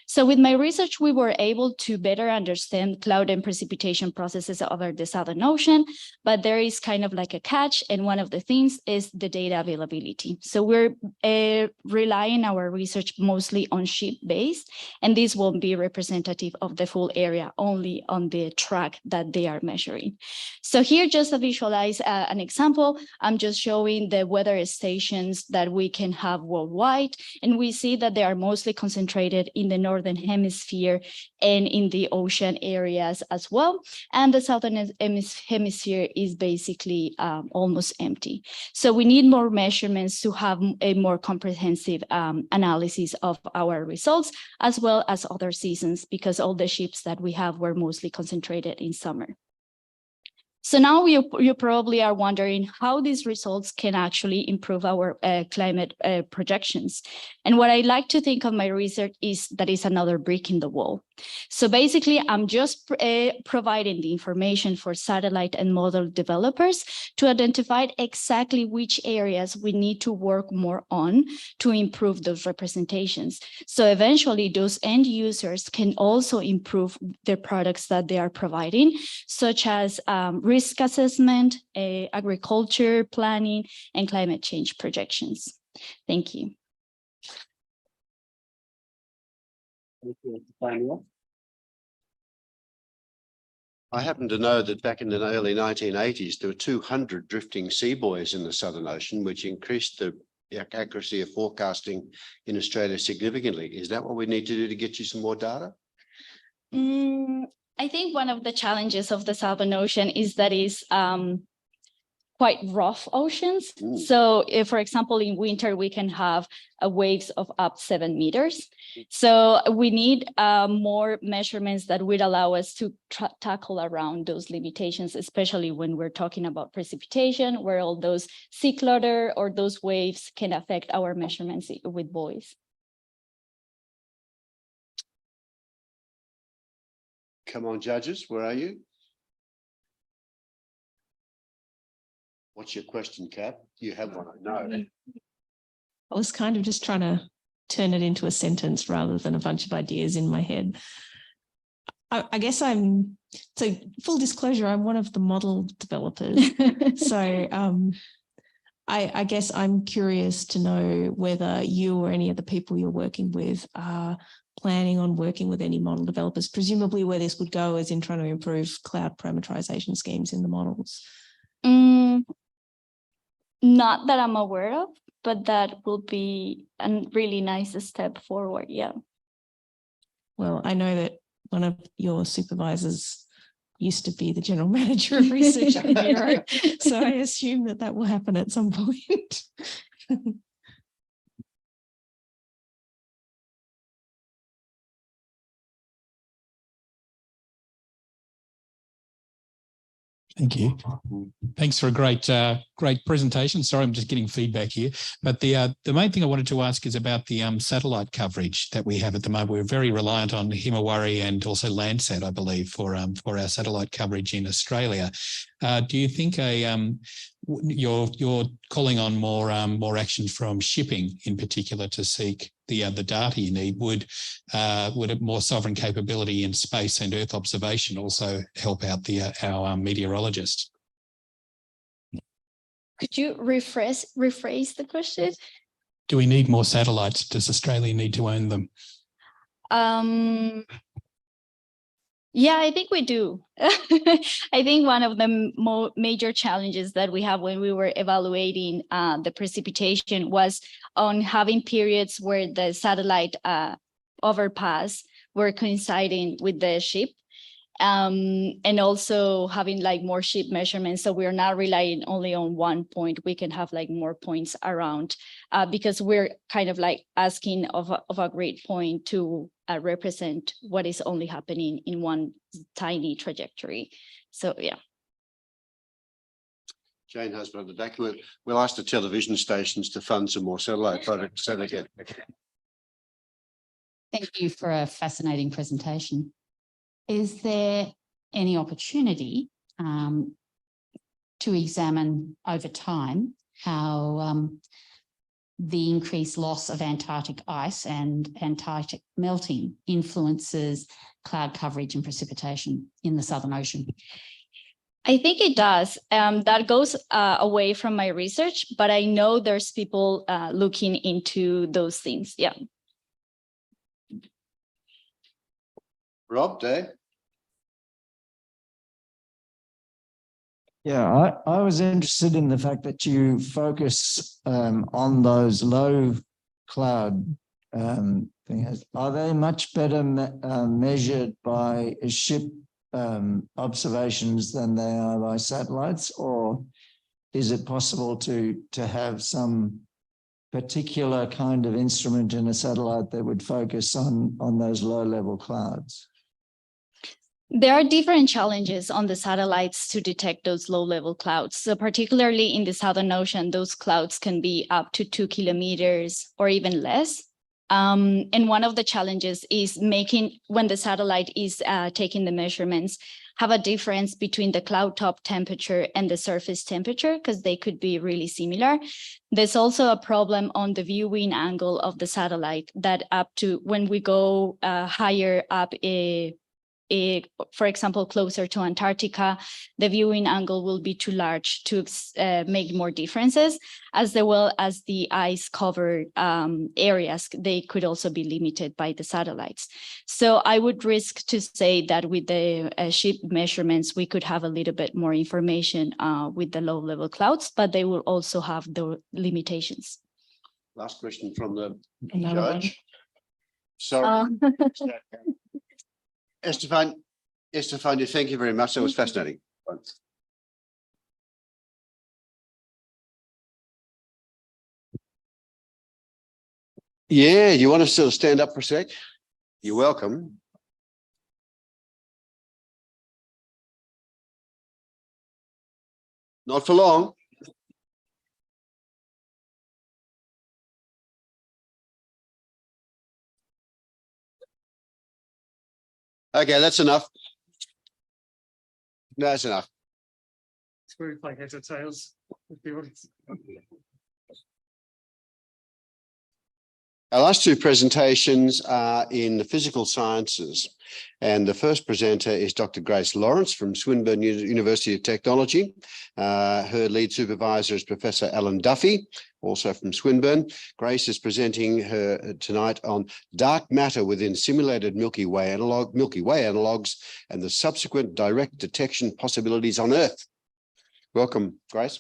So with my research, we were able to better understand cloud and precipitation processes over the Southern Ocean, but there is kind of like a catch. And one of the things is the data availability. So we're relying our research mostly on ship-based, and this won't be representative of the full area, only on the track that they are measuring. So here, just to visualize an example, I'm just showing the weather stations that we can have worldwide, and we see that they are mostly concentrated in the Northern Hemisphere and in the ocean areas as well. And the Southern Hemisphere is basically almost empty. So we need more measurements to have a more comprehensive analysis of our results, as well as other seasons, because all the ships that we have were mostly concentrated in summer. So now you probably are wondering how these results can actually improve our climate projections. And what I like to think of my research is that it's another brick in the wall. So basically, I'm just providing the information for satellite and model developers to identify exactly which areas we need to work more on to improve those representations. So eventually, those end users can also improve the products that they are providing, such as risk assessment, agriculture planning, and climate change projections. Thank you. I happen to know that back in the early 1980s, there were 200 drifting sea buoys in the Southern Ocean, which increased the accuracy of forecasting in Australia significantly. Is that what we need to do to get you some more data? I think one of the challenges of the Southern Ocean is that it's quite rough oceans. So if, for example, in winter, we can have waves of up 7 meters. So we need more measurements that would allow us to tackle around those limitations, especially when we're talking about precipitation, where all those sea clutter or those waves can affect our measurements with buoys. Come on, judges, where are you? What's your question, Kat? You have one, I know. I was kind of just trying to turn it into a sentence rather than a bunch of ideas in my head. I guess so full disclosure, I'm one of the model developers. So I guess I'm curious to know whether you or any of the people you're working with are planning on working with any model developers, presumably where this would go is in trying to improve cloud parameterization schemes in the models. Not that I'm aware of, but that will be a really nice step forward, yeah. Well, I know that one of your supervisors used to be the general manager of research at Bureau, so I assume that will happen at some point. Thank you. Thanks for a great presentation. Sorry, I'm just getting feedback here. But the main thing I wanted to ask is about the satellite coverage that we have at the moment. We're very reliant on Himawari and also Landsat, I believe, for our satellite coverage in Australia. Do you think you're calling on more action from shipping in particular to seek the data you need? Would a more sovereign capability in space and Earth observation also help out our meteorologists? Could you rephrase the question? Do we need more satellites? Does Australia need to own them? Yeah, I think we do. I think one of the major challenges that we have when we were evaluating the precipitation was on having periods where the satellite overpass were coinciding with the ship. And also having like more ship measurements. So we're not relying only on one point. We can have like more points around because we're kind of like asking of a great point to represent what is only happening in one tiny trajectory. So, yeah. Jane has another document. We'll ask the television stations to fund some more satellite projects so they get. Thank you for a fascinating presentation. Is there any opportunity to examine over time how the increased loss of Antarctic ice and Antarctic melting influences cloud coverage and precipitation in the Southern Ocean? I think it does. That goes away from my research, but I know there's people looking into those things. Yeah. Rob, Dave? Yeah, I was interested in the fact that you focus on those low cloud things. Are they much better measured by ship observations than they are by satellites, or is it possible to have some particular kind of instrument in a satellite that would focus on those low-level clouds? There are different challenges on the satellites to detect those low-level clouds. So particularly in the Southern Ocean, those clouds can be up to 2 kilometers or even less. And one of the challenges is making, when the satellite is taking the measurements, have a difference between the cloud top temperature and the surface temperature, because they could be really similar. There's also a problem on the viewing angle of the satellite that up to when we go higher up for example, closer to Antarctica, the viewing angle will be too large to make more differences, as well as the ice covered areas, they could also be limited by the satellites. So I would risk to say that with the ship measurements, we could have a little bit more information with the low level clouds, but they will also have the limitations. Last question from the Another judge. Sorry. Estefania, thank you very much. That was fascinating. Yeah, you want to sort of stand up for a sec? You're welcome. Not for long. Okay, that's enough. No, that's enough. It's where we play heads or tails with the audience. Our last two presentations are in the physical sciences. And the first presenter is Dr. Grace Lawrence from Swinburne University of Technology. Her lead supervisor is Professor Alan Duffy, also from Swinburne. Grace is presenting her tonight on dark matter within simulated Milky Way analogues and the subsequent direct detection possibilities on Earth. Welcome, Grace.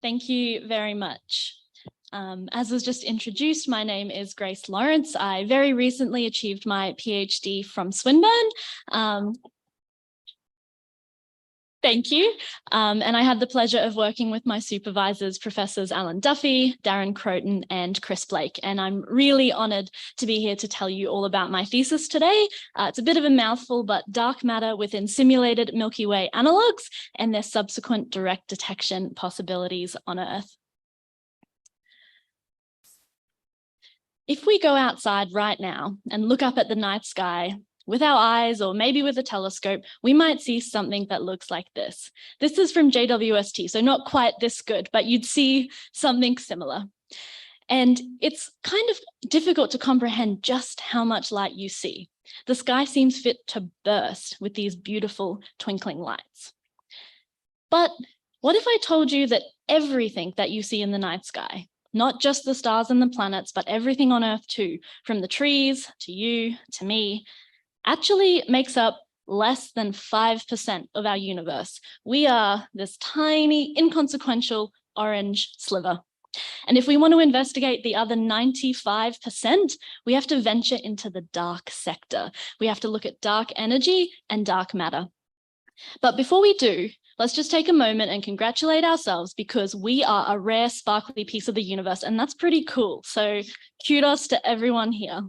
Thank you very much. As was just introduced, my name is Grace Lawrence. I very recently achieved my PhD from Swinburne. Thank you. And I had the pleasure of working with my supervisors, Professors Alan Duffy, Darren Croton, and Chris Blake. And I'm really honoured to be here to tell you all about my thesis today. It's a bit of a mouthful, but dark matter within simulated Milky Way analogues and their subsequent direct detection possibilities on Earth. If we go outside right now and look up at the night sky, with our eyes or maybe with a telescope, we might see something that looks like this. This is from JWST, so not quite this good, but you'd see something similar. And it's kind of difficult to comprehend just how much light you see. The sky seems fit to burst with these beautiful twinkling lights. But what if I told you that everything that you see in the night sky, not just the stars and the planets, but everything on Earth too, from the trees to you to me, actually makes up less than 5% of our universe. We are this tiny, inconsequential orange sliver. And if we want to investigate the other 95%, we have to venture into the dark sector. We have to look at dark energy and dark matter. But before we do, let's just take a moment and congratulate ourselves because we are a rare, sparkly piece of the universe, and that's pretty cool. So kudos to everyone here.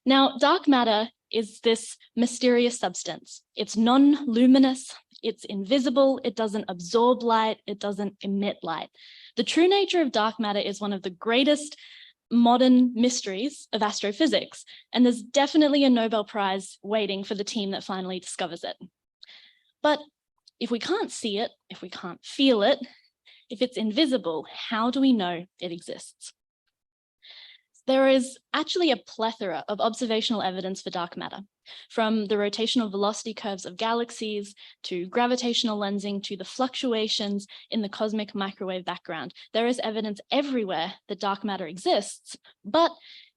Now, dark matter is this mysterious substance. It's non-luminous, it's invisible, it doesn't absorb light, it doesn't emit light. The true nature of dark matter is one of the greatest modern mysteries of astrophysics, and there's definitely a Nobel Prize waiting for the team that finally discovers it. But if we can't see it, if we can't feel it, if it's invisible, how do we know it exists? There is actually a plethora of observational evidence for dark matter, from the rotational velocity curves of galaxies to gravitational lensing to the fluctuations in the cosmic microwave background. There is evidence everywhere that dark matter exists, but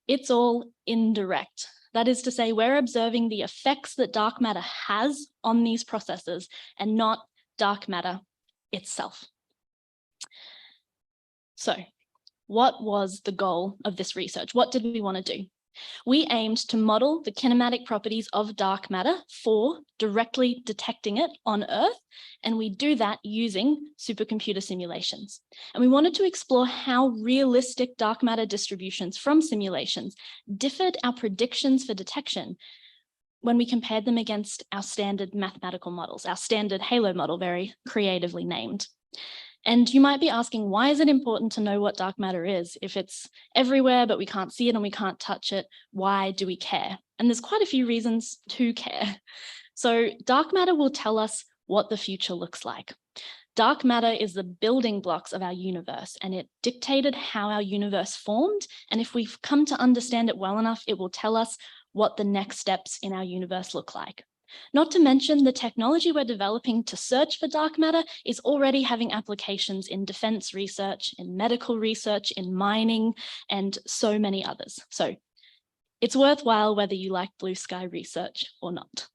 it's all indirect. That is to say, we're observing the effects that dark matter has on these processes and not dark matter itself. So, what was the goal of this research? What did we want to do? We aimed to model the kinematic properties of dark matter for directly detecting it on Earth, and we do that using supercomputer simulations. And we wanted to explore how realistic dark matter distributions from simulations differed our predictions for detection when we compared them against our standard mathematical models, our standard HALO model, very creatively named. And you might be asking, why is it important to know what dark matter is? If it's everywhere, but we can't see it and we can't touch it, why do we care? And there's quite a few reasons to care. So dark matter will tell us what the future looks like. Dark matter is the building blocks of our universe, and it dictated how our universe formed. And if we've come to understand it well enough, it will tell us what the next steps in our universe look like. Not to mention the technology we're developing to search for dark matter is already having applications in defense research, in medical research, in mining, and so many others. So it's worthwhile whether you like blue sky research or not.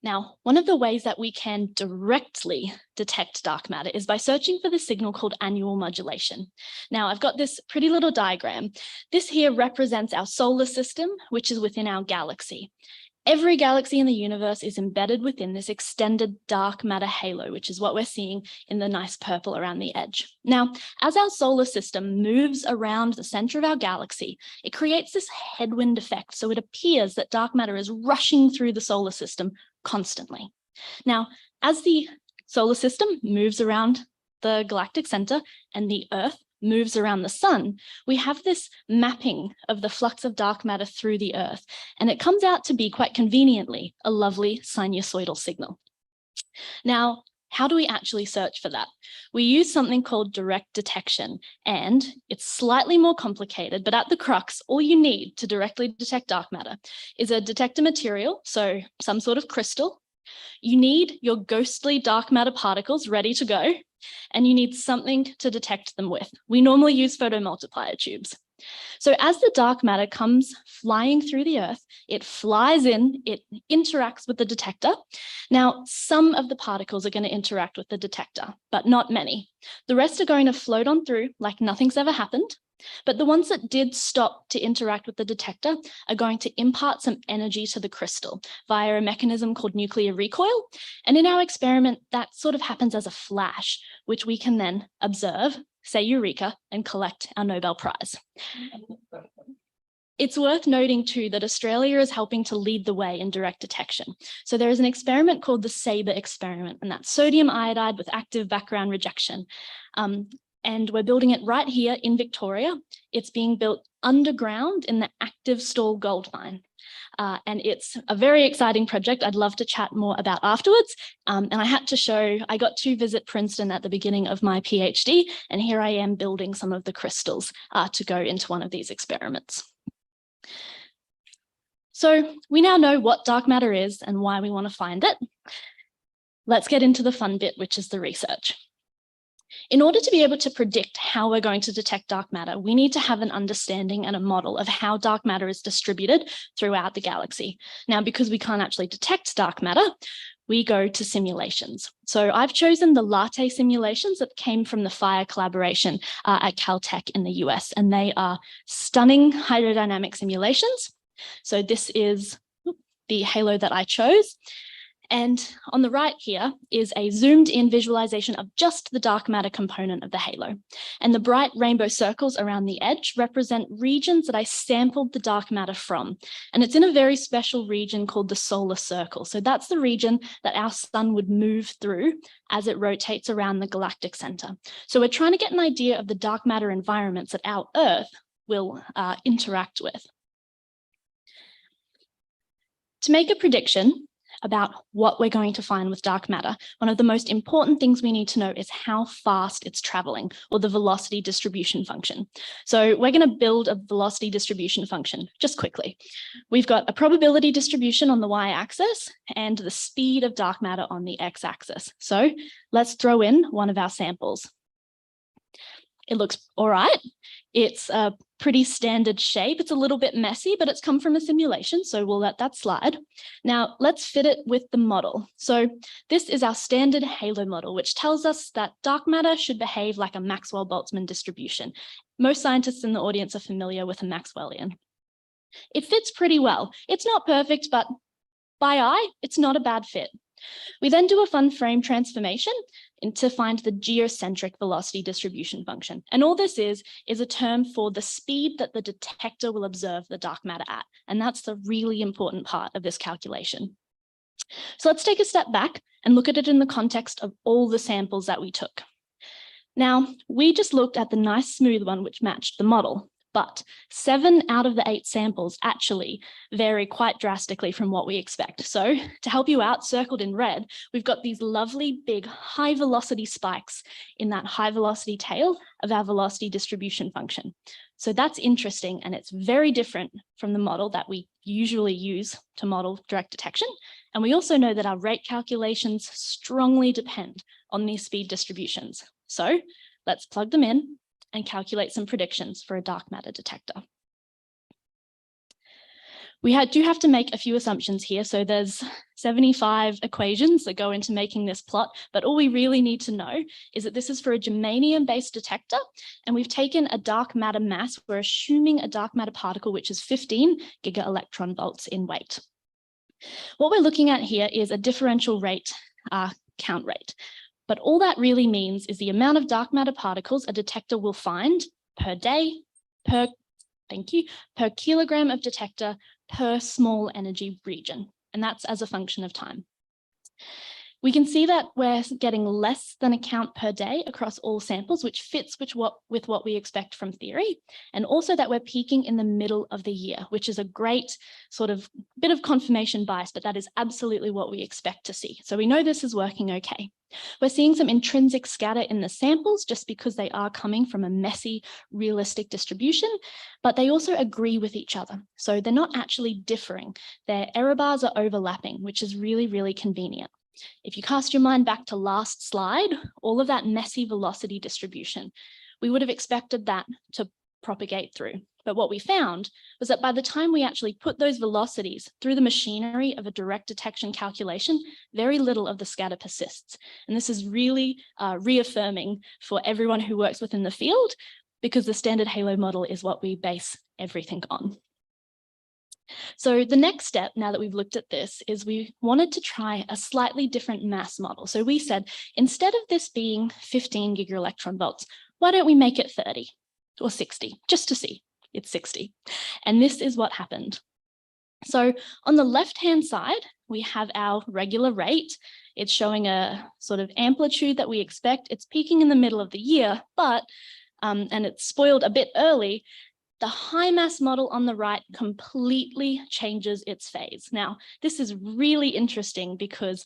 Now, one of the ways that we can directly detect dark matter is by searching for the signal called annual modulation. Now, I've got this pretty little diagram. This here represents our solar system, which is within our galaxy. Every galaxy in the universe is embedded within this extended dark matter halo, which is what we're seeing in the nice purple around the edge. Now, as our solar system moves around the center of our galaxy, it creates this headwind effect. So it appears that dark matter is rushing through the solar system constantly. Now, as the solar system moves around the galactic center and the Earth moves around the sun, we have this mapping of the flux of dark matter through the Earth, and it comes out to be quite conveniently a lovely sinusoidal signal. Now, how do we actually search for that? We use something called direct detection, and it's slightly more complicated, but at the crux, all you need to directly detect dark matter is a detector material, so some sort of crystal. You need your ghostly dark matter particles ready to go, and you need something to detect them with. We normally use photomultiplier tubes. So as the dark matter comes flying through the Earth, it flies in, it interacts with the detector. Now, some of the particles are going to interact with the detector, but not many. The rest are going to float on through like nothing's ever happened. But the ones that did stop to interact with the detector are going to impart some energy to the crystal via a mechanism called nuclear recoil. And in our experiment, that sort of happens as a flash, which we can then observe, say eureka, and collect our Nobel Prize. It's worth noting too that Australia is helping to lead the way in direct detection. So there is an experiment called the SABRE experiment, and that's sodium iodide with active background rejection. And we're building it right here in Victoria. It's being built underground in the active Stawell gold mine. And it's a very exciting project I'd love to chat more about afterwards. And I had to show, I got to visit Princeton at the beginning of my PhD, and here I am building some of the crystals to go into one of these experiments. So we now know what dark matter is and why we want to find it. Let's get into the fun bit, which is the research. In order to be able to predict how we're going to detect dark matter, we need to have an understanding and a model of how dark matter is distributed throughout the galaxy. Now, because we can't actually detect dark matter, we go to simulations. So I've chosen the latte simulations that came from the FIRE collaboration at Caltech in the US, and they are stunning hydrodynamic simulations. So this is the halo that I chose. And on the right here is a zoomed in visualization of just the dark matter component of the halo. And the bright rainbow circles around the edge represent regions that I sampled the dark matter from. And it's in a very special region called the solar circle. So that's the region that our sun would move through as it rotates around the galactic center. So we're trying to get an idea of the dark matter environments that our Earth will interact with. To make a prediction about what we're going to find with dark matter, one of the most important things we need to know is how fast it's traveling, or the velocity distribution function. So we're going to build a velocity distribution function just quickly. We've got a probability distribution on the y-axis and the speed of dark matter on the x-axis. So let's throw in one of our samples. It looks all right. It's a pretty standard shape. It's a little bit messy, but it's come from a simulation, so we'll let that slide. Now let's fit it with the model. So this is our standard halo model, which tells us that dark matter should behave like a Maxwell-Boltzmann distribution. Most scientists in the audience are familiar with a Maxwellian. It fits pretty well. It's not perfect, but by eye, it's not a bad fit. We then do a fun frame transformation to find the geocentric velocity distribution function. And all this is a term for the speed that the detector will observe the dark matter at. And that's the really important part of this calculation. So let's take a step back and look at it in the context of all the samples that we took. Now, we just looked at the nice smooth one which matched the model. But 7 out of the 8 samples actually vary quite drastically from what we expect. So to help you out, circled in red, we've got these lovely big high velocity spikes in that high velocity tail of our velocity distribution function. So that's interesting, and it's very different from the model that we usually use to model direct detection. And we also know that our rate calculations strongly depend on these speed distributions. So let's plug them in and calculate some predictions for a dark matter detector. We do have to make a few assumptions here. So there's 75 equations that go into making this plot, but all we really need to know is that this is for a germanium-based detector, and we've taken a dark matter mass. We're assuming a dark matter particle, which is 15 giga-electron volts in weight. What we're looking at here is a differential rate count rate. But all that really means is the amount of dark matter particles a detector will find per day, per kilogram of detector, per small energy region. And that's as a function of time. We can see that we're getting less than a count per day across all samples, which fits with what we expect from theory. And also that we're peaking in the middle of the year, which is a great sort of bit of confirmation bias, but that is absolutely what we expect to see. So we know this is working okay. We're seeing some intrinsic scatter in the samples just because they are coming from a messy, realistic distribution, but they also agree with each other. So they're not actually differing. Their error bars are overlapping, which is really, really convenient. If you cast your mind back to last slide, all of that messy velocity distribution, we would have expected that to propagate through. But what we found was that by the time we actually put those velocities through the machinery of a direct detection calculation, very little of the scatter persists. And this is really reaffirming for everyone who works within the field. because the standard halo model is what we base everything on. So the next step, now that we've looked at this, is we wanted to try a slightly different mass model. So we said, instead of this being 15 gigaelectron volts, why don't we make it 30 or 60, just to see it's 60. And this is what happened. So on the left-hand side, we have our regular rate. It's showing a sort of amplitude that we expect. It's peaking in the middle of the year, but, and it's spoiled a bit early. The high mass model on the right completely changes its phase. Now, this is really interesting because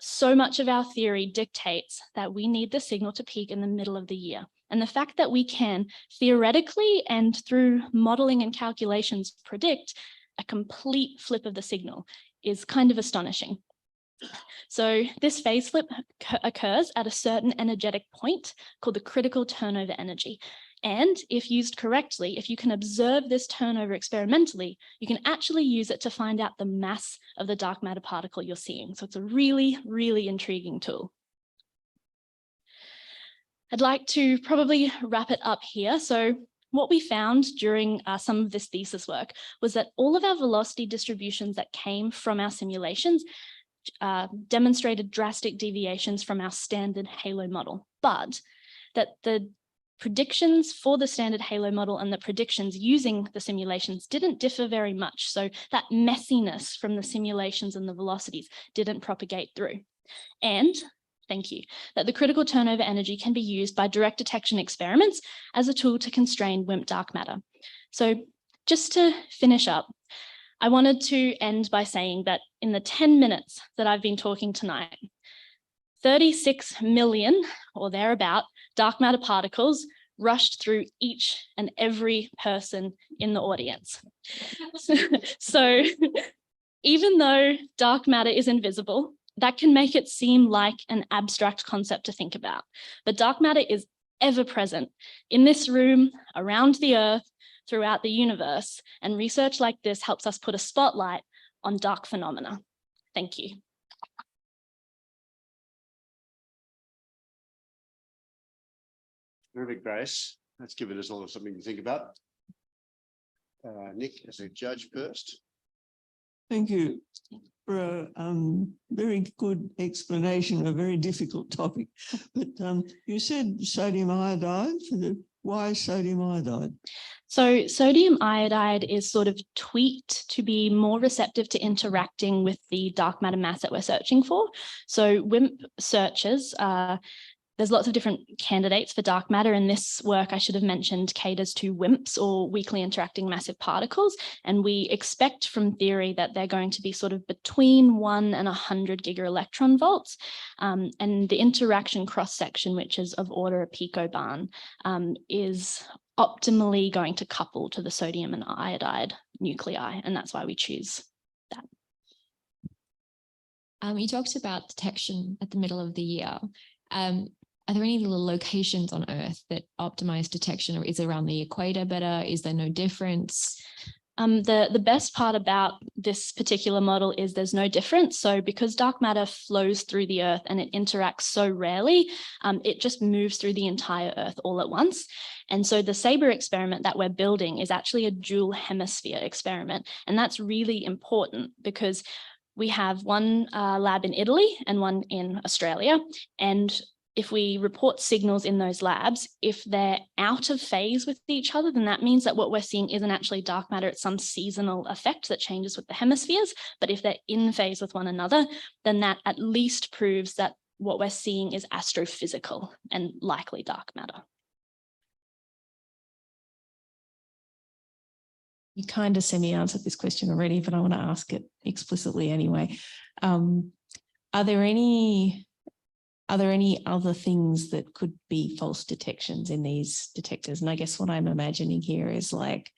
so much of our theory dictates that we need the signal to peak in the middle of the year. And the fact that we can theoretically and through modeling and calculations predict a complete flip of the signal is kind of astonishing. So this phase flip occurs at a certain energetic point called the critical turnover energy. And if used correctly, if you can observe this turnover experimentally, you can actually use it to find out the mass of the dark matter particle you're seeing. So it's a really, really intriguing tool. I'd like to probably wrap it up here. So what we found during some of this thesis work was that all of our velocity distributions that came from our simulations demonstrated drastic deviations from our standard halo model, but that the predictions for the standard halo model and the predictions using the simulations didn't differ very much. So that messiness from the simulations and the velocities didn't propagate through. And thank you, that the critical turnover energy can be used by direct detection experiments as a tool to constrain WIMP dark matter. So just to finish up, I wanted to end by saying that in the 10 minutes that I've been talking tonight, 36 million or thereabout dark matter particles rushed through each and every person in the audience. So even though dark matter is invisible, that can make it seem like an abstract concept to think about. But dark matter is ever present in this room, around the Earth, throughout the universe, and research like this helps us put a spotlight on dark phenomena. Thank you. Terrific, Grace. That's given us all something to think about. Nick, as a judge first. Thank you for a very good explanation of a very difficult topic. But you said sodium iodide. Why sodium iodide? So sodium iodide is sort of tweaked to be more receptive to interacting with the dark matter mass that we're searching for. So WIMP searches, there's lots of different candidates for dark matter. In this work, I should have mentioned, caters to WIMPs or weakly interacting massive particles. And we expect from theory that they're going to be sort of between 1 and 100 gigaelectron volts. And the interaction cross-section, which is of order a picobarn, is optimally going to couple to the sodium and iodide nuclei. And that's why we choose that. You talked about detection at the middle of the year. Are there any little locations on Earth that optimize detection, or is it around the equator better? Is there no difference? The best part about this particular model is there's no difference. So because dark matter flows through the Earth and it interacts so rarely, it just moves through the entire Earth all at once. And so the SABRE experiment that we're building is actually a dual hemisphere experiment. And that's really important because we have one lab in Italy and one in Australia. And if we report signals in those labs, if they're out of phase with each other, then that means that what we're seeing isn't actually dark matter, it's some seasonal effect that changes with the hemispheres. But if they're in phase with one another, then that at least proves that what we're seeing is astrophysical and likely dark matter. You kind of semi-answered this question already, but I want to ask it explicitly anyway. Are there any other things that could be false detections in these detectors? And I guess what I'm imagining here is like,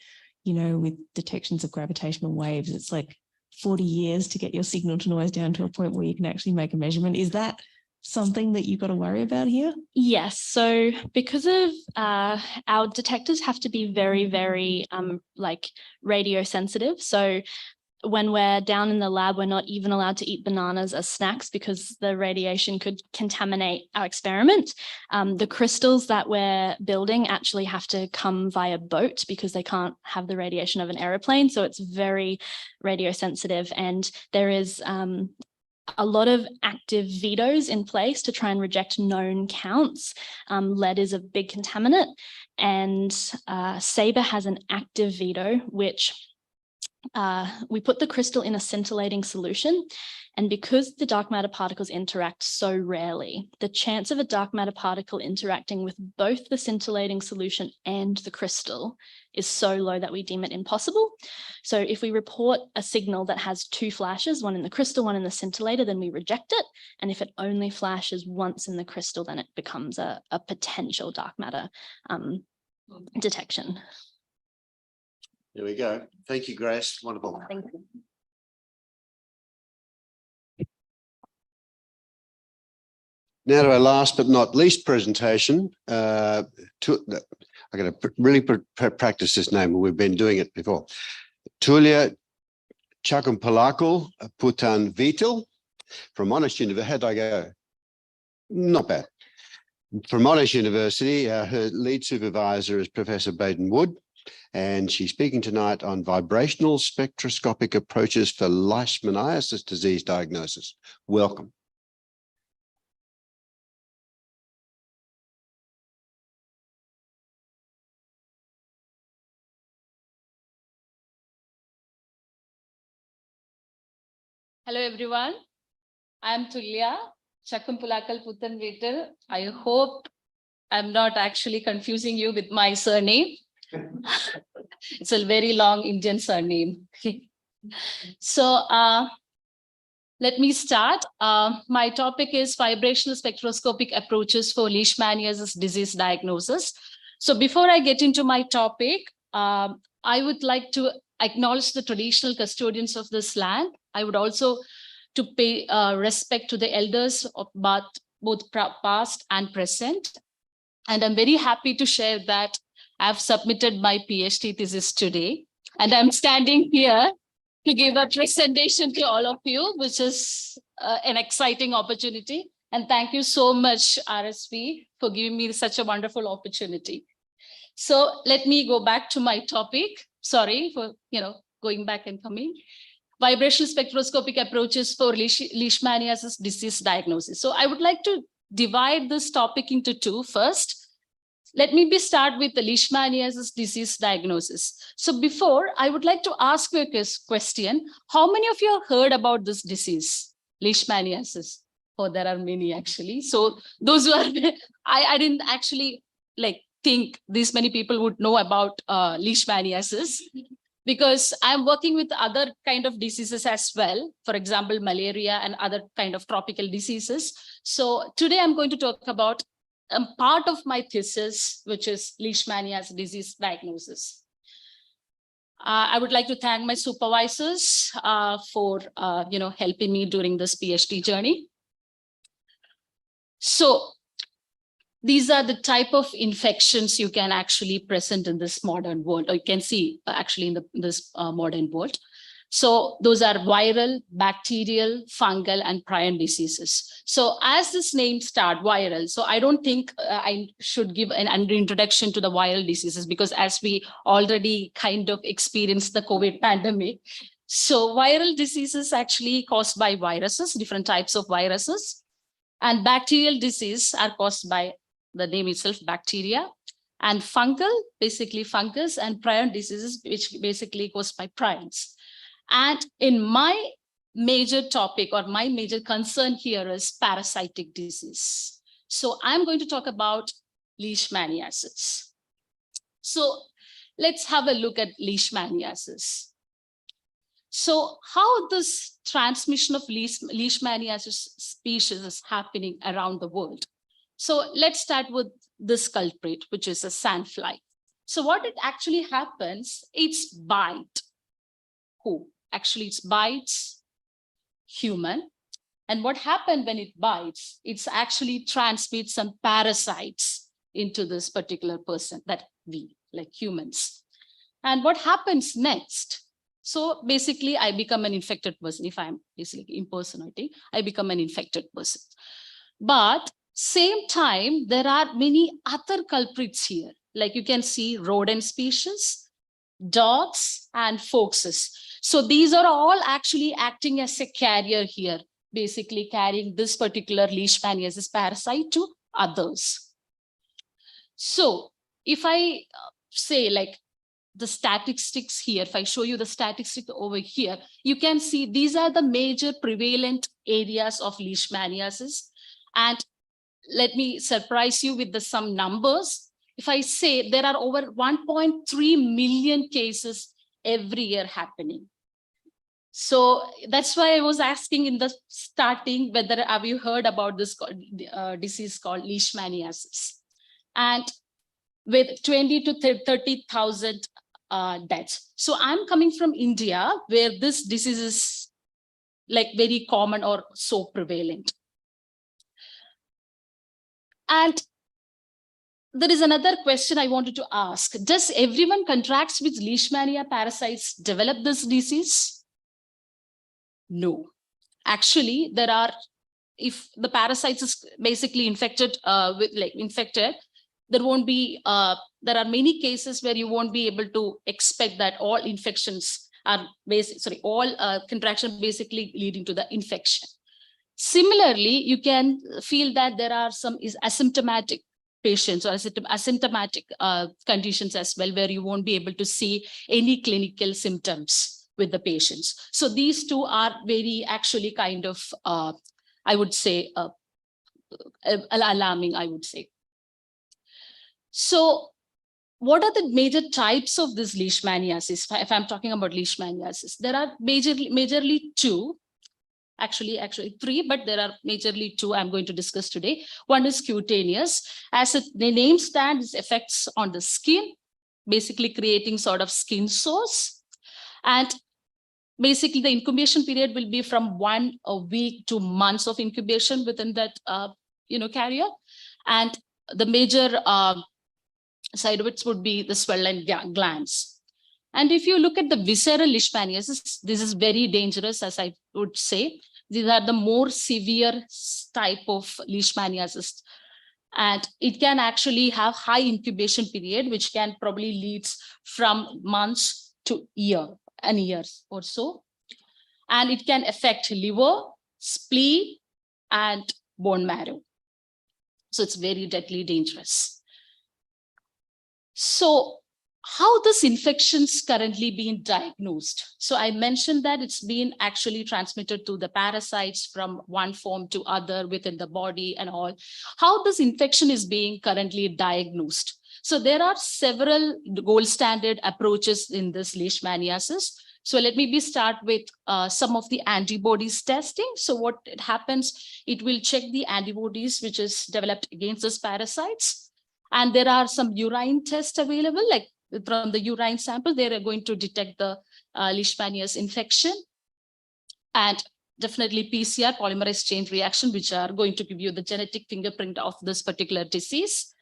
you know, with detections of gravitational waves, it's like 40 years to get your signal to noise down to a point where you can actually make a measurement. Is that something that you've got to worry about here? Yes. So because of our detectors have to be very, very like radio sensitive. So when we're down in the lab, we're not even allowed to eat bananas as snacks because the radiation could contaminate our experiment. The crystals that we're building actually have to come via boat because they can't have the radiation of an aeroplane. So it's very radiosensitive, and there is a lot of active vetoes in place to try and reject known counts. Lead is a big contaminant, and SABRE has an active veto, which we put the crystal in a scintillating solution. And because the dark matter particles interact so rarely, the chance of a dark matter particle interacting with both the scintillating solution and the crystal is so low that we deem it impossible. So if we report a signal that has two flashes, one in the crystal, one in the scintillator, then we reject it. And if it only flashes once in the crystal, then it becomes a potential dark matter detection. There we go. Thank you, Grace. Wonderful. Thank you. Now to our last but not least presentation. I got to really practice this name. We've been doing it before. Tulia Chakumpalakul Pouton Vital from Monash University. How'd I go? Not bad. From Monash University, her lead supervisor is Professor Baden Wood, and she's speaking tonight on vibrational spectroscopic approaches for leishmaniasis disease diagnosis. Welcome. Hello, everyone. I'm Tulia Chakumpalakul Pouton Vital. I hope I'm not actually confusing you with my surname. It's a very long Indian surname. So let me start. My topic is vibrational spectroscopic approaches for leishmaniasis disease diagnosis. So before I get into my topic, I would like to acknowledge the traditional custodians of this land. I would also to pay respect to the elders of both past and present. And I'm very happy to share that I've submitted my PhD thesis today, and I'm standing here to give a presentation to all of you, which is an exciting opportunity. And thank you so much, RSV, for giving me such a wonderful opportunity. So let me go back to my topic. Sorry for going back and coming. Vibrational spectroscopic approaches for leishmaniasis disease diagnosis. So I would like to divide this topic into two. First, let me start with the leishmaniasis disease diagnosis. So before, I would like to ask you a question. How many of you have heard about this disease, leishmaniasis? Oh, there are many actually. So those who are, I didn't actually think these many people would know about leishmaniasis, because I'm working with other kind of diseases as well. For example, malaria and other kind of tropical diseases. So today I'm going to talk about part of my thesis, which is leishmaniasis disease diagnosis. I would like to thank my supervisors for helping me during this PhD journey. So these are the type of infections you can actually present in this modern world, or you can see actually in this modern world. So those are viral, bacterial, fungal, and prion diseases. So as this name start, viral, so I don't think I should give an introduction to the viral diseases, because as we already kind of experienced the COVID pandemic. So viral diseases actually caused by viruses, different types of viruses, and bacterial disease are caused by the name itself, bacteria, and fungal, basically fungus, and prion diseases, which basically caused by prions. And in my major topic, or my major concern here, is parasitic disease. So I'm going to talk about leishmaniasis. So let's have a look at leishmaniasis. So how this transmission of leishmaniasis species is happening around the world. So let's start with this culprit, which is a sandfly. So what it actually happens, it's bite. Who? Actually, it bites human. And what happened when it bites, it's actually transmits some parasites into this particular person, that we, like humans. And what happens next? So basically, I become an infected person. If I'm basically impersonating, I become an infected person. But same time, there are many other culprits here. Like you can see rodent species, dogs, and foxes. So these are all actually acting as a carrier here, basically carrying this particular leishmaniasis parasite to others. So if I say like the statistics here, if I show you the statistics over here, you can see these are the major prevalent areas of leishmaniasis. And let me surprise you with some numbers. If I say there are over 1.3 million cases every year happening. So that's why I was asking in the starting, whether have you heard about this disease called leishmaniasis? And with 20 to 30,000 deaths. So I'm coming from India, where this disease is like very common or so prevalent. And there is another question I wanted to ask. Does everyone contracts with leishmania parasites develop this disease? No. Actually, there are, if the parasites is basically infected there won't be, there are many cases where you won't be able to expect that all infections are all contraction basically leading to the infection. Similarly, you can feel that there are some asymptomatic patients or asymptomatic conditions as well, where you won't be able to see any clinical symptoms with the patients. So these two are very actually kind of, I would say, alarming, I would say. So what are the major types of this leishmaniasis? If I'm talking about leishmaniasis, there are majorly two, actually three, but there are majorly two I'm going to discuss today. One is cutaneous. As the name stands, effects on the skin, basically creating sort of skin sores. And basically the incubation period will be from 1 week to months of incubation within that carrier. And the major side effects would be the swollen glands. And if you look at the visceral leishmaniasis, this is very dangerous, as I would say. These are the more severe type of leishmaniasis. And it can actually have high incubation period, which can probably lead from months to years or so. And it can affect liver, spleen, and bone marrow. So it's very deadly dangerous. So how this infection's currently being diagnosed? So I mentioned that it's been actually transmitted to the parasites from one form to other within the body and all. How this infection is being currently diagnosed? So there are several gold standard approaches in this leishmaniasis. So let me start with some of the antibodies testing. So what it happens, it will check the antibodies which is developed against these parasites. And there are some urine tests available, like from the urine sample, they are going to detect the leishmaniasis infection. And definitely PCR, polymerase chain reaction, which are going to give you the genetic fingerprint of this particular disease.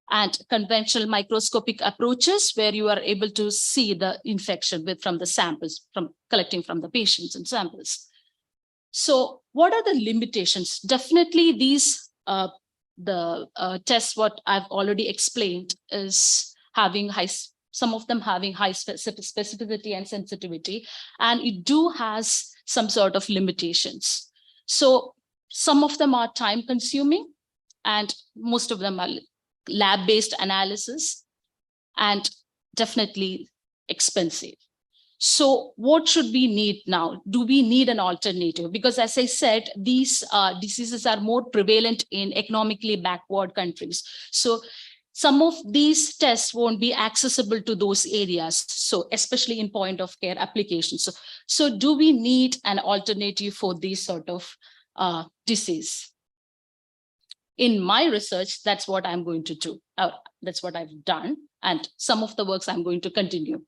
And conventional microscopic approaches where you are able to see the infection from the samples, from collecting from the patients and samples. So what are the limitations? Definitely these, tests, what I've already explained, is having some of them having high specificity and sensitivity, and it has some sort of limitations. So some of them are time consuming, and most of them are lab-based analysis, and definitely expensive. So what should we need now? Do we need an alternative? Because as I said, these diseases are more prevalent in economically backward countries. So some of these tests won't be accessible to those areas. So especially in point of care applications. So do we need an alternative for these sort of disease? In my research, that's what I'm going to do. That's what I've done. And some of the works I'm going to continue.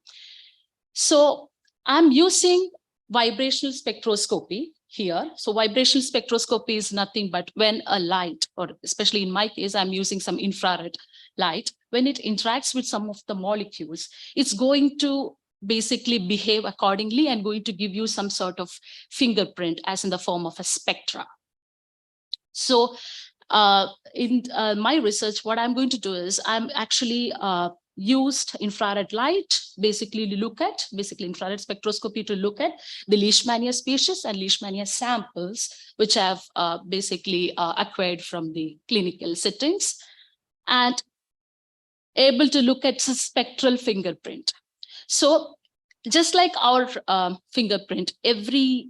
So I'm using vibrational spectroscopy here. So vibrational spectroscopy is nothing but when a light, or especially in my case, I'm using some infrared light, when it interacts with some of the molecules, it's going to basically behave accordingly and going to give you some sort of fingerprint as in the form of a spectra. So in my research, what I'm going to do is I'm actually used infrared light, basically infrared spectroscopy to look at the Leishmania species and Leishmania samples, which I've basically acquired from the clinical settings, and able to look at the spectral fingerprint. So just like our fingerprint, every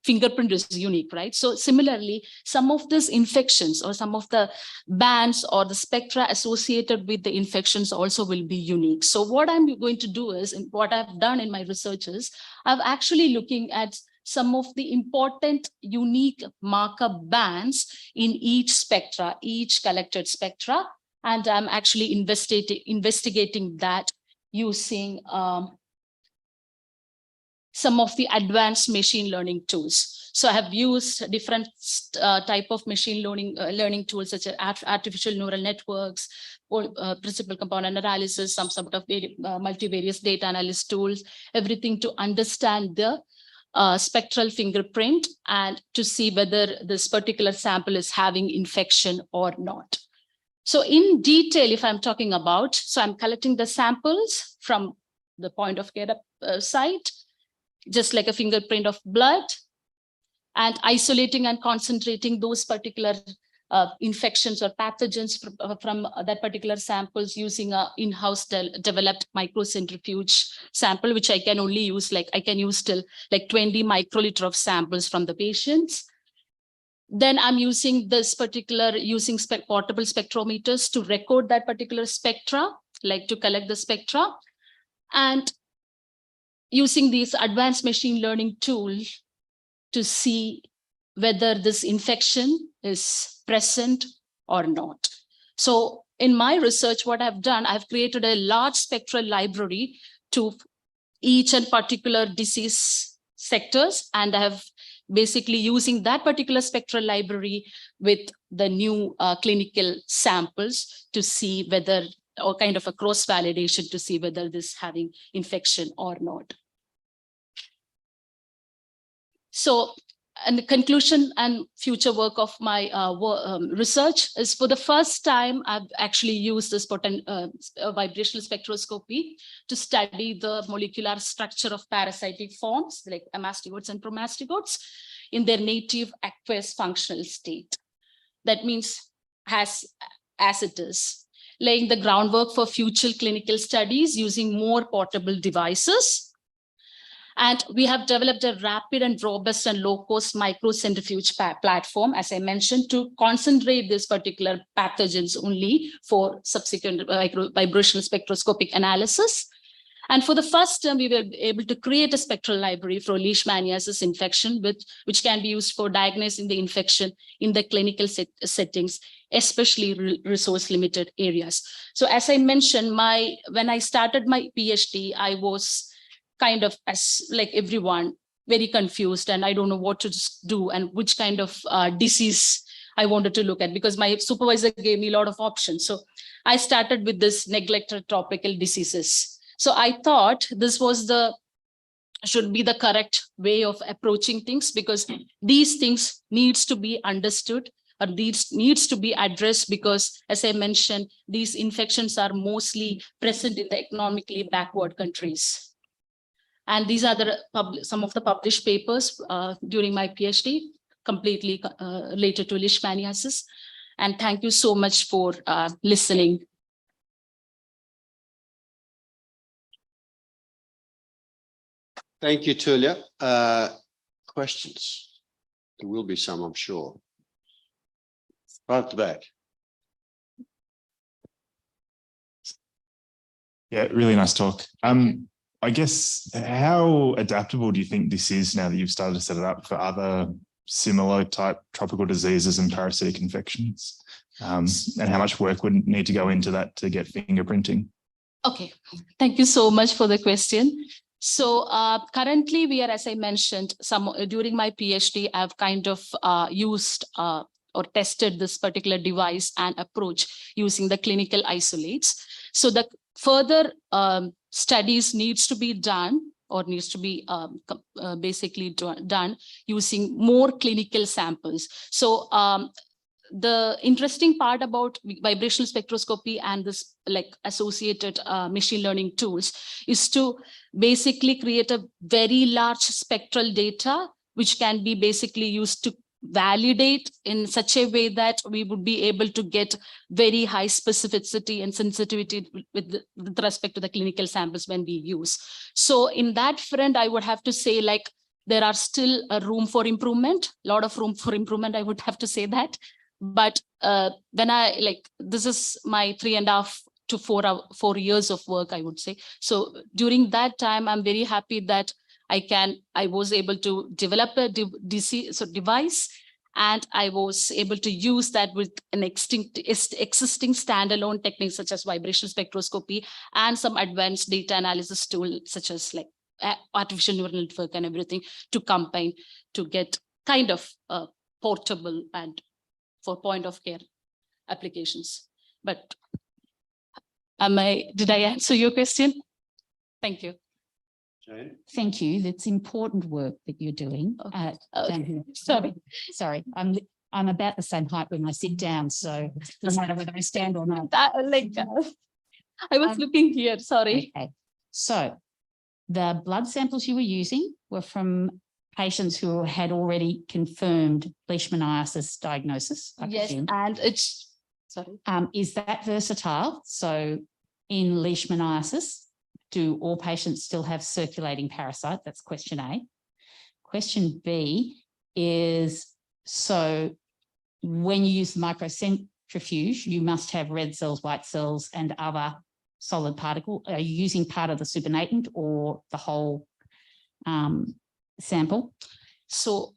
fingerprint is unique, right? So similarly, some of these infections or some of the bands or the spectra associated with the infections also will be unique. So what I'm going to do is, and what I've done in my research is, I've actually looking at some of the important unique marker bands in each spectra, each collected spectra, and I'm actually investigating that using some of the advanced machine learning tools. So I have used different type of machine learning tools such as artificial neural networks, or principal component analysis, some sort of multivariate data analysis tools, everything to understand the spectral fingerprint and to see whether this particular sample is having infection or not. So in detail, if I'm talking about, so I'm collecting the samples from the point of care site, just like a fingerprint of blood, and isolating and concentrating those particular infections or pathogens from that particular samples using a in-house developed microcentrifuge sample, which I can only use, like I can use till like 20 microliter of samples from the patients. Then I'm using this particular, portable spectrometers to record that particular spectra, like to collect the spectra, and using these advanced machine learning tool to see whether this infection is present or not. So in my research, what I've done, I've created a large spectral library to each and particular disease sectors, and I have basically using that particular spectral library with the new clinical samples to see whether, or kind of a cross validation to see whether this having infection or not. So, and the conclusion and future work of my research is, for the first time, I've actually used this vibrational spectroscopy to study the molecular structure of parasitic forms like amastigotes and promastigotes in their native aqueous functional state. That means as it is, laying the groundwork for future clinical studies using more portable devices. And we have developed a rapid and robust and low-cost microcentrifuge platform, as I mentioned, to concentrate these particular pathogens only for subsequent vibrational spectroscopic analysis. And for the first time, we were able to create a spectral library for leishmaniasis infection, which can be used for diagnosing the infection in the clinical settings, especially resource-limited areas. So as I mentioned, when I started my PhD, I was kind of, as like everyone, very confused, and I don't know what to do and which kind of disease I wanted to look at, because my supervisor gave me a lot of options. So I started with this neglected tropical diseases. So I thought this was should be the correct way of approaching things, because these things needs to be understood or needs to be addressed, because as I mentioned, these infections are mostly present in the economically backward countries. And these are some of the published papers during my PhD, completely related to leishmaniasis. And thank you so much for listening. Thank you, Tulia. Questions? There will be some, I'm sure. Right at the back. Yeah, really nice talk. I guess, how adaptable do you think this is now that you've started to set it up for other similar type tropical diseases and parasitic infections? And how much work would need to go into that to get fingerprinting? Okay, thank you so much for the question. So currently we are, as I mentioned, during my PhD, I've kind of used or tested this particular device and approach using the clinical isolates. So the further studies needs to be done or needs to be basically done using more clinical samples. So the interesting part about vibrational spectroscopy and this like associated machine learning tools is to basically create a very large spectral data, which can be basically used to validate in such a way that we would be able to get very high specificity and sensitivity with respect to the clinical samples when we use. So in that front, I would have to say like there are still a room for improvement, a lot of room for improvement, I would have to say that. But when I like, this is my 3.5 to 4 years of work, I would say. So during that time, I'm very happy that I was able to develop a device, and I was able to use that with an existing standalone techniques such as vibrational spectroscopy and some advanced data analysis tool such as like artificial neural network and everything to combine to get kind of portable and for point of care applications. But did I answer your question? Thank you. Thank you. That's important work that you're doing. Sorry, I'm about the same height when I sit down, so it doesn't matter whether I stand or not. I was looking here, sorry. Okay. So the blood samples you were using were from patients who had already confirmed leishmaniasis diagnosis. Yes, and it's, sorry. Is that versatile? So in leishmaniasis, do all patients still have circulating parasite? That's question A. Question B is, so when you use the microcentrifuge, you must have red cells, white cells, and other solid particle. Are you using part of the supernatant or the whole sample? So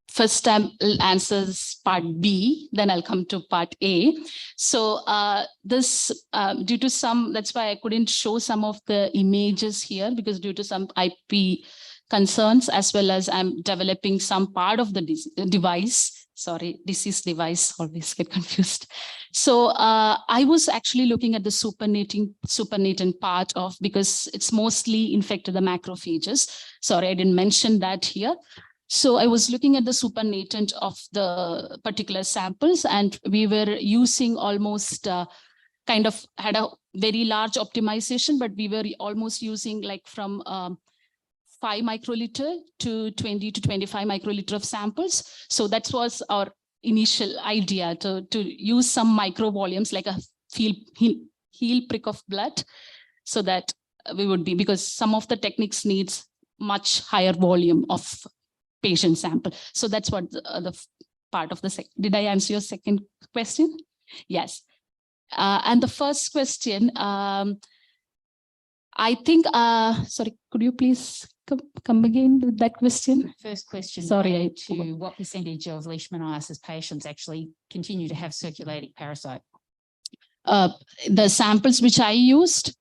first time I'll answer part B, then I'll come to part A. So this due to some, that's why I couldn't show some of the images here, because due to some IP concerns, as well as I'm developing some part of the disease device, always get confused. So I was actually looking at the supernatant part of, because it's mostly infected the macrophages. Sorry, I didn't mention that here. So I was looking at the supernatant of the particular samples, and we were using almost kind of had a very large optimization, but we were almost using like from 5 microliter to 20 to 25 microliter of samples. So that was our initial idea, to use some micro volumes like a heel prick of blood, so that we would be, because some of the techniques needs much higher volume of patient sample. So that's what the part of the did I answer your second question? Yes. And the first question, I think, sorry, could you please come again with that question? First question. Sorry, to what percentage of leishmaniasis patients actually continue to have circulating parasite? The samples which I used.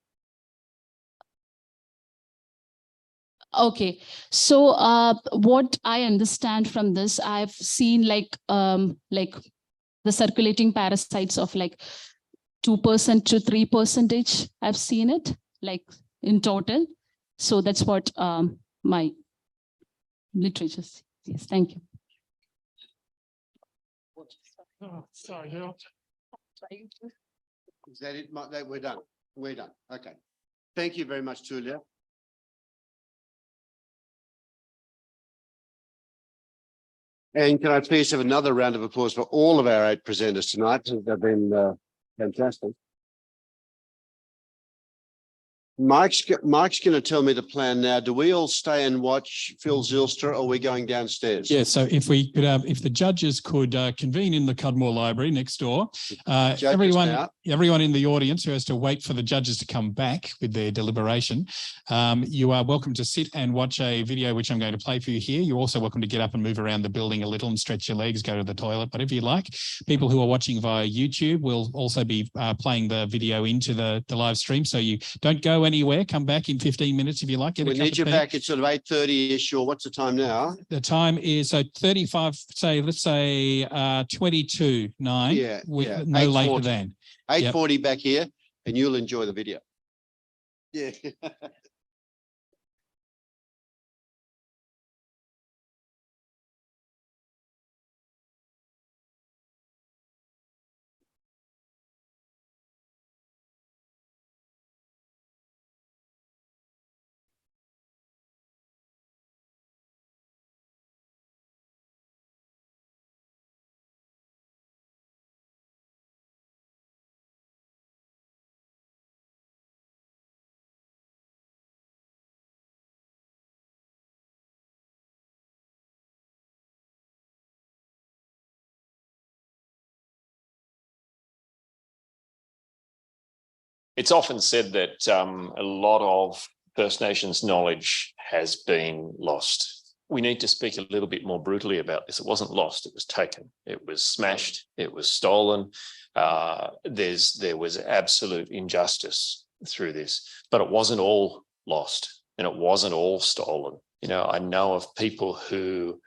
Okay, so what I understand from this, I've seen like the circulating parasites of like 2% to 3%. I've seen it like in total. So that's what my literature says. Yes, thank you. Oh, sorry, yeah. Is that it? We're done. We're done. Okay. Thank you very much, Tulia. And can I please have another round of applause for all of our 8 presenters tonight? They've been fantastic. Mike's going to tell me the plan now. Do we all stay and watch Phil Zylstra, or are we going downstairs? Yeah, so if we could, if the judges could convene in the Cudmore Library next door, everyone in the audience who has to wait for the judges to come back with their deliberation, you are welcome to sit and watch a video which I'm going to play for you here. You're also welcome to get up and move around the building a little and stretch your legs, go to the toilet, whatever you like. People who are watching via YouTube will also be playing the video into the live stream, so you don't go anywhere. Come back in 15 minutes if you like. We need you back at sort of 8:30ish, or what's the time now? The time is 35, let's say 22:09. Yeah, no later than. 8:40 back here. and you'll enjoy the video. Yeah. It's often said that a lot of First Nations knowledge has been lost. We need to speak a little bit more brutally about this. It wasn't lost, it was taken, it was smashed, it was stolen. There was absolute injustice through this, but it wasn't all lost and it wasn't all stolen. You know, I know of people who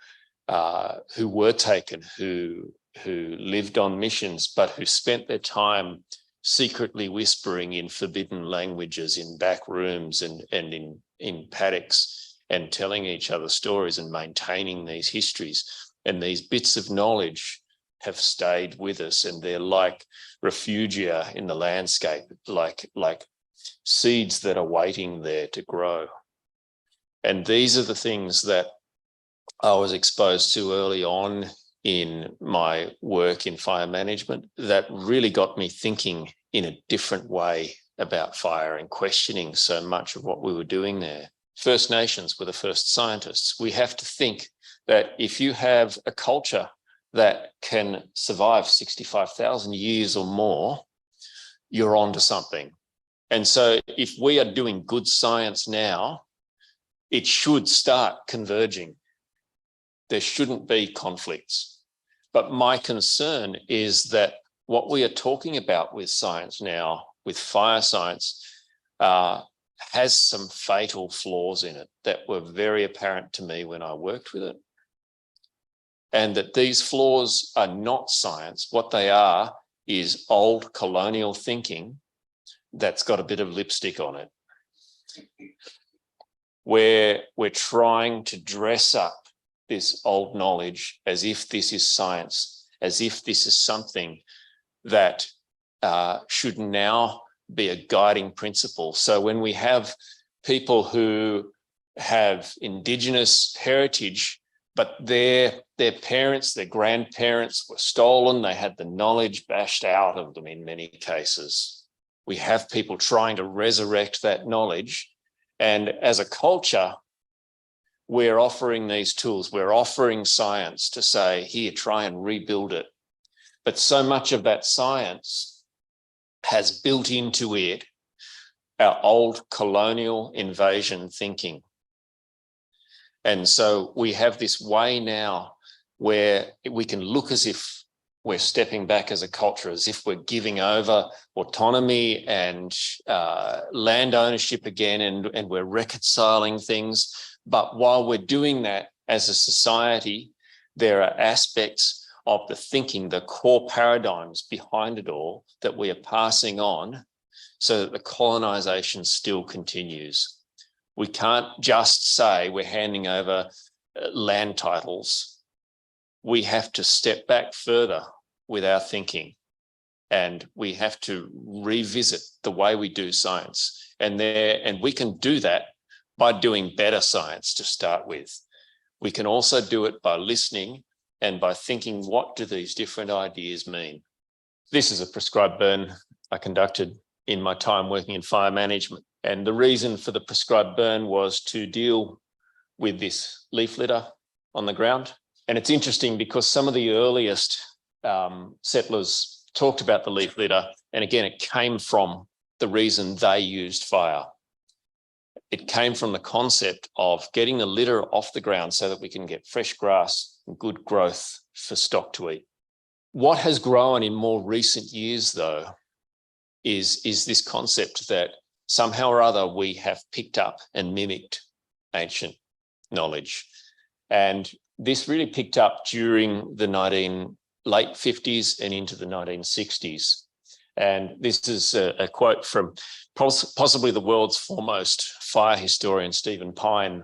were taken, who lived on missions, but who spent their time secretly whispering in forbidden languages in back rooms and in paddocks and telling each other stories and maintaining these histories. And these bits of knowledge have stayed with us, and they're like refugia in the landscape, like seeds that are waiting there to grow. And these are the things that I was exposed to early on in my work in fire management that really got me thinking in a different way about fire and questioning so much of what we were doing there. First Nations were the first scientists. We have to think that if you have a culture that can survive 65,000 years or more, you're onto something. And so if we are doing good science now, it should start converging. There shouldn't be conflicts. But my concern is that what we are talking about with science now, with fire science, has some fatal flaws in it that were very apparent to me when I worked with it. And that these flaws are not science. What they are is old colonial thinking that's got a bit of lipstick on it, where we're trying to dress up this old knowledge as if this is science, as if this is something that should now be a guiding principle. So when we have people who have Indigenous heritage, but their parents, their grandparents were stolen, they had the knowledge bashed out of them in many cases. We have people trying to resurrect that knowledge. And as a culture, we're offering these tools, we're offering science to say, here, try and rebuild it. But so much of that science has built into it our old colonial invasion thinking. And so we have this way now where we can look as if we're stepping back as a culture, as if we're giving over autonomy and land ownership again, and we're reconciling things. But while we're doing that as a society, there are aspects of the thinking, the core paradigms behind it all that we are passing on so that the colonization still continues. We can't just say we're handing over land titles. We have to step back further with our thinking, and we have to revisit the way we do science. And we can do that by doing better science to start with. We can also do it by listening and by thinking, what do these different ideas mean? This is a prescribed burn I conducted in my time working in fire management. And the reason for the prescribed burn was to deal with this leaf litter on the ground. And it's interesting because some of the earliest settlers talked about the leaf litter. And again, it came from the reason they used fire. It came from the concept of getting the litter off the ground so that we can get fresh grass and good growth for stock to eat. What has grown in more recent years, though, is this concept that somehow or other we have picked up and mimicked ancient knowledge. And this really picked up during the late 50s and into the 1960s. And this is a quote from possibly the world's foremost fire historian, Stephen Pine.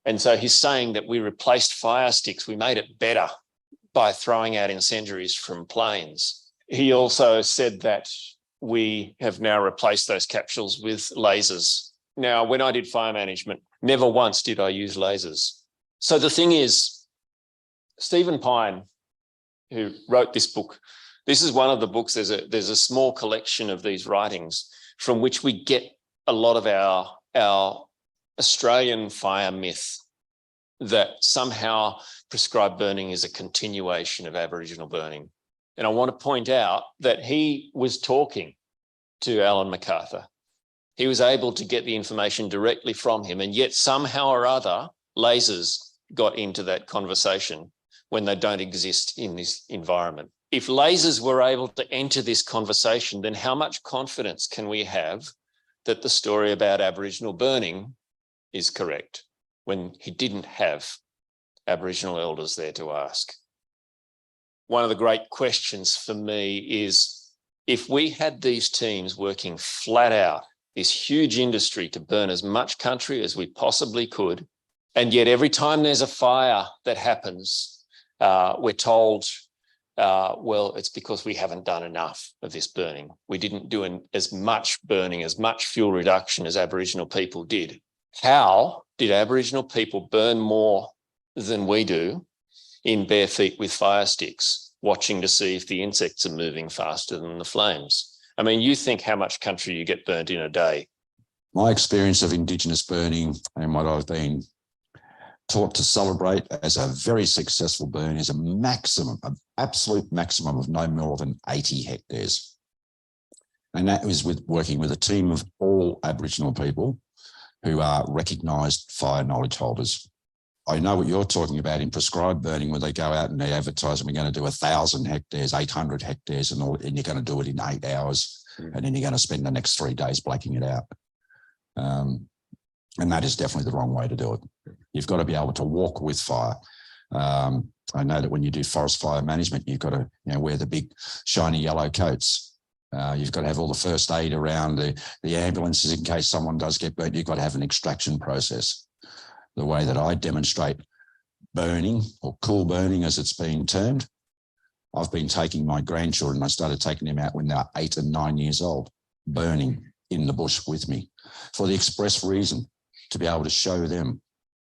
And so he's saying that we replaced fire sticks. We made it better by throwing out incendiaries from planes. He also said that we have now replaced those capsules with lasers. Now, when I did fire management, never once did I use lasers. So the thing is, Stephen Pine, who wrote this book, this is one of the books, there's a small collection of these writings from which we get a lot of our Australian fire myth that somehow prescribed burning is a continuation of Aboriginal burning. And I want to point out that he was talking to Alan MacArthur. He was able to get the information directly from him, and yet somehow or other, lasers got into that conversation when they don't exist in this environment. If lasers were able to enter this conversation, then how much confidence can we have that the story about Aboriginal burning is correct when he didn't have Aboriginal elders there to ask? One of the great questions for me is, if we had these teams working flat out, this huge industry to burn as much country as we possibly could, and yet every time there's a fire that happens, we're told, well, it's because we haven't done enough of this burning. We didn't do as much burning, as much fuel reduction as Aboriginal people did. How did Aboriginal people burn more than we do in bare feet with fire sticks, watching to see if the insects are moving faster than the flames? I mean, you think how much country you get burnt in a day. My experience of Indigenous burning and what I've been taught to celebrate as a very successful burn is a maximum, an absolute maximum of no more than 80 hectares. And that was with working with a team of all Aboriginal people who are recognised fire knowledge holders. I know what you're talking about in prescribed burning, where they go out and they advertise, we're going to do 1,000 hectares, 800 hectares, and you're going to do it in 8 hours, and then you're going to spend the next 3 days blacking it out. And that is definitely the wrong way to do it. You've got to be able to walk with fire. I know that when you do forest fire management, you've got to wear the big shiny yellow coats. You've got to have all the first aid around the ambulances in case someone does get burnt. You've got to have an extraction process. The way that I demonstrate burning, or cool burning as it's being termed, I've been taking my grandchildren, I started taking them out when they were 8 and 9 years old, burning in the bush with me, for the express reason to be able to show them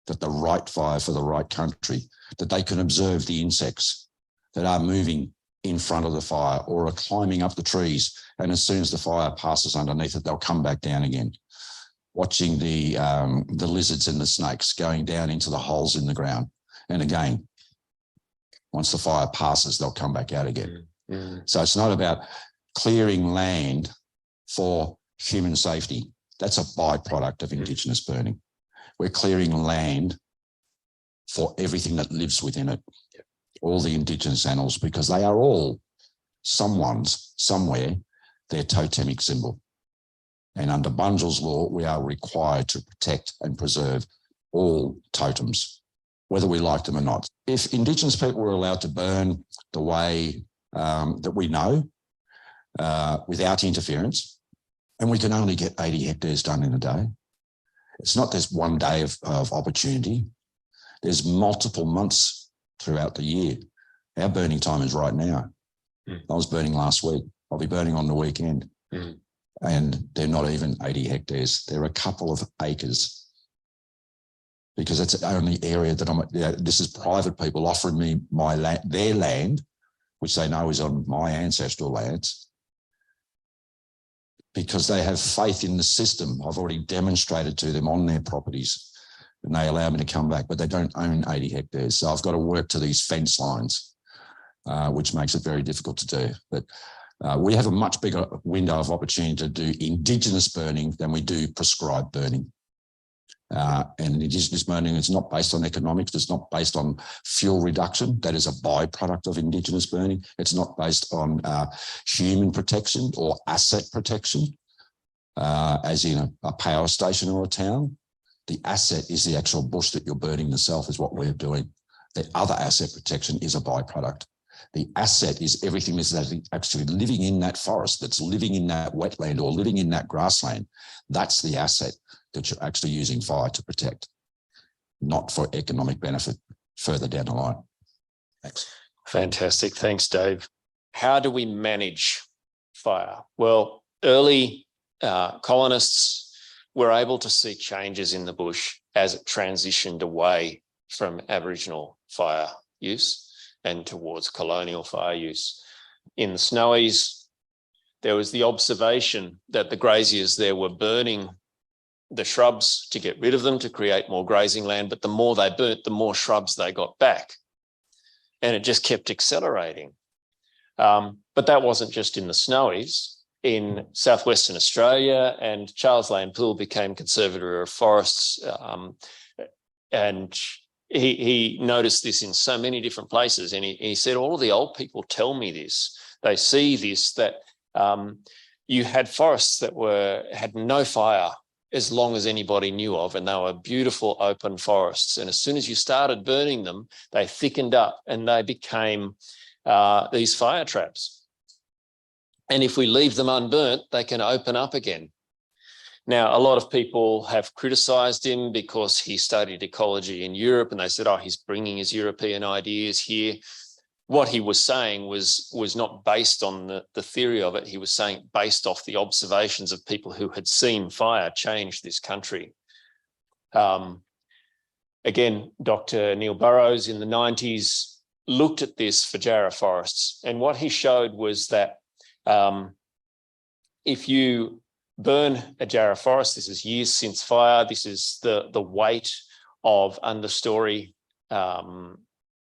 that the right fire for the right country, that they can observe the insects that are moving in front of the fire or are climbing up the trees. And as soon as the fire passes underneath it, they'll come back down again. Watching the lizards and the snakes going down into the holes in the ground. And again, once the fire passes, they'll come back out again. So it's not about clearing land for human safety. That's a byproduct of Indigenous burning. We're clearing land for everything that lives within it, all the Indigenous animals, because they are all somewhere, their totemic symbol. And under Bunjil's law, we are required to protect and preserve all totems, whether we like them or not. If Indigenous people were allowed to burn the way that we know, without interference, and we can only get 80 hectares done in a day, it's not just one day of opportunity. There's multiple months throughout the year. Our burning time is right now. I was burning last week. I'll be burning on the weekend. And they're not even 80 hectares. They're a couple of acres, because that's the only area that this is private people offering me my land, their land, which they know is on my ancestral lands, because they have faith in the system. I've already demonstrated to them on their properties, and they allow me to come back, but they don't own 80 hectares. So I've got to work to these fence lines, which makes it very difficult to do. But we have a much bigger window of opportunity to do Indigenous burning than we do prescribed burning. And Indigenous burning is not based on economics. It's not based on fuel reduction. That is a byproduct of Indigenous burning. It's not based on human protection or asset protection, as in a power station or a town. The asset is the actual bush that you're burning yourself, is what we're doing. The other asset protection is a byproduct. The asset is everything that's actually living in that forest, that's living in that wetland or living in that grassland. That's the asset that you're actually using fire to protect, not for economic benefit further down the line. Thanks. Fantastic. Thanks, Dave. How do we manage fire? Well, early colonists were able to see changes in the bush as it transitioned away from Aboriginal fire use and towards colonial fire use. In the Snowies, there was the observation that the graziers there were burning the shrubs to get rid of them, to create more grazing land, but the more they burnt, the more shrubs they got back. And it just kept accelerating. But that wasn't just in the Snowies. In southwestern Australia, and Charles Lane Poole became Conservator of Forests, and he noticed this in so many different places. And he said, all of the old people tell me this. They see this, that you had forests that had no fire as long as anybody knew of, and they were beautiful open forests. And as soon as you started burning them, they thickened up and they became these fire traps. And if we leave them unburnt, they can open up again. Now, a lot of people have criticised him because he studied ecology in Europe, and they said, oh, he's bringing his European ideas here. What he was saying was not based on the theory of it. He was saying based off the observations of people who had seen fire change this country. Again, Dr. Neil Burrows in the 90s looked at this for jarrah forests, and what he showed was that if you burn a jarrah forest, this is years since fire, this is the weight of understory,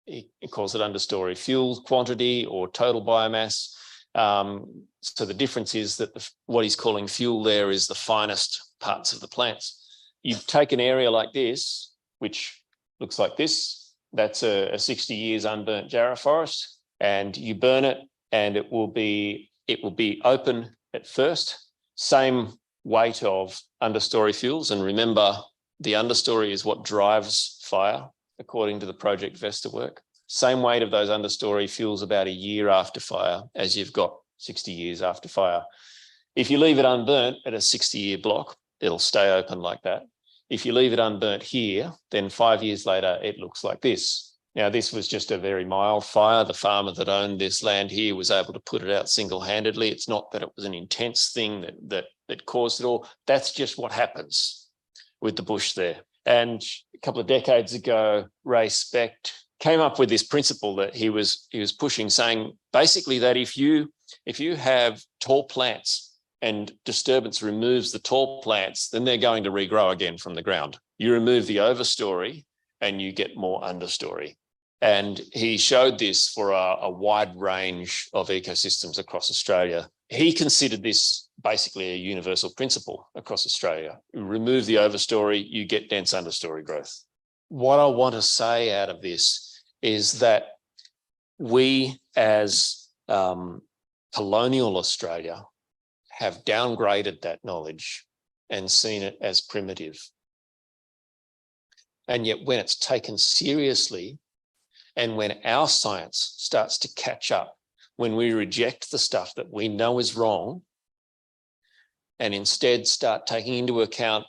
he calls it understory fuel quantity or total biomass. So the difference is that what he's calling fuel there is the finest parts of the plants. You take an area like this, which looks like this, that's a 60 years unburnt jarrah forest, and you burn it and it will be open at first, same weight of understory fuels. And remember, the understory is what drives fire, according to the Project Vesta work. Same weight of those understory fuels about a year after fire as you've got 60 years after fire. If you leave it unburnt at a 60-year block, it'll stay open like that. If you leave it unburnt here, then 5 years later, it looks like this. Now, this was just a very mild fire. The farmer that owned this land here was able to put it out single-handedly. It's not that it was an intense thing that caused it all. That's just what happens with the bush there. And a couple of decades ago, Ray Specht came up with this principle that he was pushing, saying basically that if you have tall plants and disturbance removes the tall plants, then they're going to regrow again from the ground. You remove the overstory and you get more understory. And he showed this for a wide range of ecosystems across Australia. He considered this basically a universal principle across Australia. You remove the overstory, you get dense understory growth. What I want to say out of this is that we as colonial Australia have downgraded that knowledge and seen it as primitive. And yet when it's taken seriously, and when our science starts to catch up, when we reject the stuff that we know is wrong and instead start taking into account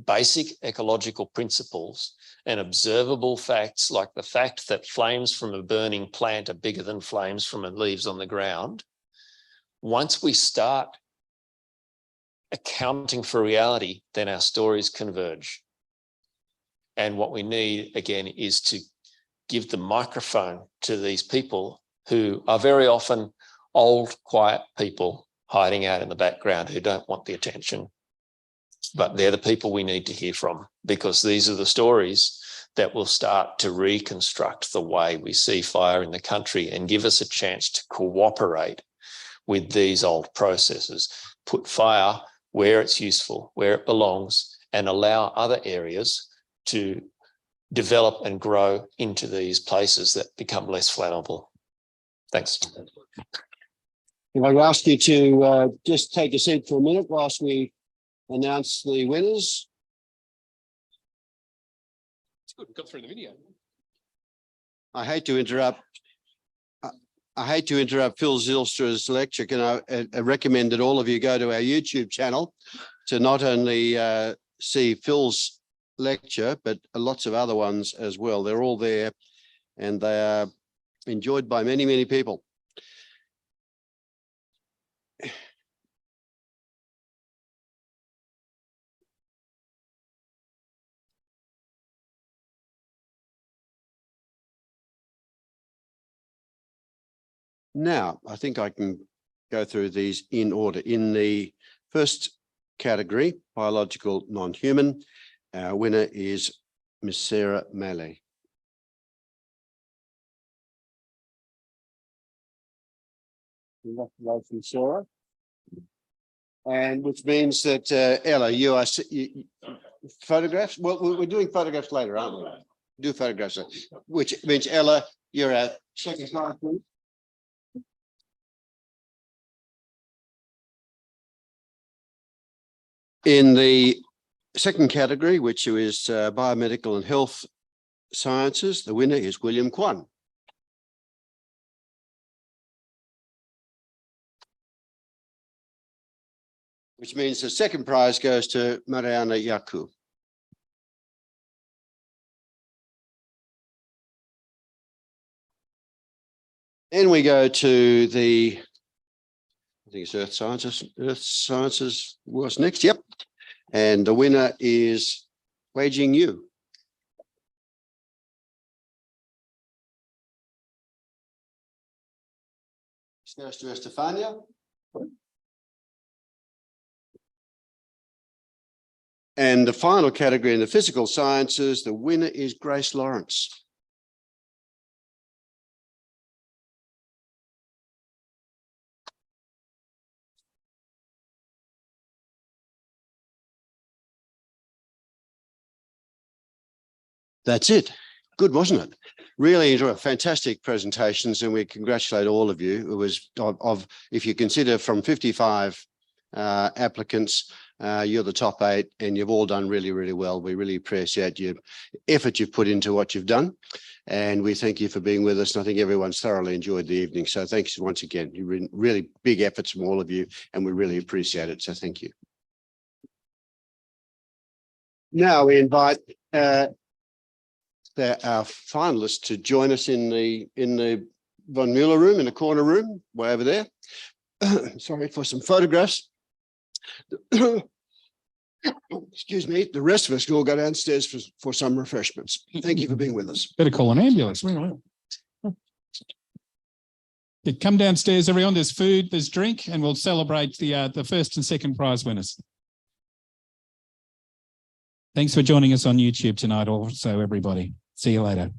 basic ecological principles and observable facts, like the fact that flames from a burning plant are bigger than flames from leaves on the ground, once we start accounting for reality, then our stories converge. And what we need, again, is to give the microphone to these people who are very often old, quiet people hiding out in the background who don't want the attention. But they're the people we need to hear from, because these are the stories that will start to reconstruct the way we see fire in the country and give us a chance to cooperate with these old processes, put fire where it's useful, where it belongs, and allow other areas to develop and grow into these places that become less flammable. Thanks. If I could ask you to just take a seat for a minute whilst we announce the winners. It's good, we got through the video. I hate to interrupt. I hate to interrupt Phil Zylstra's lecture. Can I recommend that all of you go to our YouTube channel to not only see Phil's lecture, but lots of other ones as well. They're all there and they are enjoyed by many, many people. Now, I think I can go through these in order. In the first category, biological non-human, our winner is Miss Sarah Mele. Congratulations, Sarah. And which means that Ella, you are photographs. Well, we're doing photographs later, aren't we? Do photographs, which means Ella, you're our second slide, please. In the second category, which is Biomedical and Health Sciences, the winner is William Kwan. Which means the second prize goes to Mariana Yaku. Then we go to the, I think it's Earth Sciences. Earth Sciences was next, yep. And the winner is Wei Jing Yu. This goes to Estefania. And the final category in the physical sciences, the winner is Grace Lawrence. That's it. Good, wasn't it? Really enjoyed fantastic presentations, and we congratulate all of you. It was if you consider from 55 applicants, you're the top 8 and you've all done really, really well. We really appreciate your effort you've put into what you've done. And we thank you for being with us. And I think everyone's thoroughly enjoyed the evening. So thanks once again. You really big efforts from all of you, and we really appreciate it. So thank you. Now we invite our finalists to join us in the Von Mueller room, in the corner room, way over there. Sorry, for some photographs. Excuse me, the rest of us can all go downstairs for some refreshments. Thank you for being with us. Better call an ambulance. Come downstairs, everyone. There's food, there's drink, and we'll celebrate the first and second prize winners. Thanks for joining us on YouTube tonight also, everybody. See you later.